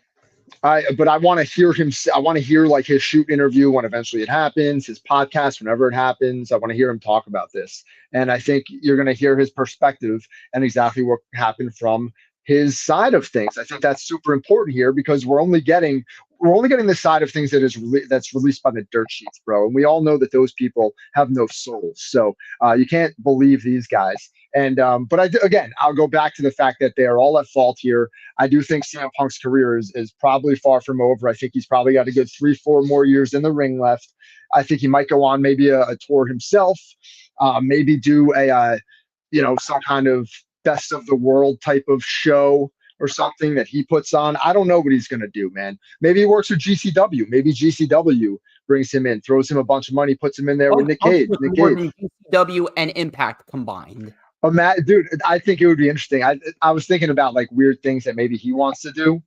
But I want to hear him. I want to hear like his shoot interview when eventually it happens, his podcast whenever it happens. I want to hear him talk about this, and I think you're going to hear his perspective and exactly what happened from his side of things. I think that's super important here because we're only getting the side of things that's released by the dirt sheets, bro. And we all know that those people have no souls, so you can't believe these guys. And but I'll go back to the fact that they are all at fault here. I do think CM Punk's career is probably far from over. I think he's probably got a good 3-4 more years in the ring left. I think he might go on maybe a tour himself, maybe do some kind of best of the world type of show or something that he puts on. I don't know what he's going to do, man. Maybe he works with GCW. Maybe GCW brings him in, throws him a bunch of money, puts him in there with Nick Cage. GCW and Impact combined. Dude, I think it would be interesting. I was thinking about like weird things that maybe he wants to do.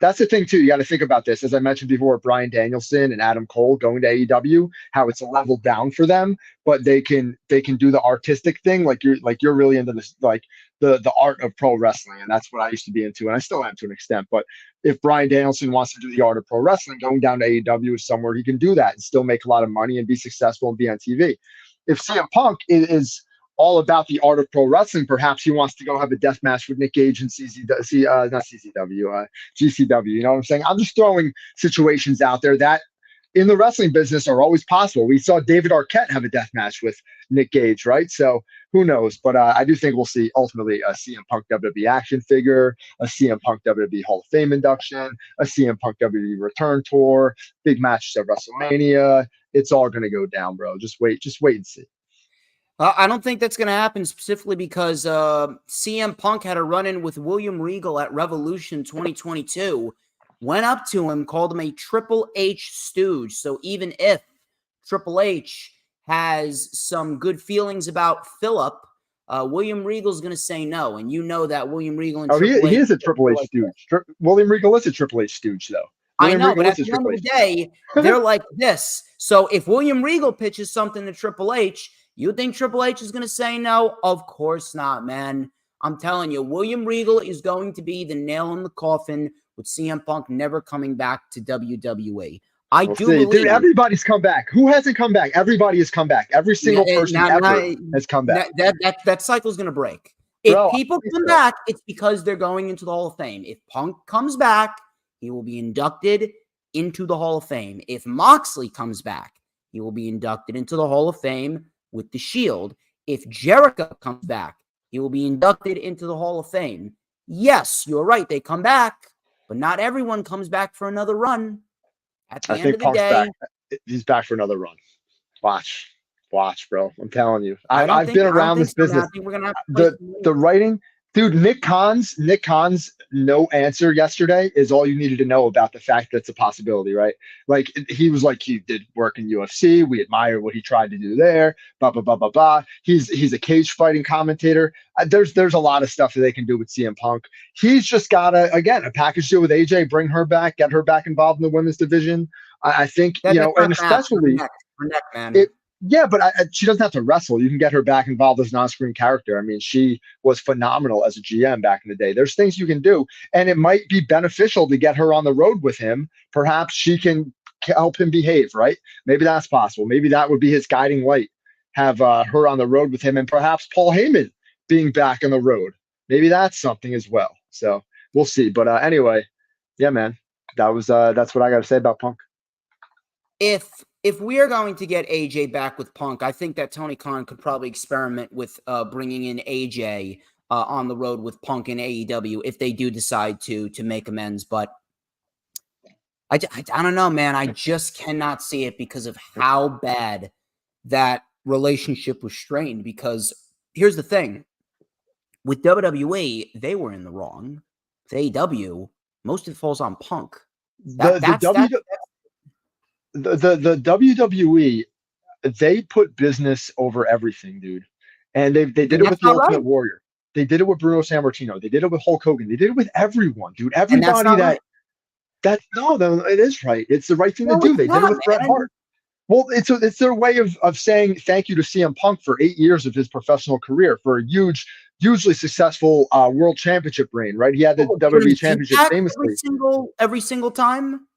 That's the thing too. You got to think about this. As I mentioned before, Bryan Danielson and Adam Cole going to AEW, how it's a level down for them, but they can do the artistic thing. Like you're really into this, like the art of pro wrestling, and that's what I used to be into, and I still am to an extent. But if Bryan Danielson wants to do the art of pro wrestling, going down to AEW is somewhere he can do that and still make a lot of money and be successful and be on TV. If CM Punk is all about the art of pro wrestling, perhaps he wants to go have a death match with Nick Gage and GCW. You know what I'm saying? I'm just throwing situations out there that in the wrestling business are always possible. We saw David Arquette have a death match with Nick Gage, right? So who knows? But I do think we'll see ultimately a CM Punk WWE action figure, a CM Punk WWE Hall of Fame induction, a CM Punk WWE return tour, big matches at WrestleMania. It's all going to go down, bro. Just wait and see. I don't think that's going to happen specifically because CM Punk had a run-in with William Regal at Revolution 2022, went up to him, called him a Triple H stooge. So even if Triple H has some good feelings about Phillip, William Regal's going to say no. And you know that William Regal and Triple H... he is a Triple H stooge. William Regal is a Triple H stooge, though. I know, but at the end of the day, they're like this. So if William Regal pitches something to Triple H, you think Triple H is going to say no? Of course not, man. I'm telling you, William Regal is going to be the nail in the coffin with CM Punk never coming back to WWE. We'll believe... Dude, everybody's come back. Who hasn't come back? Everybody has come back. Every single person ever has come back. That cycle's going to break. If people come back, it's because they're going into the Hall of Fame. If Punk comes back, he will be inducted into the Hall of Fame. If Moxley comes back, he will be inducted into the Hall of Fame with the Shield. If Jericho comes back, he will be inducted into the Hall of Fame. Yes, you're right. They come back, but not everyone comes back for another run. At the end of the Punk's day, back. He's back for another run. Watch, bro. I'm telling you. I've been around this business. The writing, dude. Nick Khan's no answer yesterday is all you needed to know about the fact that it's a possibility, right? Like he was like, he did work in UFC. We admire what he tried to do there. Blah blah blah blah blah. He's a cage fighting commentator. There's a lot of stuff that they can do with CM Punk. He's just got a package deal with AJ, bring her back, get her back involved in the women's division. I think and especially her neck, man. Yeah, but she doesn't have to wrestle. You can get her back involved as an on-screen character. I mean, she was phenomenal as a GM back in the day. There's things you can do, and it might be beneficial to get her on the road with him. Perhaps she can help him behave, right? Maybe that's possible. Maybe that would be his guiding light, have her on the road with him, and perhaps Paul Heyman being back on the road. Maybe that's something as well. So we'll see. But anyway, yeah, man, that's what I got to say about Punk. If we are going to get AJ back with Punk, I think that Tony Khan could probably experiment with bringing in AJ on the road with Punk in AEW if they do decide to make amends. But I don't know, man. I just cannot see it because of how bad that relationship was strained. Because here's the thing. With WWE, they were in the wrong. With AEW, most of it falls on Punk. The WWE, they put business over everything, dude. And they did it with the Ultimate Warrior. They did it with Bruno Sammartino. They did it with Hulk Hogan. They did it with everyone, dude. Everybody no, it is right. It's the right thing to do. They did it with Bret Hart. Well, it's their way of saying thank you to CM Punk for 8 years of his professional career, for a hugely successful world championship reign, right? He had the WWE championship famously. Every single time?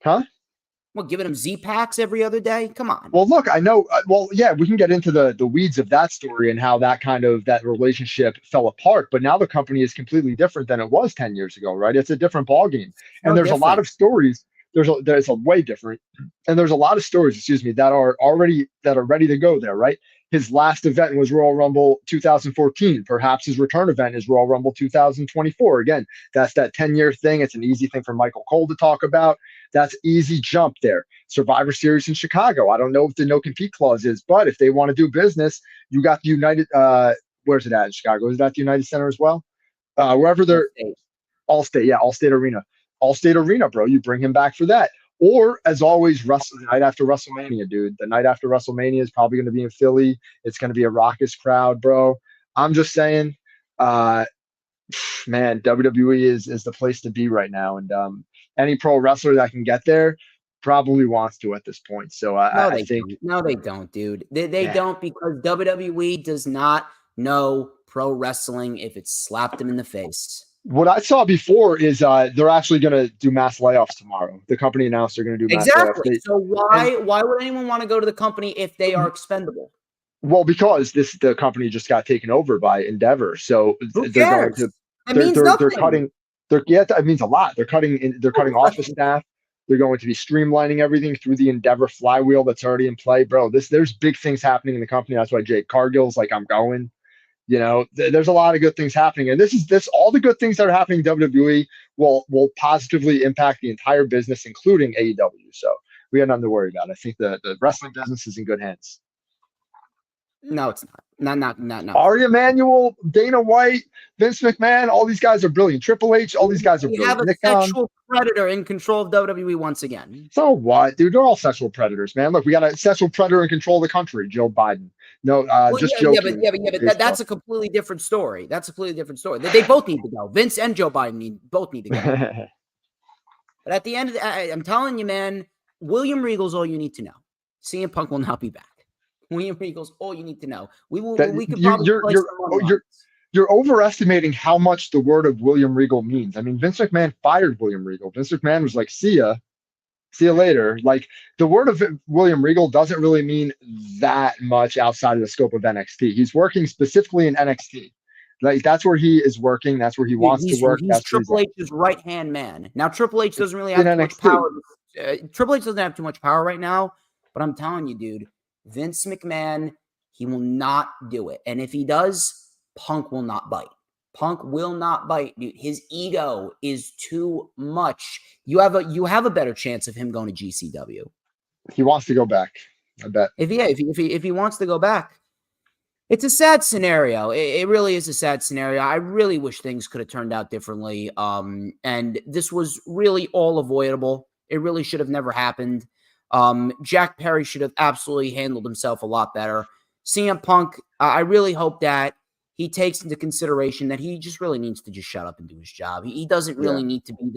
Huh? Well, giving him Z-Packs every other day? Come on. Well, look, I know. Yeah, we can get into the weeds of that story and how that relationship fell apart. But now the company is completely different than it was 10 years ago, right? It's a different ballgame. And there's a lot of stories. There's a way different. And there's a lot of stories, that are ready to go there, right? His last event was Royal Rumble 2014. Perhaps his return event is Royal Rumble 2024. Again, that's that 10-year thing. It's an easy thing for Michael Cole to talk about. That's easy jump there. Survivor Series in Chicago. I don't know if the no-compete clause is, but if they want to do business, you got the United where's it at in Chicago? Is that the United Center as well? Wherever they're Allstate. Yeah, Allstate Arena. Allstate Arena, bro. You bring him back for that. Or, as always, the night after WrestleMania, dude. The night after WrestleMania is probably going to be in Philly. It's going to be a raucous crowd, bro. I'm just saying, man, WWE is the place to be right now. And any pro wrestler that can get there probably wants to at this point. So I think... No, they don't, dude. They don't, because WWE does not know pro wrestling if it slapped them in the face. What I saw before is they're actually going to do mass layoffs tomorrow. The company announced they're going to do mass layoffs. So why would anyone want to go to the company if they are expendable? Well, because the company just got taken over by Endeavor. So Who cares? It means nothing. That means a lot. They're cutting office staff. They're going to be streamlining everything through the Endeavor flywheel that's already in play, bro. There's big things happening in the company. That's why Jake Cargill's like, I'm going. There's a lot of good things happening, and this all the good things that are happening in WWE will positively impact the entire business, including AEW. So we have nothing to worry about. I think the wrestling business is in good hands. No, it's not. Not. Ari Emanuel, Dana White, Vince McMahon, all these guys are brilliant. Triple H, all these guys are brilliant. We have a sexual predator in control of WWE once again. So what, dude? They're all sexual predators, man. Look, we got a sexual predator in control of the country, Joe Biden. No, just joking. But that's a completely different story. They both need to go. Vince and Joe Biden both need to go. But at the end of I'm telling you, man, William Regal's all you need to know. CM Punk will not be back. William Regal's all you need to know. We could probably you're overestimating how much the word of William Regal means. I mean, Vince McMahon fired William Regal. Vince McMahon was like, see you later. Like, the word of William Regal doesn't really mean that much outside of the scope of NXT. He's working specifically in NXT. Like, that's where he is working. That's where he wants to work. He's Triple H's right-hand man. Now, Triple H doesn't really have too much power. Triple H doesn't have too much power right now, but I'm telling you, dude, Vince McMahon, he will not do it. And if he does, Punk will not bite. Punk will not bite, dude. His ego is too much. You have a better chance of him going to GCW. He wants to go back, I bet. If he wants to go back, it's a sad scenario. It really is a sad scenario. I really wish things could have turned out differently. And this was really all avoidable. It really should have never happened. Jack Perry should have absolutely handled himself a lot better. CM Punk, I really hope that he takes into consideration that he just really needs to just shut up and do his job. He doesn't really need to be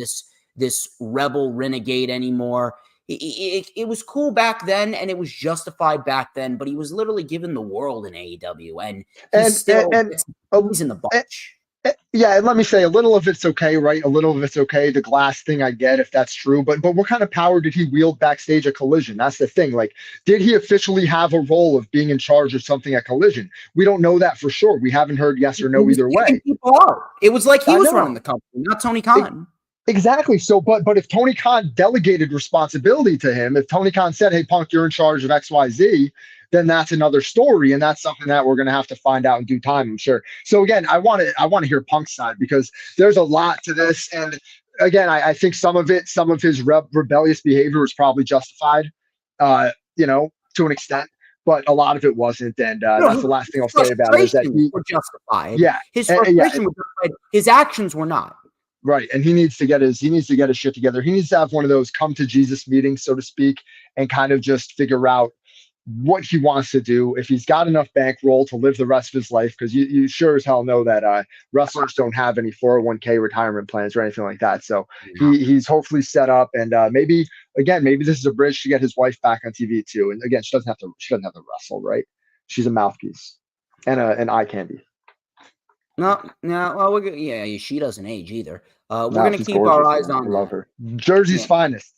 this rebel renegade anymore. It was cool back then, and it was justified back then, but he was literally given the world in AEW, and he's in the bunch. Yeah, and let me say, a little of it's okay, right? A little of it's okay. The glass thing, I get if that's true, but what kind of power did he wield backstage at Collision? That's the thing. Like, did he officially have a role of being in charge of something at Collision? We don't know that for sure. We haven't heard yes or no either way. It was like he was running the company, not Tony Khan. Exactly. So, but if Tony Khan delegated responsibility to him, if Tony Khan said, "Hey, Punk, you're in charge of XYZ," then that's another story, and that's something that we're going to have to find out in due time, I'm sure. So again, I want to hear Punk's side, because there's a lot to this, and again, I think some of his rebellious behavior was probably justified, to an extent, but a lot of it wasn't, and that's the last thing I'll say about it. Is that he were justified. Yeah, his frustration was justified. His actions were not. Right, and he needs to get his shit together. He needs to have one of those come to Jesus meetings, so to speak, and kind of just figure out what he wants to do, if he's got enough bankroll to live the rest of his life, because you sure as hell know that wrestlers don't have any 401k retirement plans or anything like that. So he's hopefully set up, and maybe this is a bridge to get his wife back on TV too. And again, she doesn't have to wrestle, right? She's a mouthpiece and an eye candy. No. Well, she doesn't age either. We're going to keep our eyes on her. Love her. Jersey's finest.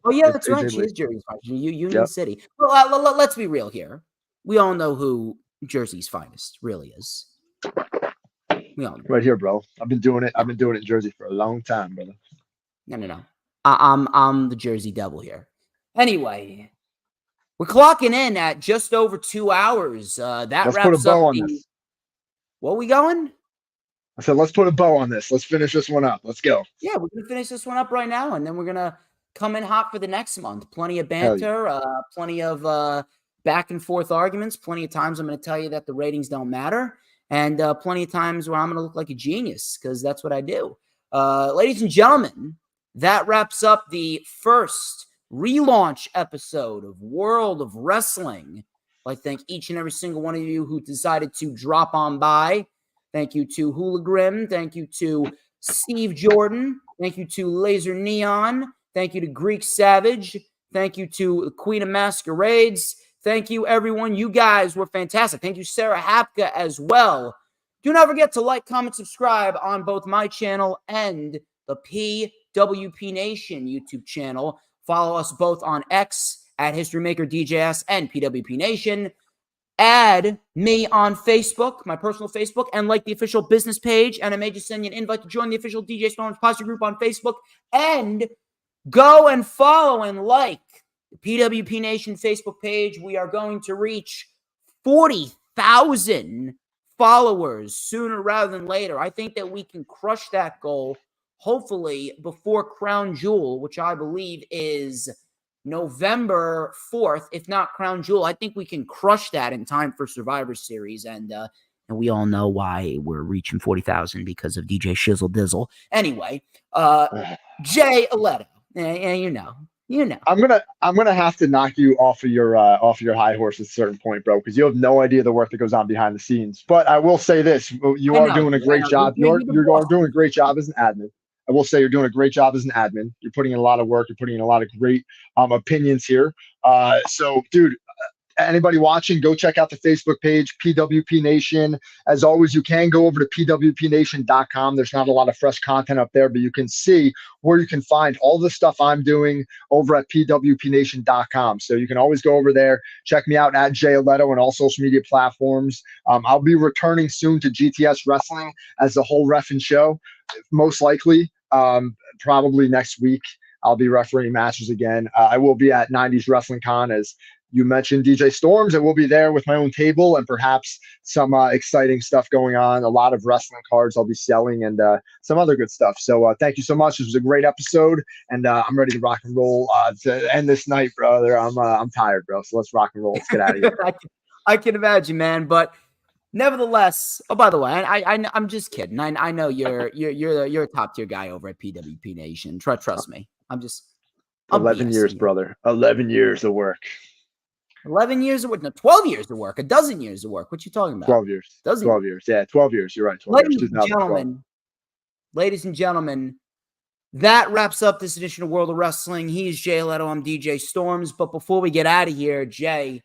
Oh, yeah, that's right. She is Jersey's finest. Union City. Well, let's be real here. We all know who Jersey's finest really is. We all know. Right here, bro. I've been doing it in Jersey for a long time, brother. No. I'm the Jersey Devil here. Anyway, we're clocking in at just over 2 hours. Let's wraps put a bow up on this. What we going? I said, let's put a bow on this. Let's finish this one up. Let's go. Yeah, we're going to finish this one up right now, and then we're going to come in hot for the next month. Plenty of banter, plenty of back and forth arguments, plenty of times I'm going to tell you that the ratings don't matter, and plenty of times where I'm going to look like a genius, because that's what I do. Ladies and gentlemen, that wraps up the first relaunch episode of World of Wrestling. I thank each and every single one of you who decided to drop on by. Thank you to Hula Grim. Thank you to Steve Jordan. Thank you to Laser Neon. Thank you to Greek Savage. Thank you to the Queen of Masquerades. Thank you, everyone. You guys were fantastic. Thank you, Sarah Hapka, as well. Do not forget to like, comment, subscribe on both my channel and the PWP Nation YouTube channel. Follow us both on X at HistoryMakerDJS and PWP Nation. Add me on Facebook, my personal Facebook, and like the official business page. And I may just send you an invite to join the official DJ Storms Posse group on Facebook. And Go and follow and like the PWP Nation Facebook page. We are going to reach 40,000 followers sooner rather than later. I think that we can crush that goal, hopefully before Crown Jewel, which I believe is November 4th. If not Crown Jewel, I think we can crush that in time for Survivor Series. And we all know why we're reaching 40,000 because of DJ Shizzle Dizzle. Anyway, Jay Alletto, and you know. I'm gonna have to knock you off of your high horse at a certain point, bro, because you have no idea the work that goes on behind the scenes. But I will say this: you are doing a great job. You're doing a great job as an admin. I will say you're doing a great job as an admin. You're putting in a lot of work. You're putting in a lot of great opinions here. So, dude, anybody watching, go check out the Facebook page, PWP Nation. As always, you can go over to pwpnation.com. There's not a lot of fresh content up there, but you can see where you can find all the stuff I'm doing over at pwpnation.com. So you can always go over there, check me out at Jay Alletto on all social media platforms. I'll be returning soon to GTS Wrestling as the whole reffing show, most likely, probably next week. I'll be refereeing matches again. I will be at 90s Wrestling Con, as you mentioned, DJ Storms. I will be there with my own table and perhaps some exciting stuff going on. A lot of wrestling cards I'll be selling and some other good stuff. So thank you so much. This was a great episode, and I'm ready to rock and roll to end this night, brother. I'm tired, bro. So let's rock and roll. Let's get out of here. I can imagine, man. But nevertheless, oh, by the way, I'm just kidding. I know you're a top tier guy over at PWP Nation. Trust me. I'm 11 years, brother. 11 years of work. 11 years of work. No, 12 years of work. A dozen years of work. What you talking about? 12 years. 12 years. Yeah, 12 years. You're right. 12 years. Ladies and gentlemen, that wraps up this edition of World of Wrestling. He's Jay Alletto. I'm DJ Storms. But before we get out of here, Jay,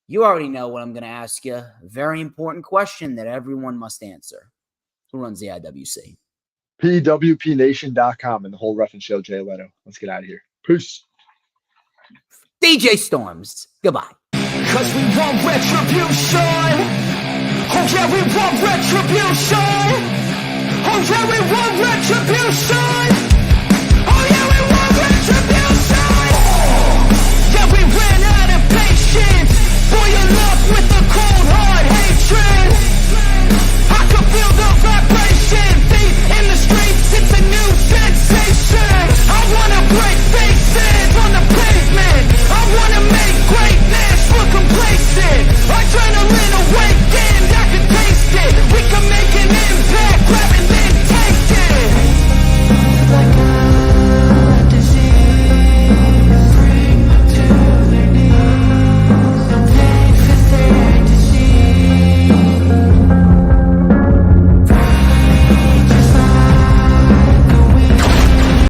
you already know what I'm going to ask you. A very important question that everyone must answer. Who runs the IWC? PWPNation.com and the whole reffing show, Jay Alletto. Let's get out of here. Peace. DJ Storms. Goodbye. Cause we want retribution. Oh yeah, we want retribution. Oh yeah, we want retribution.